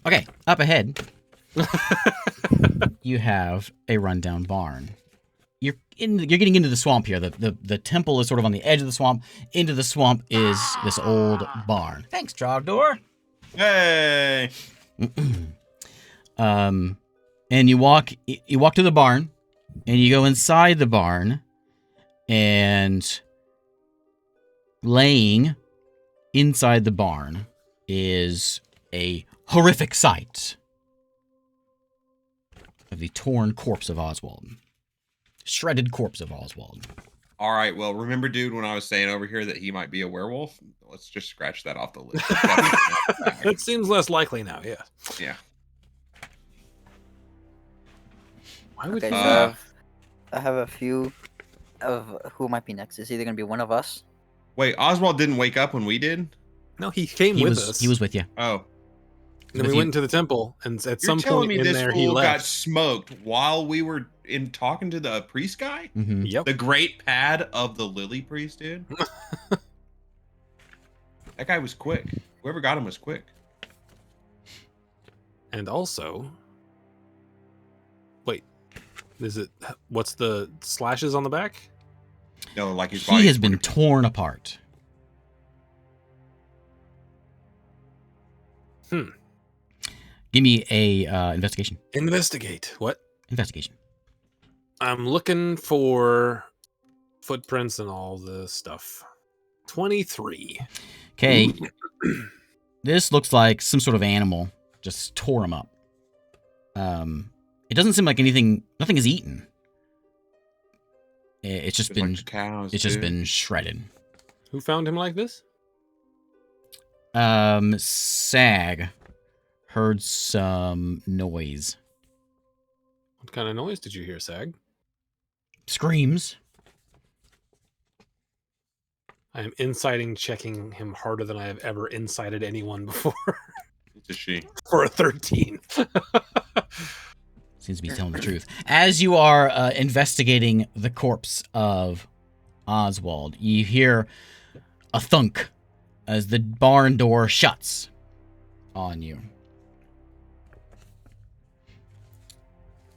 Okay, up ahead, you have a rundown barn. You're getting into the swamp here. The temple is sort of on the edge of the swamp. Into the swamp is this old barn. Thanks, Trogdor. Hey! And you walk to the barn, and you go inside the barn, and laying inside the barn is a horrific sight of the torn corpse of Oswald. Shredded corpse of Oswald. All right, well, remember, dude, when I was saying over here that he might be a werewolf? Let's just scratch that off the list. It seems less likely now, yeah. Yeah. Why would Okay, he... so I have a few of who might be next. It's either going to be one of us. Wait, Oswald didn't wake up when we did? No, he came with us. He was with you. Oh. And then we went into the temple, and at some point in there, he got left. smoked while we were in talking to the priest guy? Mm-hmm. Yep. The great pad of the lily priest, dude. That guy was quick. Whoever got him was quick. And also... Wait. Is it... What's the slashes on the back? No, like his body. He has been torn apart. Give me a investigation. Investigate. What? Investigation. I'm looking for footprints and all the stuff. 23. Okay. This looks like some sort of animal just tore him up. It doesn't seem like nothing is eaten. It's just been like cows, it's just dude. been shredded. Who found him like this? Sag heard some noise. What kind of noise did you hear, Sag? Screams. I am inciting checking him harder than I have ever incited anyone before. It's a she. For a 13. Seems to be telling the truth. As you are investigating the corpse of Oswald, you hear a thunk as the barn door shuts on you.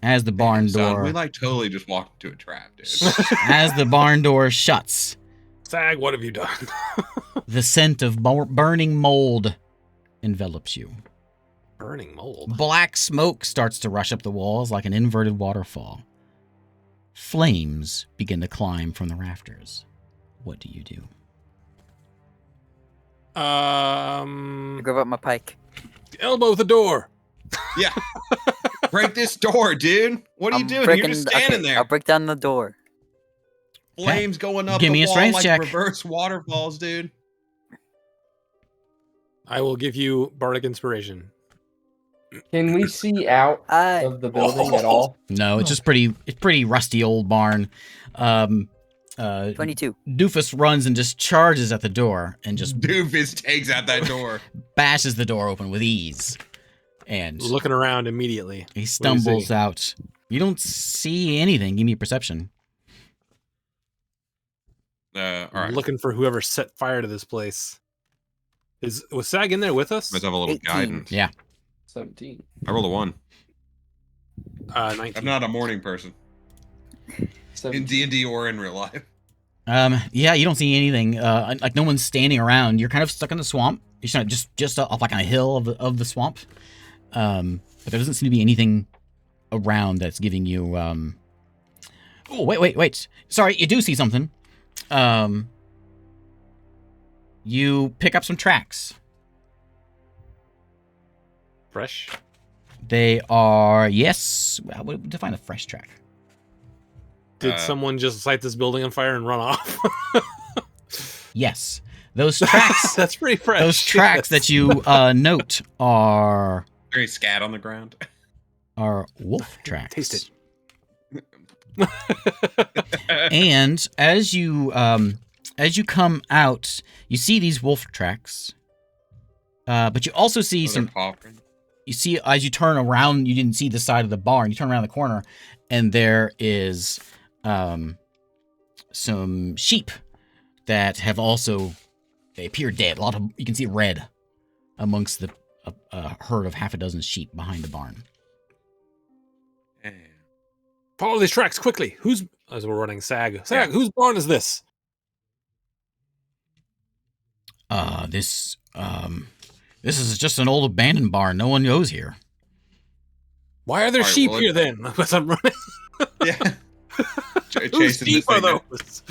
As the barn Son, door, we like totally just walked into a trap, dude. as the barn door shuts, Sag, what have you done? the scent of burning mold envelops you. Burning mold. Black smoke starts to rush up the walls like an inverted waterfall. Flames begin to climb from the rafters. What do you do? I grab up my pike. Elbow the door. Yeah. Break this door, dude. What are you doing? You're just standing there. I'll break down the door. Flames going up Give the me a wall strength like check. reverse waterfalls, dude. I will give you bardic inspiration. Can we see out of the building at all? No, it's just pretty rusty old barn. 22. Doofus runs and just charges at the door and just Doofus takes out that door. bashes the door open with ease. And Looking around immediately. he stumbles out. You don't see anything. Give me a perception. All right. Looking for whoever set fire to this place. Was Sag in there with us? Let's have a little 18. guidance. Yeah. 17. I rolled a 1. 19. I'm not a morning person. In 17. D&D or in real life. Yeah, you don't see anything. Like no one's standing around. You're kind of stuck in the swamp. You're just up like on a hill of the swamp. But there doesn't seem to be anything around that's giving you. Oh wait! Sorry, you do see something. You pick up some tracks. Fresh? They are What would define a fresh track? Did someone just light this building on fire and run off? Yes, those tracks. That's pretty fresh. Those tracks that you note are Very scat on the ground. wolf tracks. Taste it. And as you come out, you see these wolf tracks. But you also see some. You see, as you turn around, you didn't see the side of the barn. You turn around the corner, and there is some sheep that have also. They appear dead. You can see red amongst the herd of half a dozen sheep behind the barn. Follow these tracks quickly. As we're running Sag, whose barn is this? This is just an old abandoned barn. No one goes here. Why are there sheep well, here then? As I'm running. Yeah. Whose sheep are those?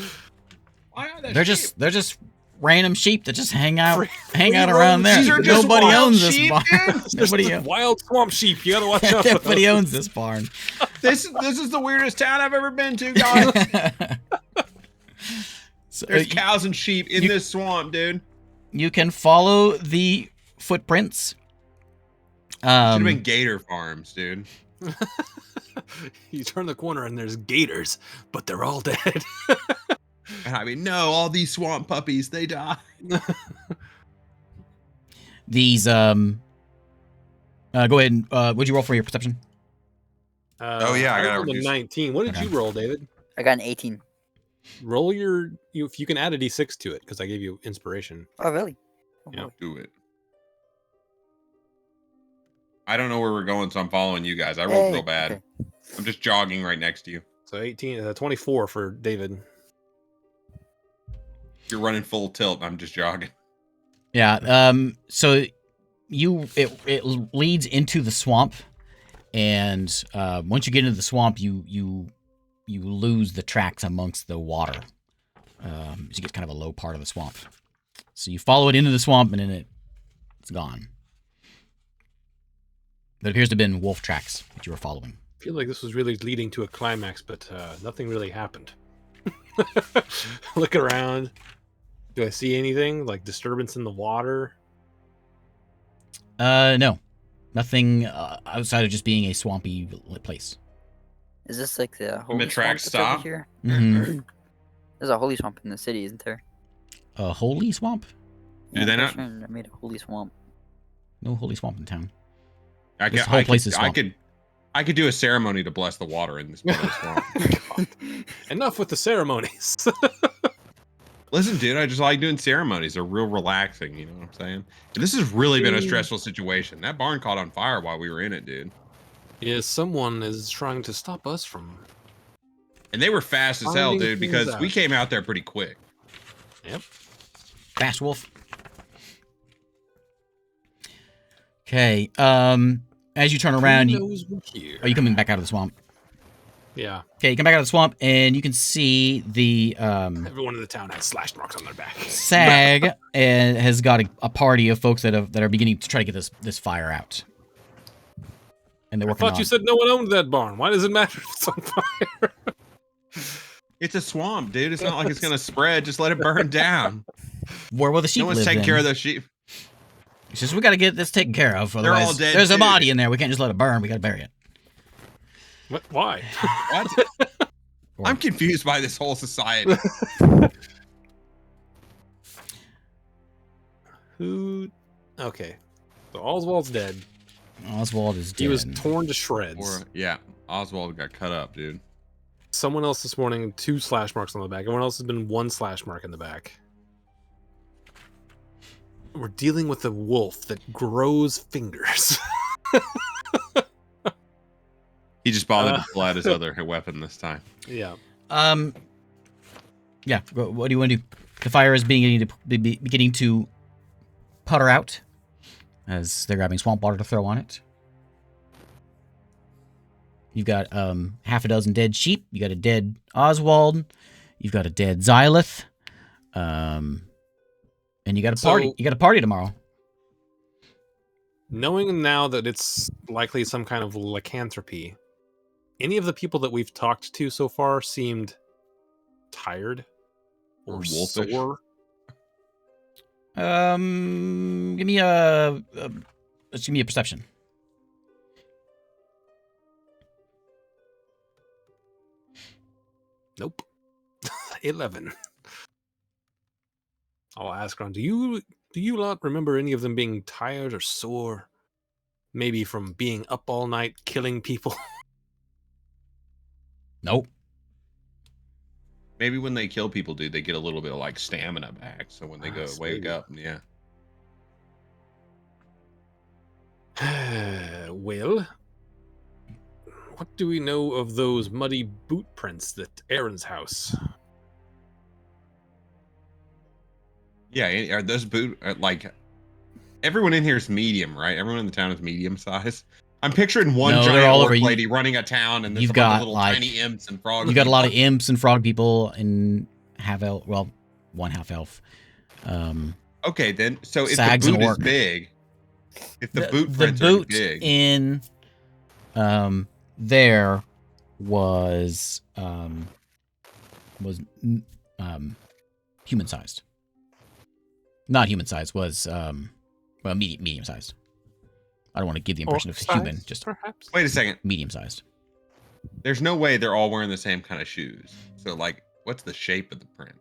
Why are They're just random sheep that just hang out Free around there. These are just Nobody wild owns this sheep, barn. dude. Nobody owns. Wild swamp sheep. You gotta watch out for Nobody those. owns this barn. This is the weirdest town I've ever been to, guys. So, There's cows and sheep in this swamp, dude. you can follow the footprints. Should have been gator farms, dude. You turn the corner and there's gators, but they're all dead. I mean, no, all these swamp puppies, they die. These go ahead and what'd you roll for your perception? Oh, yeah, I gotta rolled a reduce. 19. What did Okay. you roll, David? I got an 18. Roll if you can add a d6 to it, because I gave you inspiration. Oh, really? Oh, Yeah. boy. Do it. I don't know where we're going, so I'm following you guys. I rolled Hey, real bad. okay. I'm just jogging right next to you. So 24 for David. You're running full tilt. I'm just jogging. Yeah. So it leads into the swamp, and once you get into the swamp, you lose the tracks amongst the water. You get kind of a low part of the swamp. So you follow it into the swamp, and then it's gone. There appears to have been wolf tracks that you were following. I feel like this was really leading to a climax, but nothing really happened. Look around. Do I see anything like disturbance in the water? No, nothing outside of just being a swampy place. Is this like the holy track swamp that's over stop? here? Mhm. There's a holy swamp in the city, isn't there? A holy swamp? Do they I'm not? pretty sure I made a holy swamp. No holy swamp in town. I This could, whole I place could, is I swamp. could, I could do a ceremony to bless the water in this part of the swamp. Enough with the ceremonies. Listen, dude, I just like doing ceremonies. They're real relaxing, you know what I'm saying? And this has really been a stressful situation. That barn caught on fire while we were in it, dude. Yeah, someone is trying to stop us from. And they were fast as hell, Finding dude, things because we out. came out there pretty quick. Yep. Fast wolf. Okay. As you turn around, Who knows we're here? are you coming back out of the swamp? Yeah. Okay, you come back out of the swamp, and you can see the Everyone in the town has slash marks on their back. Sag and has got a party of folks that are beginning to try to get this fire out. And they're I working thought on. you said no one owned that barn. Why does it matter if it's on fire? It's a swamp, dude. It's not like it's gonna spread. Just let it burn down. Where will the sheep No one's live? taking Then? care of those sheep. He says we got to get this taken care of. They're all Otherwise, dead, there's a too. body in there. We can't just let it burn. We got to bury it. What? Why? What? I'm confused by this whole society. Who? Okay. So Oswald's dead. Oswald is dead. He was torn to shreds. Or, yeah, Oswald got cut up, dude. Someone else this morning, 2 slash marks on the back. Everyone else has been 1 slash mark in the back. We're dealing with a wolf that grows fingers. He just bothered to pull out his other weapon this time. Yeah. Yeah. What do you want to do? The fire is beginning to putter out as they're grabbing swamp water to throw on it. You've got half a dozen dead sheep. You got a dead Oswald. You've got a dead Xylith. And you got a party. So- You got a party tomorrow. Knowing now that it's likely some kind of lycanthropy, any of the people that we've talked to so far seemed tired or Wolfish. sore. Give me let's give me a perception. Nope. 11. I'll ask Ron, do you lot remember any of them being tired or sore? Maybe from being up all night killing people? Nope. Maybe when they kill people, dude, they get a little bit of like stamina back. So when they go wake maybe. up, yeah. Well, what do we know of those muddy boot prints at Aaron's house? Yeah, are those like everyone in here is medium, right? Everyone in the town is medium size. I'm picturing one No, they're giant all orc over. lady running a town, and there's You've a bunch got, of little like- tiny imps and frogs. You got a lot of imps and frog people and half elf. Well, one half elf. Okay, then. So if Sags the and boot is orc. big, if the boot the prints boot are big, in there was human sized. Not human sized, was well, medium sized. I don't want to give the impression of human, Orc-sized, just perhaps. wait a second. medium sized. There's no way they're all wearing the same kind of shoes. So like, what's the shape of the print?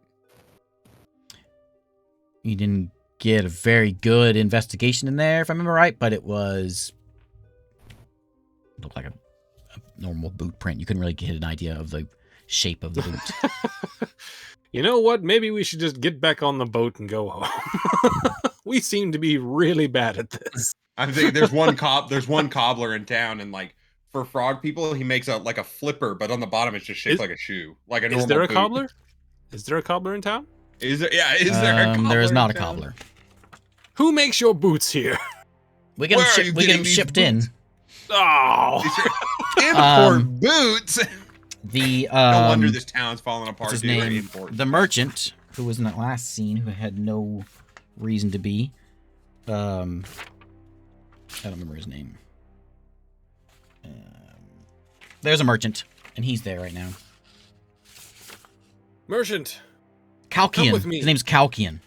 You didn't get a very good investigation in there, if I remember right, but it looked like a normal boot print. You couldn't really get an idea of the shape of the boot. You know what? Maybe we should just get back on the boat and go home. We seem to be really bad at this. I'm thinking there's one cobbler in town, and like for frog people, he makes a flipper, but on the bottom it's just shaped Is- like a shoe, like a normal. Is there a boot. cobbler? Is there a cobbler in town? Is there? Yeah, is there a cobbler? There is not a in town? cobbler. Who makes your boots here? We get Where are them, you we get getting them these shipped in. boots? Oh, Import boots. The No wonder this town's falling apart. what's his dude. name? Import. The merchant who was in that last scene, who had no reason to be. I don't remember his name. There's a merchant, and he's there right now. merchant, Kalkian. with me. His name's Kalkian.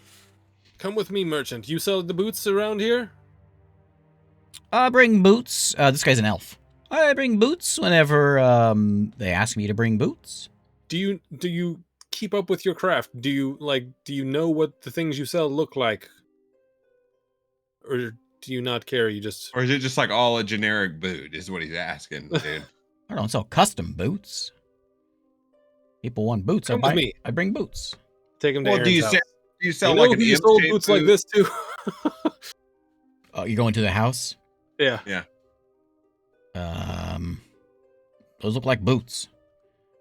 come with me, merchant. You sell the boots around here? I bring boots. This guy's an elf. I bring boots whenever they ask me to bring boots. Do you keep up with your craft? Do you know what the things you sell look like? Or do you not care? You just Or is it just like all a generic boot? Is what he's asking, dude. I don't sell custom boots. People want boots. Come with me. I bring boots. Take him to Well, do Aaron's you house. sell? Do you sell You know like an who sold M-shaped boots boot? like this too? Oh, you're going to the house? Yeah. Those look like boots.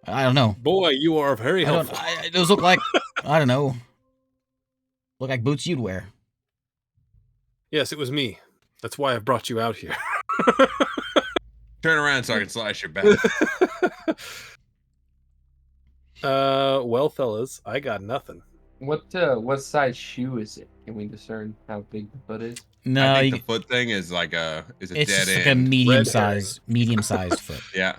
I don't know. Boy, you are very I don't. helpful. Those look like I don't know. Look like boots you'd wear. Yes, it was me. That's why I brought you out here. Turn around so I can slice your back. Well, fellas, I got nothing. What size shoe is it? Can we discern how big the foot is? No, I think the foot thing is like a it's dead just end. like a medium herring. sized foot. Yeah.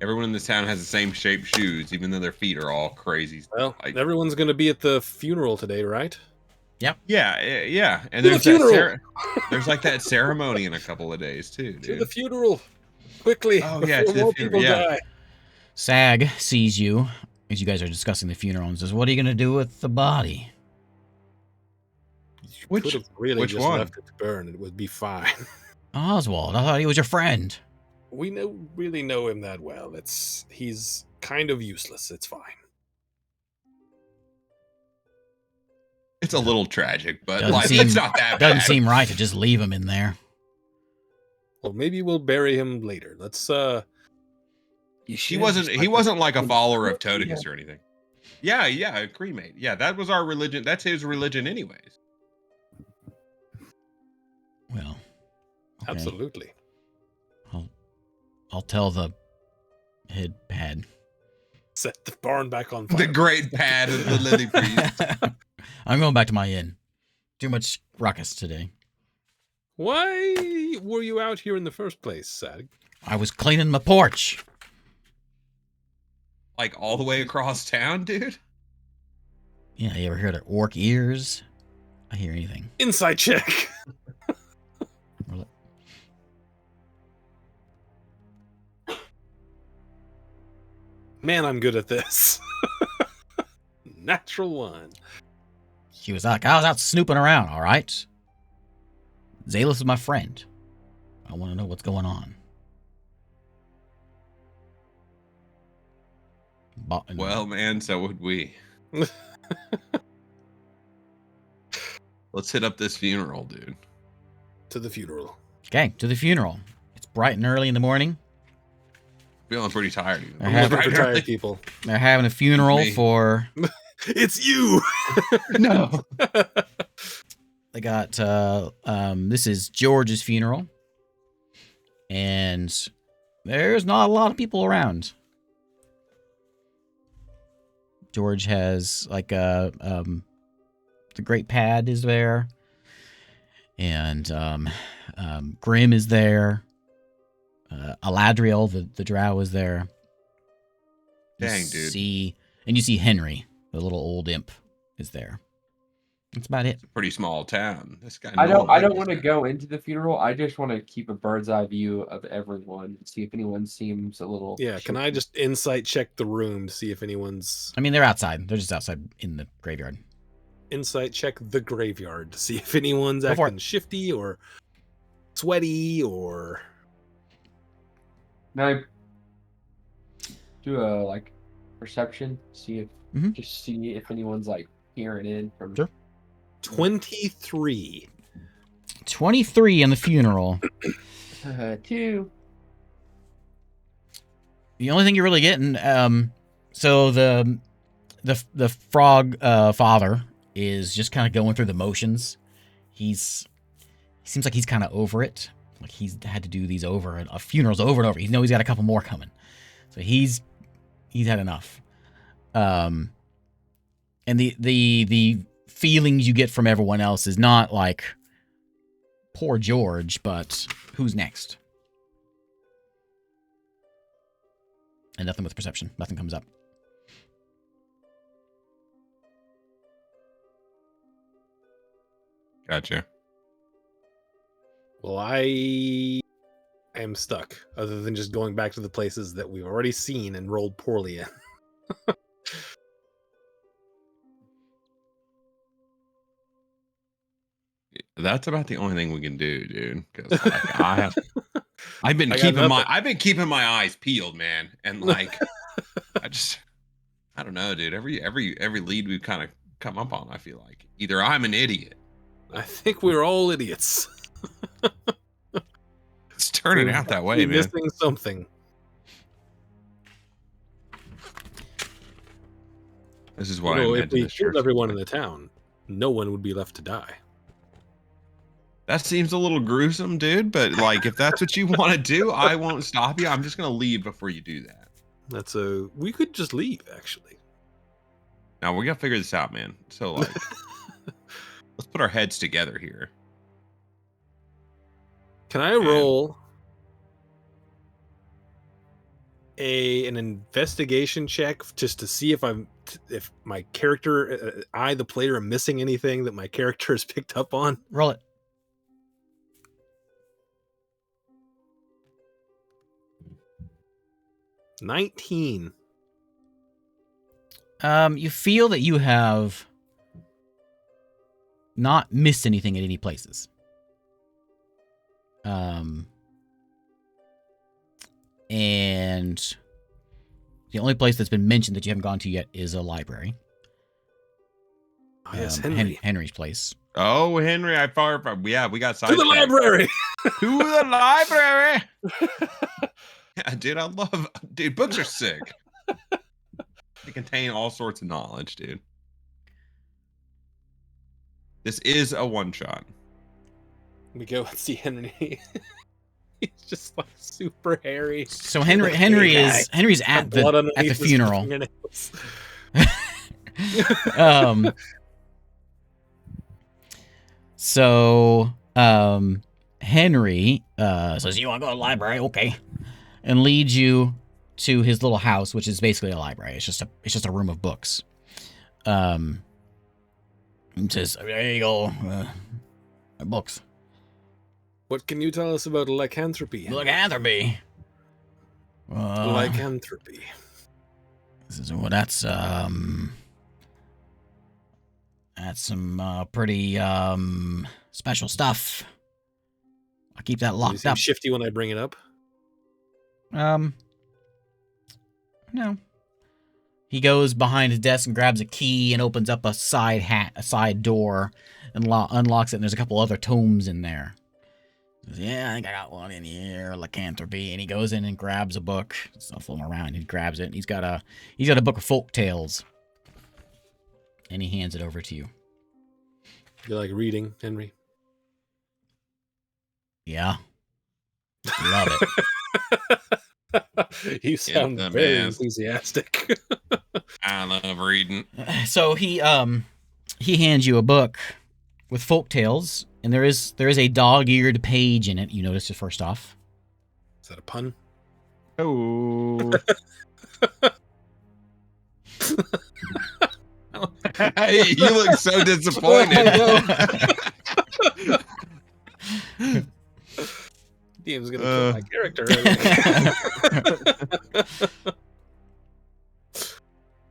Everyone in this town has the same shaped shoes, even though their feet are all crazy. Well, Like- everyone's gonna be at the funeral today, right? Yeah, yeah. And To the there's that funeral! there's like that ceremony in a couple of days too, To dude. the funeral, quickly, Oh, before yeah, to the more funeral, people yeah. die. Sag sees you as you guys are discussing the funeral and says, "What are you gonna do with the body?" You Which- could have really which just one? left it to burn. It would be fine. Oswald, I thought he was your friend. We really know him that well. He's kind of useless. It's fine. It's a little tragic, but Doesn't like seem- it's not that Doesn't bad. seem right to just leave him in there. Well, maybe we'll bury him later. Let's He wasn't like a follower of Toticus or anything. Yeah, cremate. Yeah, that was our religion. That's his religion anyways. Well, okay. absolutely. I'll tell the head pad. Set the barn back on The fire. great pad of the lily priest. I'm going back to my inn. Too much ruckus today. Why were you out here in the first place, Sag? I was cleaning my porch. Like all the way across town, dude. Yeah, you ever heard of orc ears? I hear anything. Insight check. Roll it. Man, I'm good at this. Natural one. She was like, I was out snooping around, all right? Zalus is my friend. I want to know what's going on. Well, man, so would we. Let's hit up this funeral, dude. To the funeral. Okay, to the funeral. It's bright and early in the morning. Feeling pretty tired. Even. I have- Looking for tired people. They're having a funeral Me. for... It's you. No. They got, this is George's funeral. And there's not a lot of people around. George has, like, the Great Pad is there. And, Grim is there. Aladriel, the drow, is there. Dang, dude. You see Henry, the little old imp, is there. That's about it. Pretty small town. This guy. I don't knows want to that. go into the funeral. I just want to keep a bird's eye view of everyone. See if anyone seems a little. Yeah, can I just insight check the room to see if anyone's I mean, they're outside. They're just outside in the graveyard. insight check the graveyard to see if anyone's Go for acting shifty or sweaty or Can I do a like perception? See if Mhm. just see if anyone's like peering in from. Sure. 23. 23 in the funeral. 2. The only thing you're really getting, so the frog father is just kind of going through the motions. He seems like he's kind of over it. Like he's had to do these funerals over and over. He's got a couple more coming, so he's had enough. And the feelings you get from everyone else is not like poor George, but who's next? And nothing with perception. Nothing comes up. Gotcha. Well, I am stuck, other than just going back to the places that we've already seen and rolled poorly in. That's about the only thing we can do, dude. Because like, I've been I got keeping my eyes peeled, man. And like, I don't know, dude. Every lead we've kind of come up on, I feel like either I'm an idiot. I think we're all idiots. It's turning out that way, We're man. missing something. This is what I If imagine we this killed church. everyone in the town, no one would be left to die. That seems a little gruesome, dude. But like, if that's what you want to do, I won't stop you. I'm just gonna leave before you do that. We could just leave, actually. Now we gotta figure this out, man. So like, let's put our heads together here. Can I roll an investigation check just to see if my character, the player, am missing anything that my character has picked up on? Roll it. $19. You feel that you have not missed anything at any places. And the only place that's been mentioned that you haven't gone to yet is a library. Oh, yes, Henry. Henry's place. Oh, Henry, I far from. Yeah, we got To the sidetracked. library! To the library. Yeah, dude, books are sick. They contain all sorts of knowledge, dude. This is a one-shot. We go and see Henry. He's just like super hairy. So Henry's at the funeral. Henry says, "You want to go to the library? Okay," and leads you to his little house, which is basically a library. It's just a room of books. And says, "There you go, books." What can you tell us about lycanthropy? Lycanthropy. Lycanthropy. Well, that's some pretty special stuff. I'll keep that You locked seem up. shifty when I bring it up. No. He goes behind his desk and grabs a key and opens up a side door and unlocks it, and there's a couple other tomes in there. He says, "Yeah, I think I got one in here, lycanthropy." And he goes in and grabs a book. It's not fooling around. He grabs it, and he's got a book of folk tales. And he hands it over to you. You like reading, Henry? Yeah. Love it. You sound the very man. enthusiastic. I love reading. So he hands you a book with folk tales, and there is a dog-eared page in it. You notice it first off. Is that a pun? Oh. Hey, you look so disappointed. DM's gonna kill my character.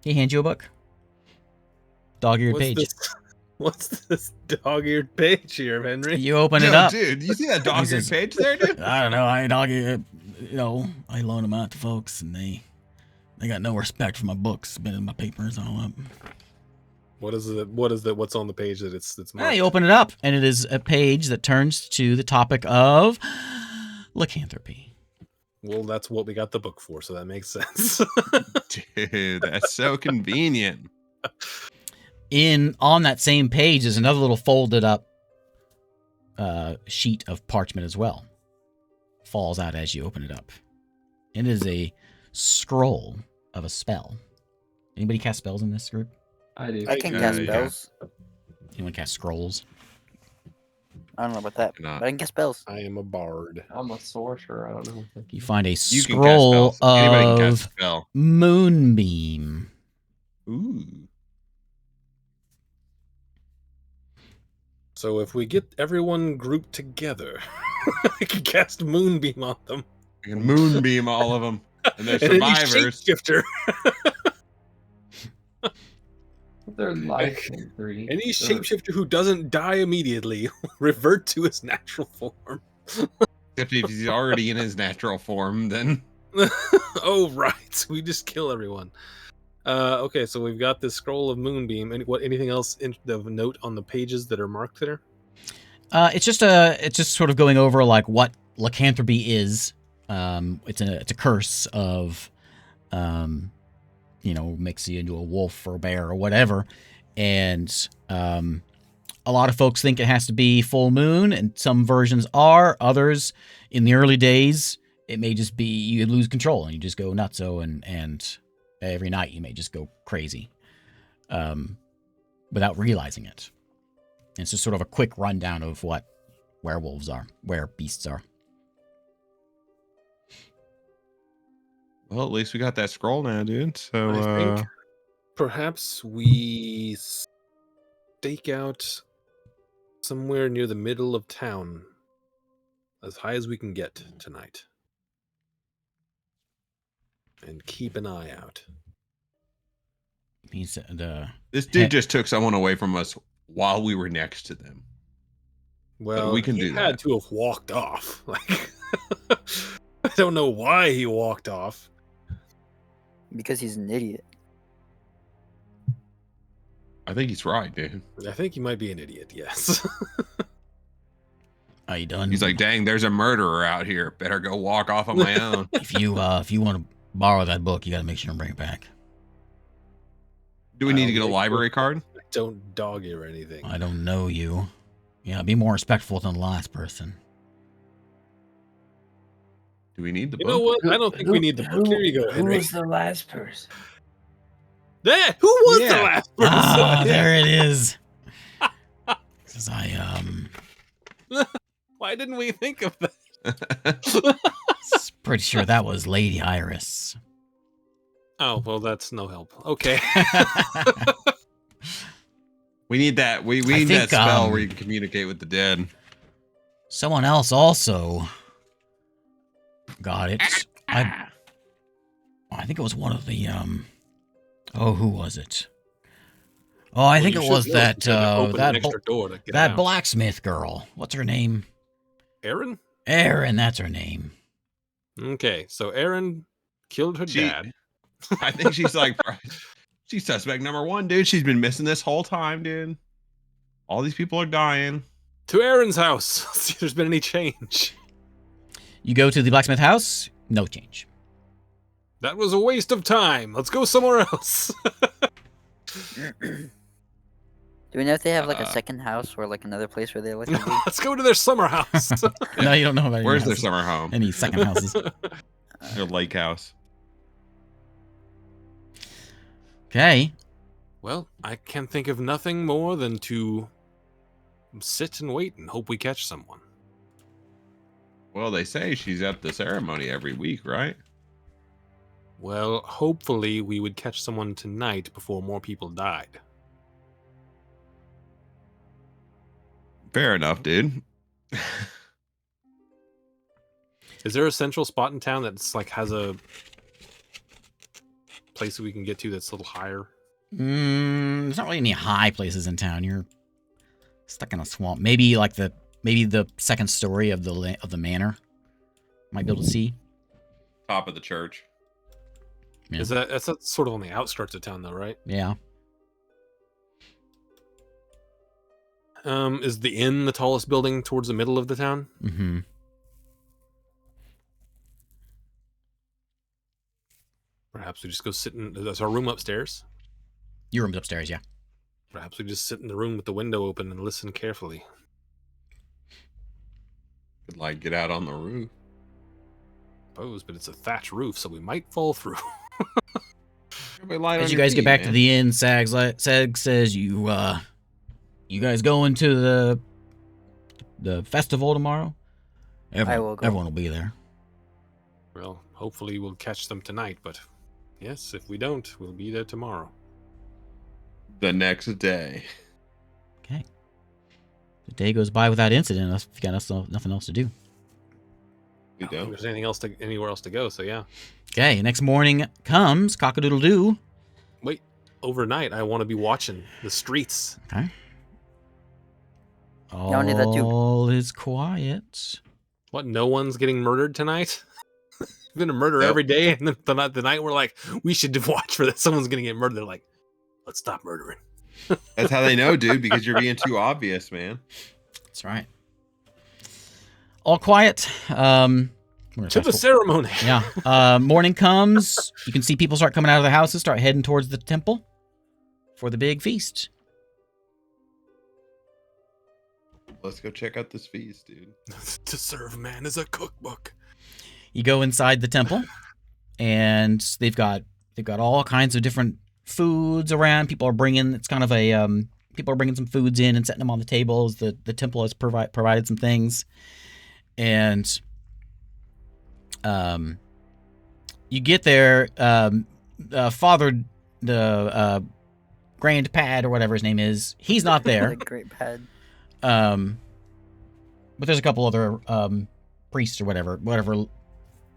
He hands you a book. Dog-eared page. What's this dog-eared page here, Henry? You open it Yo, up. dude. You see that dog-eared says- page there, dude? I don't know. I loan them out to folks, and they got no respect for my books, spending my papers all up. What's on the page that it's marked? You open it up, and it is a page that turns to the topic of lycanthropy. Well, that's what we got the book for, so that makes sense. Dude, that's so convenient. On that same page is another little folded up sheet of parchment as well. Falls out as you open it up. It is a scroll of a spell. Anybody cast spells in this group? I do. I can cast yeah. spells. Anyone cast scrolls? I don't know about that, Not. but I can cast spells. I am a bard. I'm a sorcerer. I don't know. You find a You can scroll cast spells. Anybody can of cast a spell. moonbeam. Ooh. So if we get everyone grouped together, I can cast Moonbeam on them. You can moonbeam all of them. And they're And then you survivors. shapeshifter. Their life in 3. Any shapeshifter who doesn't die immediately revert to his natural form. Except if he's already in his natural form, then Oh right, we just kill everyone. Okay, so we've got this scroll of moonbeam. Anything else of note on the pages that are marked there? It's just sort of going over like what lycanthropy is. It's a curse of, makes you into a wolf or a bear or whatever, and a lot of folks think it has to be full moon, and some versions are. Others, in the early days, it may just be you lose control and you just go nutso, and every night you may just go crazy, without realizing it. And it's just sort of a quick rundown of what werewolves are, beasts are. well, at least we got that scroll now, dude. So I think perhaps we stake out somewhere near the middle of town, as high as we can get tonight, and keep an eye out. Means this dude just took someone away from us while we were next to them. Well, we can he do had that. to have walked off. Like, I don't know why he walked off. Because he's an idiot. I think he's right, dude. I think he might be an idiot. Yes. Are you done? He's like, dang, there's a murderer out here. Better go walk off on my own. if you want to borrow that book, you got to make sure and bring it back. Do we need to I'll get a make library sure card? I don't dog you or anything. I don't know you. Yeah, be more respectful than the last person. Do we need the You book? know what? I don't think we need the book. Here you go, Who Henry. was the last person? There, who was the Yeah. last person? Ah, there it is. Says Why didn't we think of that? pretty sure that was Lady Iris. Oh, well, that's no help. Okay. We need that. We I need that think, spell where you can communicate with the dead. Someone else also got it. I think it was one of the who was it? Oh, I think Well, it you was should know, that because I opened an that extra door to get that out. blacksmith girl. What's her name? Erin? Erin, that's her name. Okay, so Erin killed her dad. I think she's like, she's suspect number 1, dude. She's been missing this whole time, dude. All these people are dying. To Erin's house. See if there's been any change. You go to the blacksmith house, no change. That was a waste of time. Let's go somewhere else. Do we know if they have like a second house or like another place where they like to be? Let's go to their summer house. No, you don't know about any Where's their houses- summer home? any second houses. Their lake house. Okay. Well, I can think of nothing more than to sit and wait and hope we catch someone. Well, they say she's at the ceremony every week, right? Well, hopefully we would catch someone tonight before more people died. Fair enough, dude. Is there a central spot in town that's like has a place that we can get to that's a little higher? There's not really any high places in town. You're stuck in a swamp. Maybe the second story of the manor. Might be able to see. Top of the church. Yeah. That's sort of on the outskirts of town though, right? Yeah. Is the inn the tallest building towards the middle of the town? Mm-hmm. Perhaps we just go sit in. That's our room upstairs. Your room's upstairs, yeah. Perhaps we just sit in the room with the window open and listen carefully. Could like get out on the roof. Suppose, but it's a thatch roof, so we might fall through. As you guys get back to the inn, Sag says you guys going to the festival tomorrow? I will go. Everyone will be there. Well, hopefully we'll catch them tonight, but yes, if we don't, we'll be there tomorrow. The next day. Okay. The day goes by without incident unless you got nothing else to do. We I don't think don't. there's anything else anywhere else to go, so yeah. Okay, next morning comes, cock-a-doodle-doo. Wait, overnight. I want to be watching the streets. Okay. only that too. All is quiet. What? No one's getting murdered tonight? We're gonna murder Nope. every day, and then the night we're like, we should watch for this. Someone's gonna get murdered. They're like, let's stop murdering. That's how they know, dude, because you're being too obvious, man. That's right. All quiet. To the ceremony. Yeah. Morning comes. You can see people start coming out of their houses, start heading towards the temple for the big feast. Let's go check out this feast, dude. To serve man is a cookbook. You go inside the temple, and they've got all kinds of different foods around. People are bringing some foods in and setting them on the tables. The temple has provided some things, and you get there. Father, the Grand Pad or whatever his name is, he's not there. The great pad. But there's a couple other priests or whatever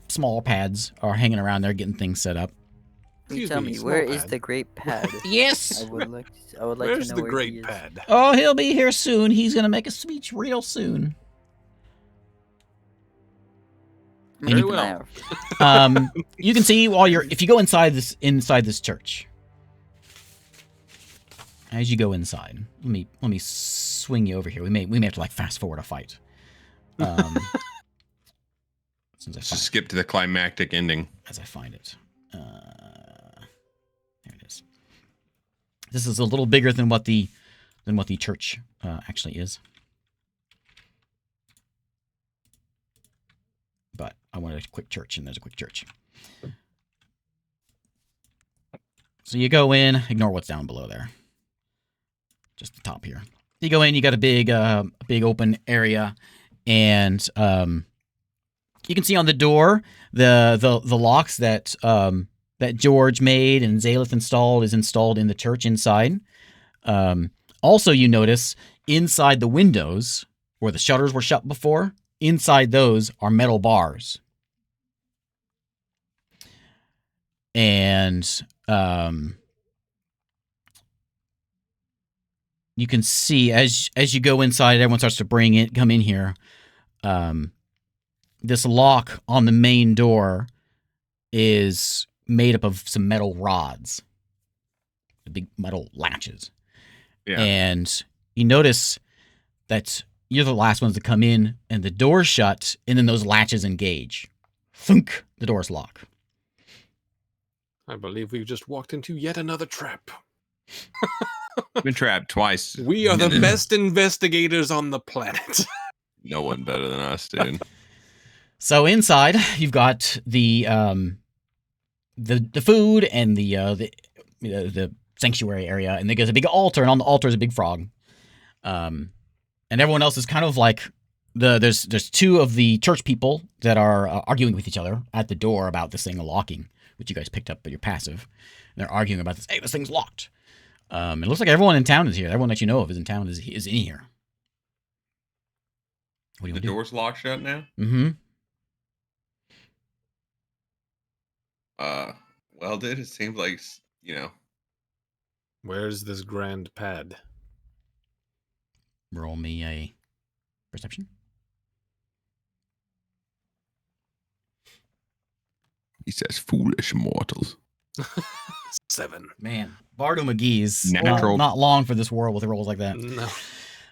small pads are hanging around there getting things set up. You Excuse tell me, me, small where is pad. the great pad? Yes. I would like Where's to know the where great he is. pad? Oh, he'll be here soon. He's gonna make a speech real soon. I'm gonna Very keep an eye well. out. You can see if you go inside this church. As you go inside, let me swing you over here. We may have to like fast forward a fight. Since I Let's just find, skip to the climactic ending. as I find it, there it is. This is a little bigger than what the church actually is. But I wanted a quick church, and there's a quick church. So you go in, ignore what's down below there. Just the top here. You go in, you got a big open area, and you can see on the door the locks that that George made and Zalith installed is installed in the church inside. Also, you notice inside the windows where the shutters were shut before, inside those are metal bars. And you can see as you go inside, everyone starts to come in here. This lock on the main door is made up of some metal rods, the big metal latches. Yeah. And you notice that you're the last ones to come in, and the door's shut, and then those latches engage. Thunk, the door's locked. I believe we've just walked into yet another trap. Been trapped twice. We are the best investigators on the planet. No one better than us, dude. So inside, you've got the food and the sanctuary area, and there's a big altar, and on the altar is a big frog. And everyone else is kind of like there's two of the church people that are arguing with each other at the door about this thing locking, which you guys picked up, but you're passive. And they're arguing about this. Hey, this thing's locked. It looks like everyone in town is here. Everyone that you know of is in town is in here. What do you The want to do? door's locked shut now? Mm-hmm. Well, dude, it seems like, Where's this grand pad? Roll me a perception. he says foolish mortals. 7. Man, Bardo McGee's Natural. not long for this world with rolls like that. No.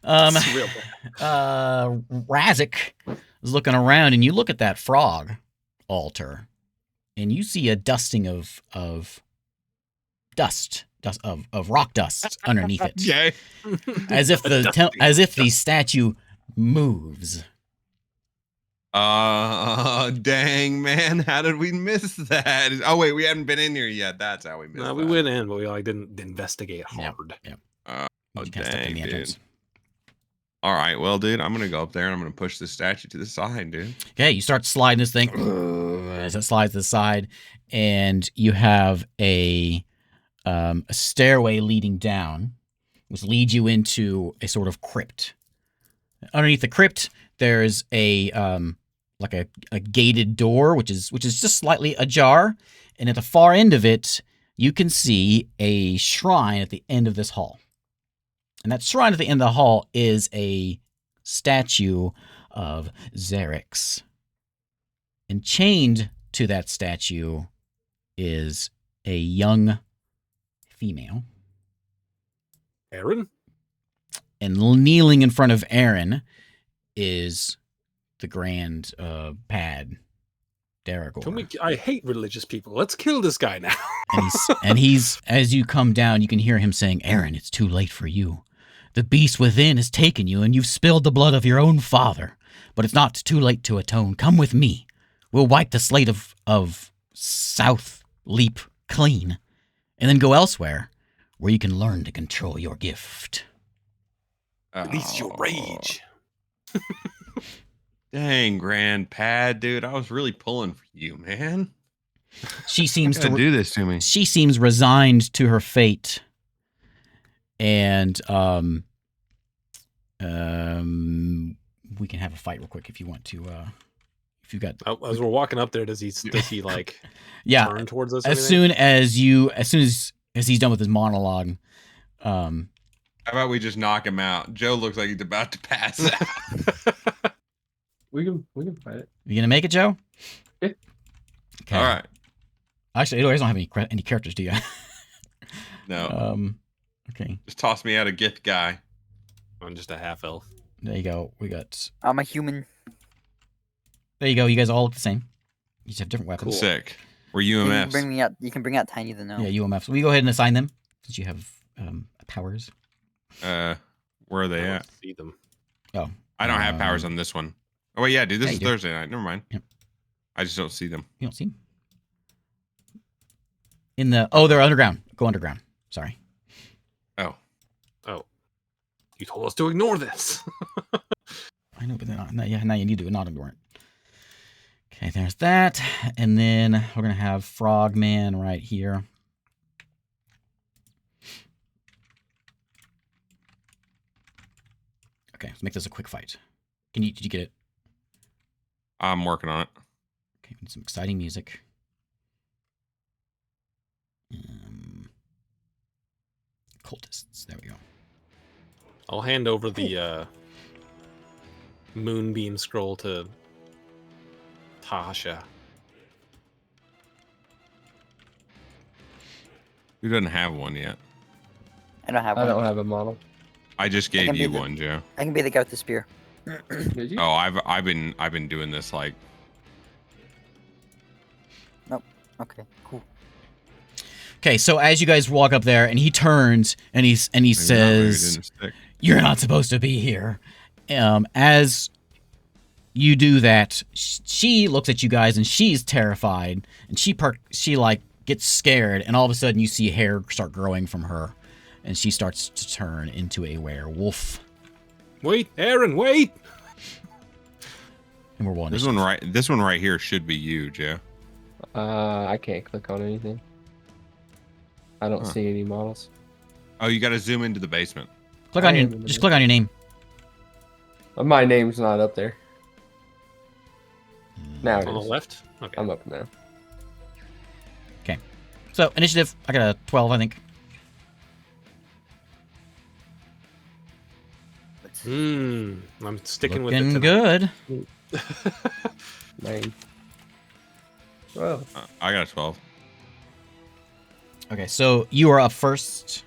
It's real bad. Razik is looking around, and you look at that frog altar, and you see a dusting of rock dust underneath it, Okay. as if the statue moves. Dang, man. How did we miss that? Oh, wait, we hadn't been in here yet. That's how we missed No, that. we went in, but we like didn't investigate Yeah. hard. Oh, You kinda stepped in dang, the dude. entrance. All right, well, dude, I'm going to go up there and I'm going to push this statue to the side, dude. Okay, you start sliding this thing as it slides to the side, and you have a stairway leading down, which leads you into a sort of crypt. Underneath the crypt, there's a gated door, which is just slightly ajar, and at the far end of it, you can see a shrine at the end of this hall. And that shrine at the end of the hall is a statue of Xerix. And chained to that statue is a young female. Aaron? And kneeling in front of Aaron is the grand pad, Daragor. I hate religious people. Let's kill this guy now. and he's as you come down, you can hear him saying, "Aaron, it's too late for you. The beast within has taken you, and you've spilled the blood of your own father. But it's not too late to atone. Come with me. We'll wipe the slate of Southleap clean, and then go elsewhere, where you can learn to control your gift." Release your rage. Dang, Grand Pad, dude. I was really pulling for you, man. She seems to do this to me. She seems resigned to her fate, and we can have a fight real quick if you want to. If you got as we're walking up there, does he like yeah turn towards us? as soon as he's done with his monologue. How about we just knock him out? Joe looks like he's about to pass out. We can fight it. You gonna make it, Joe? Yeah. Okay. All right. Actually, you guys don't have any characters, do you? No. Okay. Just toss me out a gift guy. I'm just a half elf. There you go. We got. I'm a human. There you go. You guys all look the same. You just have different weapons. Cool. Sick. We're You can UMFs. bring me out. You can bring out Tiny the Gnome. Yeah, UMFs. Will you go ahead and assign them since you have powers? Where are they I don't at? see them. Oh, I don't have powers on this one. Oh wait, yeah, dude. This Yeah, is you do. Thursday night. Never mind. Yep. I just don't see them. you don't see them. They're underground. Go underground. Sorry. Oh. You told us to ignore this. I know, but they're not. Now you need to not ignore it. Okay, there's that, and then we're gonna have Frogman right here. Okay, let's make this a quick fight. Did you get it? I'm working on it. Okay, we need some exciting music. Cultists. There we go. I'll hand over the moonbeam scroll to Tasha. Who doesn't have one yet? I don't have I one. don't have a model. I just can gave be you the- one, Joe. I can be the guy with the spear. Did you? Oh, I've been doing this like. Okay, cool. Okay, so as you guys walk up there, and he turns and he maybe says, didn't stick. "You're not supposed to be here." As you do that, she looks at you guys and she's terrified, and she like gets scared, and all of a sudden you see hair start growing from her, and she starts to turn into a werewolf. Wait, Aaron, wait! And we're rolling This one right here should be you, Joe. I can't click on anything. I don't Huh. see any models. Oh, you got to zoom into the basement. Click on I your am in the just click on your name. My name's not up there. Now it On the is. left? Okay. I'm up now. So initiative, I got a 12, I think. I'm sticking with Looking it. good. 9. Well, I got a 12. Okay, so you are up first,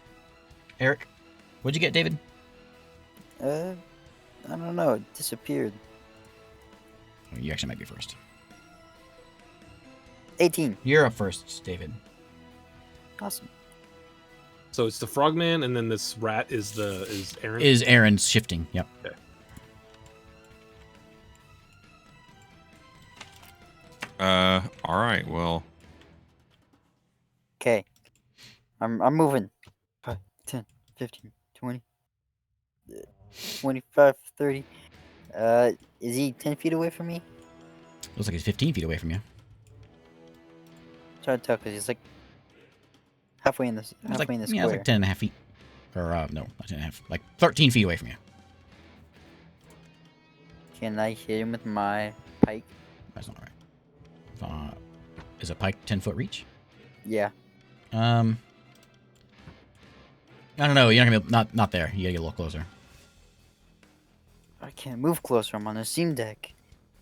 Eric. What'd you get, David? I don't know. It disappeared. Oh, you actually might be first. 18. You're up first, David. Awesome. So it's the frogman, and then this rat is Aaron. Is Aaron's shifting? Yep. Okay. All right. Well, Okay. I'm moving. 5, 10, 15, 20, 25, 30. Is he 10 feet away from me? Looks like he's 15 feet away from you. Trying to tell because he's like halfway in this It's like, halfway in the yeah, square. it's like 10 and a half feet. Or, no, not 10 and a half. Like 13 feet away from you. Can I hit him with my pike? That's not right. Is a pike 10-foot reach? Yeah. I don't know. You're not gonna be not there. You gotta get a little closer. I can't move closer. I'm on a Steam Deck.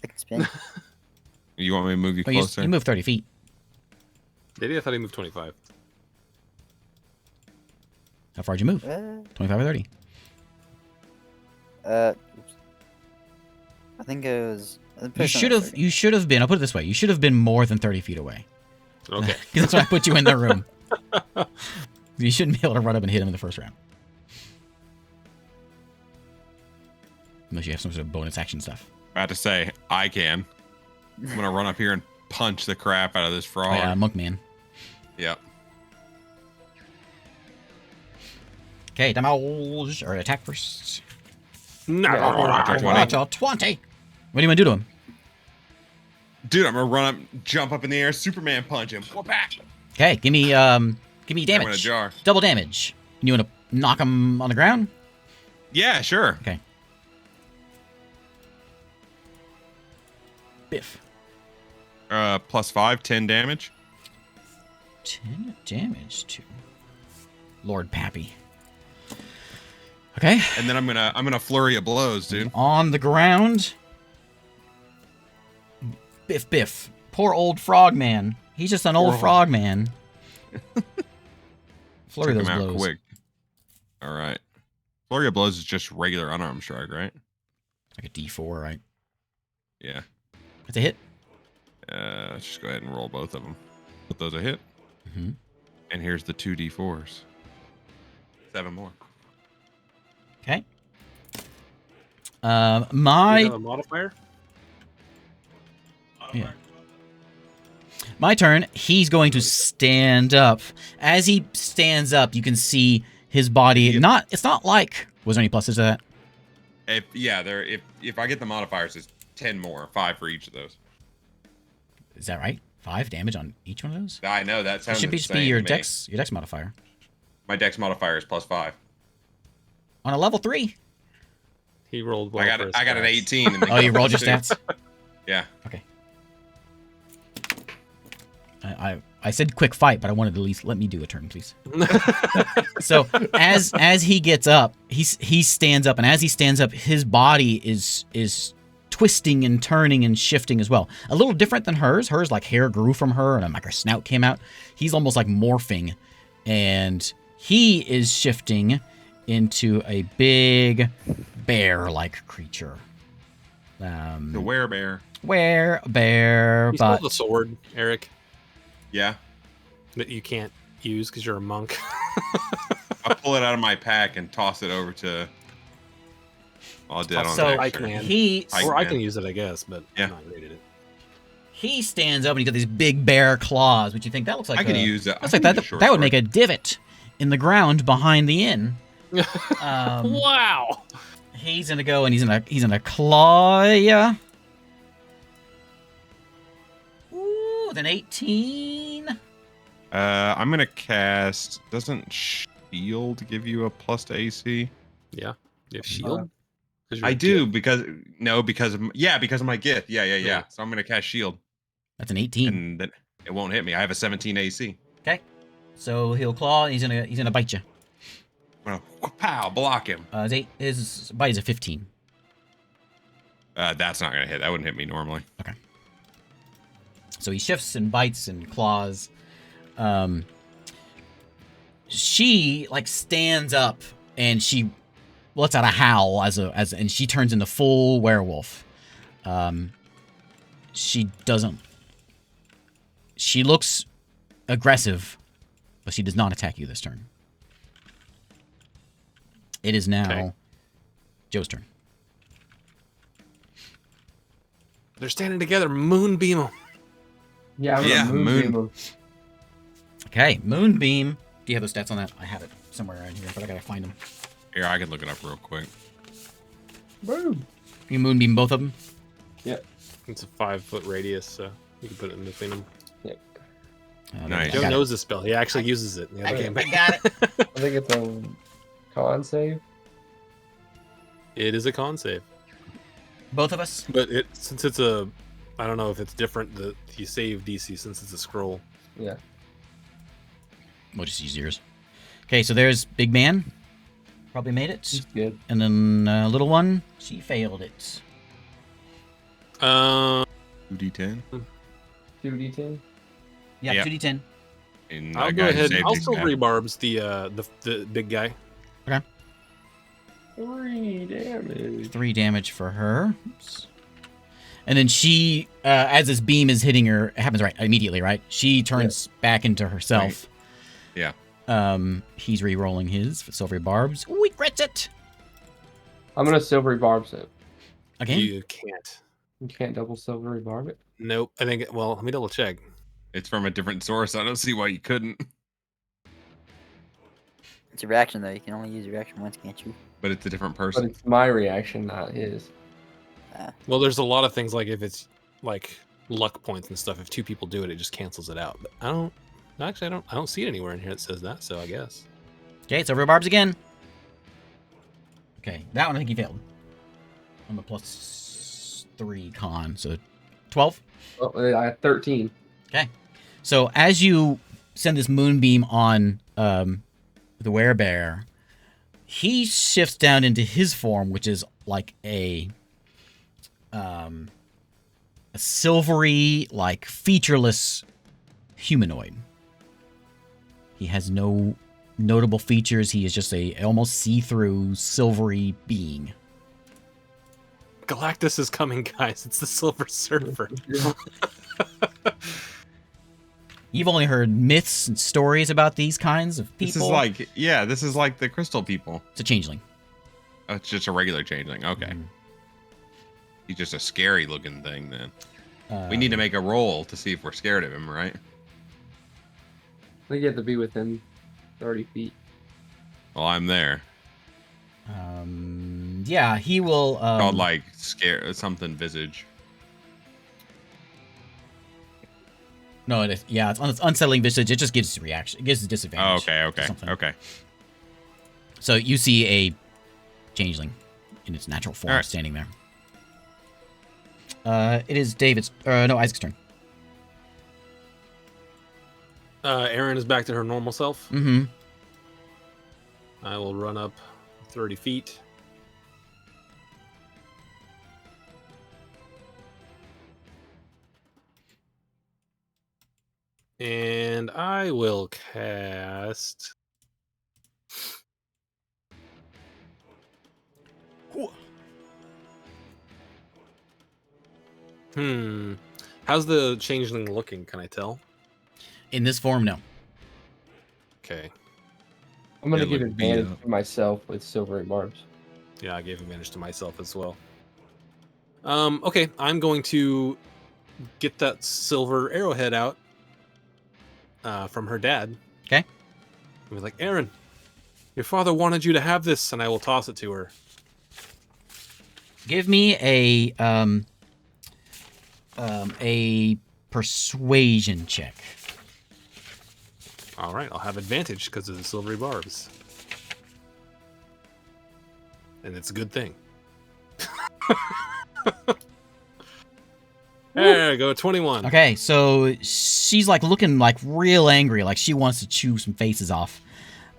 I can spin. You want me to move you Oh, you closer? move 30 feet. Did he? I thought he moved 25. How far did you move? 25 or 30? Oops. I think it was. You should have been. I'll put it this way. You should have been more than 30 feet away. Okay. Because that's why I put you in the room. You shouldn't be able to run up and hit him in the first round. Unless you have some sort of bonus action stuff. About to say, I can. I'm gonna run up here and punch the crap out of this frog. Oh, yeah, Monk Man. Yep. Okay, damage or attack first. No. 20. What do you want to do to him? Dude, I'm gonna run up, jump up in the air, Superman punch him. Back. Okay, give me I'm in a damage. jar. Double damage. You want to knock him on the ground? Yeah, sure. Okay. Biff. +5, 10 damage. 10 damage to Lord Pappy. Okay. And then I'm gonna flurry of blows, dude. On the ground. Biff Biff. Poor old frog man. He's just an old frog man. Flurry Took those him out blows. quick. All right. Flurry of blows is just regular unarmed strike, right? Like a D4, right? Yeah. It's a hit. Let's just go ahead and roll both of them. Put those a hit. Mm-hmm. And here's the 2 D4s. 7 more. Okay. You have a modifier? Yeah. My turn. He's going to stand up. As he stands up, you can see his body. Yeah. It's not like. Was there any pluses to that? If I get the modifiers, it's 10 more, 5 for each of those. Is that right? 5 damage on each one of those? I know that It sounds should just be insane your to me. dex modifier. My dex modifier is +5. On a level 3. He rolled well. I got an 18. And Oh, you rolled your stats? Yeah. Okay. I said quick fight, but I wanted to at least let me do a turn, please. So as he gets up, he stands up, and as he stands up, his body is twisting and turning and shifting as well. A little different than hers. Hers, like, hair grew from her and like her snout came out. He's almost like morphing, and he is shifting into a big bear-like creature. The werebear. Bear, He's but called a sword, Eric, Yeah. that you can't use because you're a monk. I pull it out of my pack and toss it over to. All dead on So, deck, Ike sure. Man. Ike Or I Man. can use it, I guess, but Yeah. I'm not rated it. he stands up and he's got these big bear claws, which you think that looks like I could use that. looks like that would make a divot in the ground behind the inn. Wow. He's gonna go and he's gonna claw ya. Ooh, with an 18. I'm gonna cast. Doesn't shield give you a plus to AC? Yeah. You have shield? 'Cause you're I a do kid. because of my gift. Yeah. Yeah. So I'm gonna cast shield, That's an 18. and then it won't hit me. I have a 17 AC. Okay. So he'll claw. And he's gonna bite you. I'm gonna pow block him. His bite is a 15. That's not gonna hit. That wouldn't hit me normally. So he shifts and bites and claws. She like stands up and she lets out a howl and she turns into full werewolf. She looks aggressive, but she does not attack you this turn. It is now Okay. Joe's turn. They're standing together. Moonbeam 'em. Yeah, I'm Yeah, gonna moon. move. Okay, Moonbeam. Do you have those stats on that? I have it somewhere around here, but I gotta find them. Here, I can look it up real quick. Boom. You Moonbeam both of them? It's a 5-foot radius, so you can put it in between them. Yeah. Nice. Joe I got knows the spell. He actually uses it in the other it. game. I got it. I think it's a con save. It is a con save. Both of us? But since it's a... I don't know if it's different, the save DC, since it's a scroll. Yeah. We'll just use yours. Okay, so there's big man. Probably made it. It's good. And then little one, she failed it. 2d10. 2d10. Yeah, Yep. 2d10. And I'll that go guy ahead. saved I'll his silvery guy. barbs the big guy. 3 damage. 3 damage for her. Oops. And then she, as this beam is hitting her, it happens right immediately, right? She turns back into herself. Yeah. He's re-rolling his for silvery barbs. Ooh, he crits it. I'm gonna silvery barbs it. Again? You can't. You can't double silvery barb it. Nope. I think. Well, let me double check. It's from a different source. I don't see why you couldn't. It's a reaction though. You can only use a reaction once, can't you? But it's a different But person. it's my reaction, not his. Well, there's a lot of things like if it's like luck points and stuff. If 2 people do it, it just cancels it out. But I don't. Actually, I don't see it anywhere in here that says that. So I guess. Okay, silvery barbs again. Okay, that one I think he failed. I'm a +3 con, so 12. Oh, I had 13. Okay. So as you send this moonbeam on the werebear, he shifts down into his form, which is like a silvery, like featureless humanoid. He has no notable features. He is just a almost see-through silvery being. Galactus is coming, guys. It's the Silver Surfer. You've only heard myths and stories about these kinds of people. This is like the crystal people. It's a changeling. Oh, it's just a regular changeling. Okay. Mhm. He's just a scary looking thing then. We need to make a roll to see if we're scared of him, right? I think you have to be within 30 feet. Well, I'm there. Yeah, he will. Called like scare something visage. No, it is. Yeah, it's unsettling visage. It just gives a reaction. It gives a disadvantage. Oh, okay. to something. Okay. So you see a changeling in its natural form Alright. standing there. It is David's. No, Isaac's turn. Erin is back to her normal self. Mm-hmm. I will run up 30 feet. And I will cast. How's the changeling looking? Can I tell? In this form, no. Okay. I'm gonna Yeah, give look, advantage beat up. to myself with silvery barbs. Yeah, I gave advantage to myself as well. Okay, I'm going to get that silver arrowhead out from her dad. Okay. I'll be like, Aaron, your father wanted you to have this, and I will toss it to her. Give me a persuasion check. All right, I'll have advantage because of the silvery barbs. And it's a good thing. There I go, 21. Okay, so she's like looking like real angry, like she wants to chew some faces off.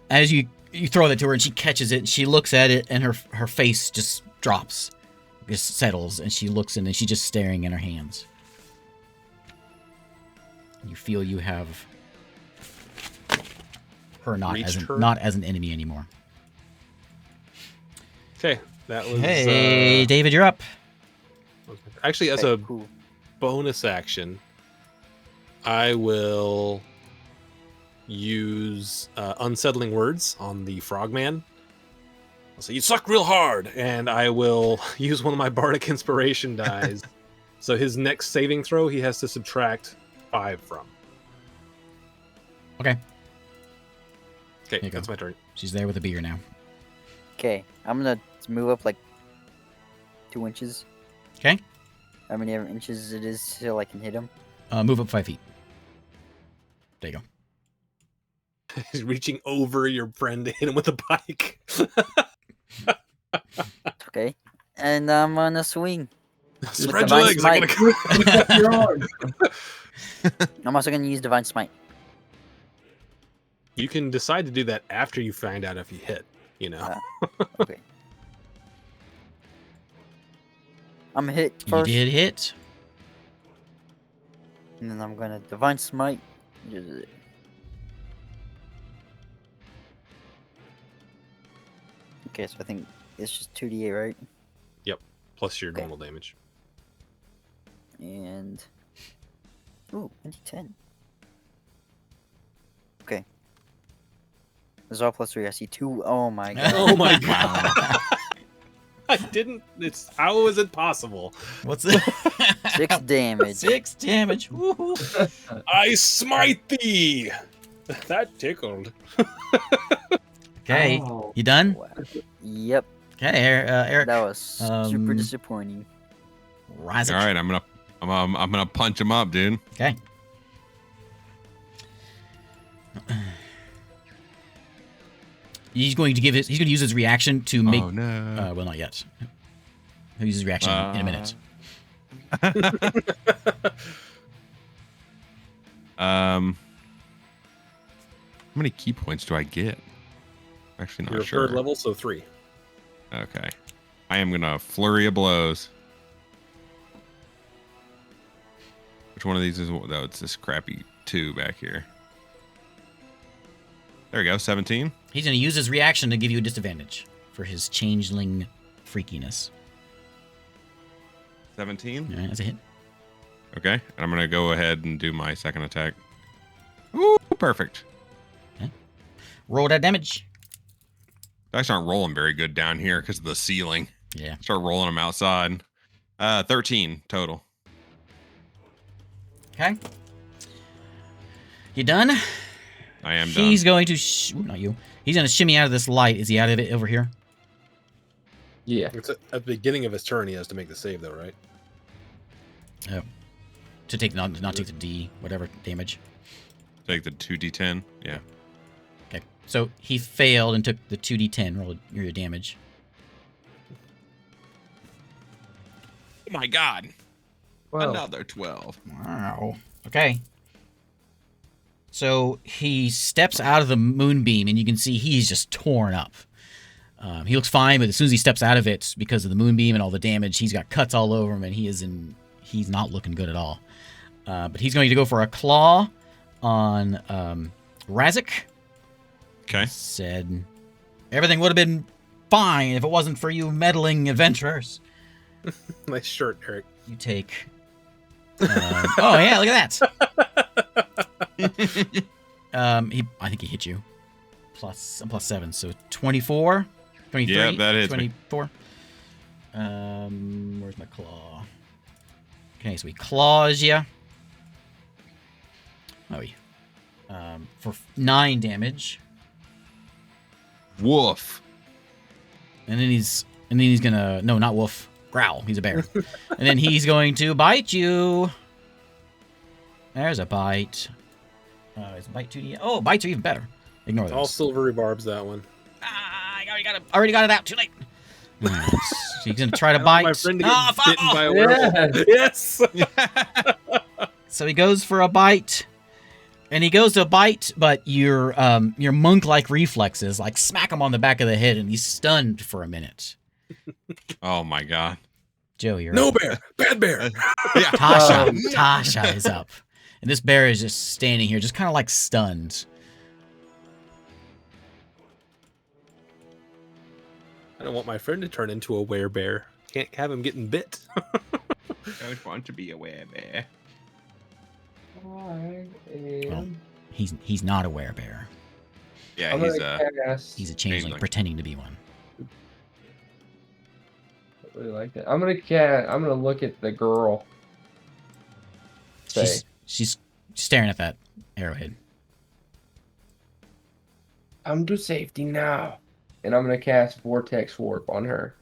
As you throw that to her and she catches it and she looks at it and her face just drops, just settles, and she looks in and she's just staring in her hands. You feel you have her not Reached her? not as an enemy anymore. Okay, that was... Hey, David, you're up. Actually, as Okay, a cool. bonus action, I will use unsettling words on the frogman. I'll say, you suck real hard, and I will use one of my bardic inspiration dies. So his next saving throw, he has to subtract 5 from. Okay, Okay, you go. that's my turn. she's there with a beer now. Okay, I'm gonna move up like 2 inches. Okay, How many inches it is till I can hit him? move up 5 feet. There you go. He's reaching over your friend to hit him with a bike. Okay, and I'm gonna swing. Spread your divine legs. I'm smite. gonna... Your arm. I'm also gonna use divine smite. You can decide to do that after you find out if you hit. You know. Okay. I'm gonna hit You first, did hit. and then I'm gonna divine smite. Use it. Okay, so I think it's just 2d8, right? Plus your Okay. normal damage. And ooh, 10. Okay. This is all plus 3. I see 2. Oh my god. Oh my god. I didn't. It's how is it possible? What's it? 6 damage. 6 damage. Woo-hoo. I smite thee. That tickled. Okay, Oh. you done? Wow. Yep. Okay, Eric. That was super um, disappointing. Rise All right, I'm gonna punch him up, dude. Okay. He's going to use his reaction to make. Oh no. Well, not yet. He'll use his reaction in a minute. How many key points do I get? Actually, not You're sure. third level, so 3. Okay. I am gonna flurry of blows. Which one of these is? Oh, it's this crappy 2 back here. There we go. 17. He's going to use his reaction to give you a disadvantage for his changeling freakiness. 17. All right, that's a hit. Okay. And I'm gonna go ahead and do my second attack. Ooh, perfect. Roll that damage. Dice aren't rolling very good down here because of the ceiling. Yeah. Start rolling them outside. 13 total. Okay. You done? I am He's done. going to... not you. He's going to shimmy out of this light. Is he out of it over here? Yeah. It's at the beginning of his turn. He has to make the save, though, right? To take not take the D, whatever damage. Take the 2d10. Yeah. Okay. So he failed and took the 2d10. Roll your damage. Oh my god. Well, Another 12. Wow. Okay. So he steps out of the moonbeam, and you can see he's just torn up. He looks fine, but as soon as he steps out of it, because of the moonbeam and all the damage, he's got cuts all over him, and he's not looking good at all. But he's going to go for a claw on Razik. Okay. Said, everything would have been fine if it wasn't for you meddling adventurers. Nice shirt, Eric. You take... oh, yeah, look at that. I think he hit you. I'm plus 7, so 24? 23? Yeah, that hits me. 24? Where's my claw? Okay, so he claws you. For 9 damage. Woof. And then he's gonna... No, not woof. Growl. He's a bear. And then he's going to bite you. There's a bite. Is bite 2D? Oh, bites are even better. Ignore those. All silvery barbs, that one. I already got it out. Too late. Alright, so he's gonna try to I bite. want my friend to get fuck bitten off. by a werewolf. Yes. So he goes for a bite, and he goes to bite, but your monk-like reflexes like smack him on the back of the head, and he's stunned for a minute. Oh my god. Joe, you're No up. bear. Bad bear. Yeah. Tasha is up, and this bear is just standing here, just kind of like stunned. I don't want my friend to turn into a werebear. Can't have him getting bit. Don't want to be a werebear. I Well, am. he's not a werebear. Yeah, I'm he's gonna cast. He's a changeling Changeling. pretending to be one. I really like that. I'm gonna look at the girl. Say, She's staring at that arrowhead. I'm to safety now, and I'm gonna cast Vortex Warp on her.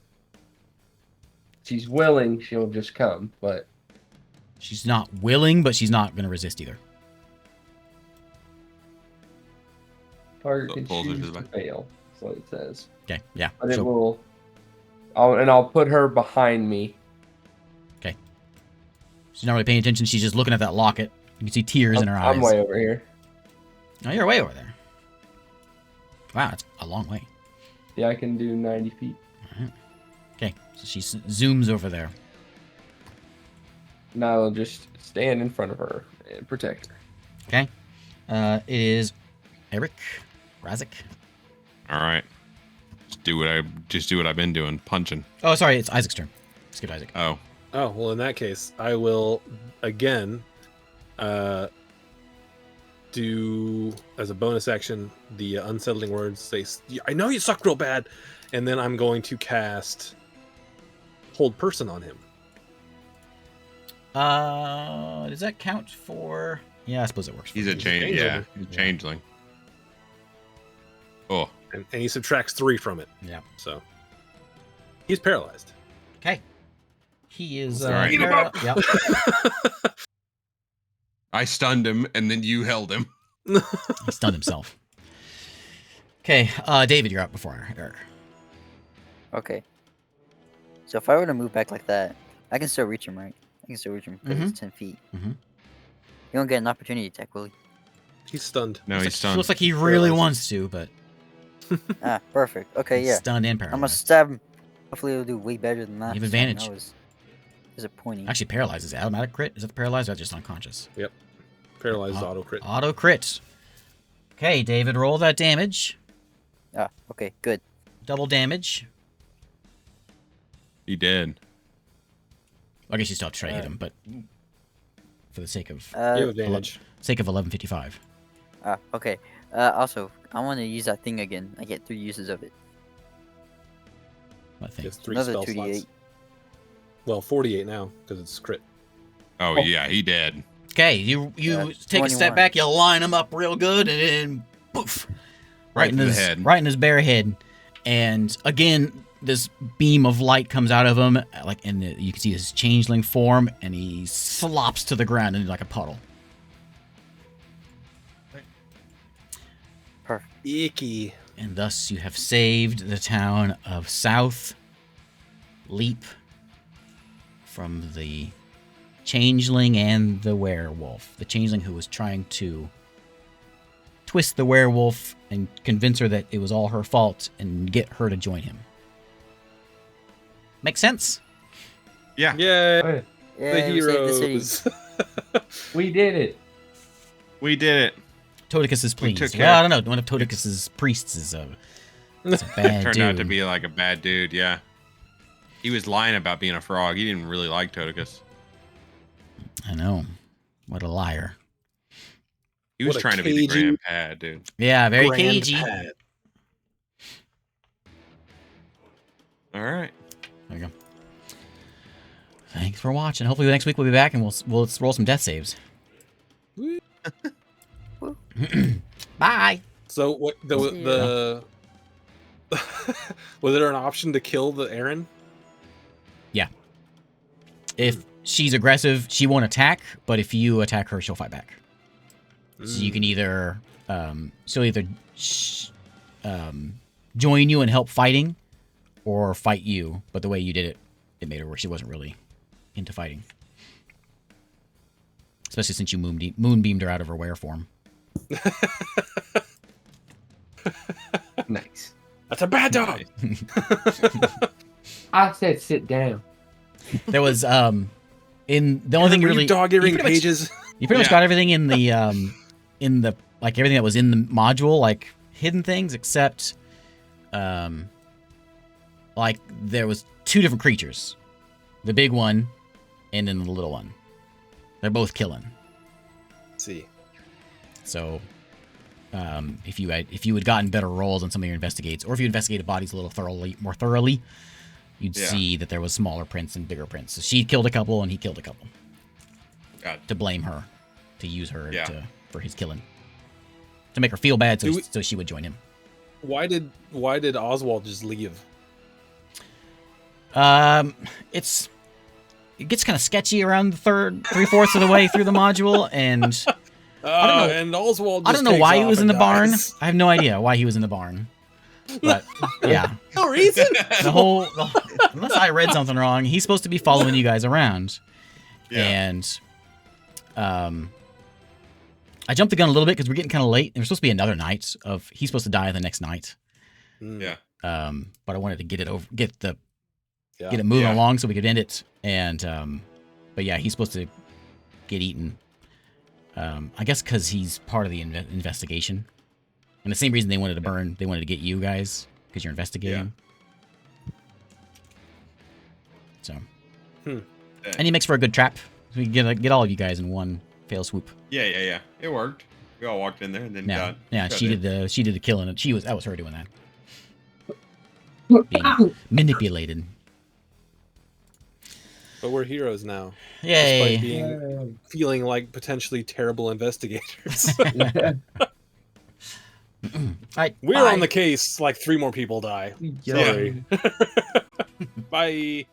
She's willing, she'll just come, but She's not willing, but she's not going to resist either. target So can it pulls her to choose the to back. fail. That's what it says. Okay, yeah. But it So, will. I'll put her behind me. she's not really paying attention. She's just looking at that locket. You can see tears in her eyes. I'm way over here. Oh, you're way over there. Wow, that's a long way. Yeah, I can do 90 feet. Okay, so she zooms over there. Now I'll just stand in front of her and protect her. Okay. It is Eric Razik. All right. Just do what I've been doing, punching. Oh, sorry, it's Isaac's turn. Skip Isaac. Oh. Oh, well, in that case, I will again do as a bonus action the unsettling words. Say, I know you suck real bad, and then I'm going to cast Hold Person on him. Does that count for? Yeah, I suppose it works. He's a change. Yeah, he's a changeling. Oh. And he subtracts 3 from it. Yeah. So he's paralyzed. Okay. He is. All right. Eat him up! Yep. I stunned him, and then you held him. He stunned himself. Okay, David, you're up before Eric. Okay. So if I were to move back like that, I can still reach him, right? I can still reach him because it's 10 feet. Mhm. You don't get an opportunity attack, will he? He's stunned. No, he's stunned. Looks like he really wants to, but Ah, perfect. Okay, he's yeah. stunned and I'm gonna paralyzed. stab him. Hopefully it'll do way better than that. You have Something advantage. That was disappointing. Actually, paralyzed is it automatic crit. Is it the paralyzed or just unconscious? Paralyzed auto crit. Auto crit. Okay, David, roll that damage. Ah, okay, good. Double damage. He did. I guess you still have to try to hit him, but for the sake of You have advantage. 1155. Okay. Also, I want to use that thing again. I get 3 uses of it. I think. He has 3 Another spell 2d8. slots. Well, 48 now because it's crit. Oh, yeah, he did. Okay, you take a step 21. back, you line him up real good, and then poof, right in to the his head. right in his bare head, and again this beam of light comes out of him, and you can see his changeling form, and he slops to the ground into like a puddle. Perfect. Icky. And thus you have saved the town of Southleap from the changeling and the werewolf. The changeling who was trying to twist the werewolf and convince her that it was all her fault and get her to join him. Make sense? Yeah. Yay! Oh, yeah. The Yeah, we saved the city. heroes. We did it. We did it. Todicus is We pleased. took Well, care- I don't know. One of Todicus's priests is a bad Turned dude. out to be like a bad dude, yeah. He was lying about being a frog. He didn't really like Todicus. I know. What a liar. He was What a trying to be the cagey- grandpad, dude. Yeah, very Grand cagey. Pad. All right. There you go. Thanks for watching. Hopefully next week we'll be back and we'll roll some death saves. Bye. So what the was there an option to kill the Aaron? If she's aggressive, she won't attack, but if you attack her, she'll fight back. So you can either join you and help fighting, or fight you. But the way you did it, it made her where she wasn't really into fighting. Especially since you moonbeamed her out of her were form. Nice. That's a bad dog. I said sit down. There was in the only thing you Were really dog you earring pretty much- pages. You pretty much Yeah. got everything in the like everything that was in the module, like hidden things, except like there was 2 different creatures. The big one and then the little one. They're both killing. Let's see. So if you had gotten better rolls on some of your investigates, or if you investigated bodies a little more thoroughly, you'd Yeah. see that there was smaller prints and bigger prints. So she killed a couple and he killed a couple. Got it. To blame her, to use her Yeah. for his killing, to make her feel bad, Do we- so she would join him. Why did Oswald just leave? It gets kind of sketchy around the 3/4 of the way through the module, and don't know- And Oswald. I Just don't know takes why he off was in and the barn. dies. I have no idea why he was in the barn, but yeah, No reason. unless I read something wrong, he's supposed to be following you guys around. Yeah. And I jumped the gun a little bit because we're getting kind of late. There's supposed to be another night of he's supposed to die the next night. Yeah. But I wanted to get it Yeah. get it moving Yeah. along so we could end it. And but yeah, he's supposed to get eaten. I guess because he's part of the investigation, and the same reason they wanted to burn, they wanted to get you guys because you're investigating. So, and he makes for a good trap. So we can get all of you guys in one fell swoop. Yeah. It worked. We all walked in there and then got. She did the killing. That was her doing that. Being manipulated. But we're heroes now. Yay! Despite feeling like potentially terrible investigators. Right, We're bye. on the case. Like 3 more people die. Yeah. Sorry. Bye.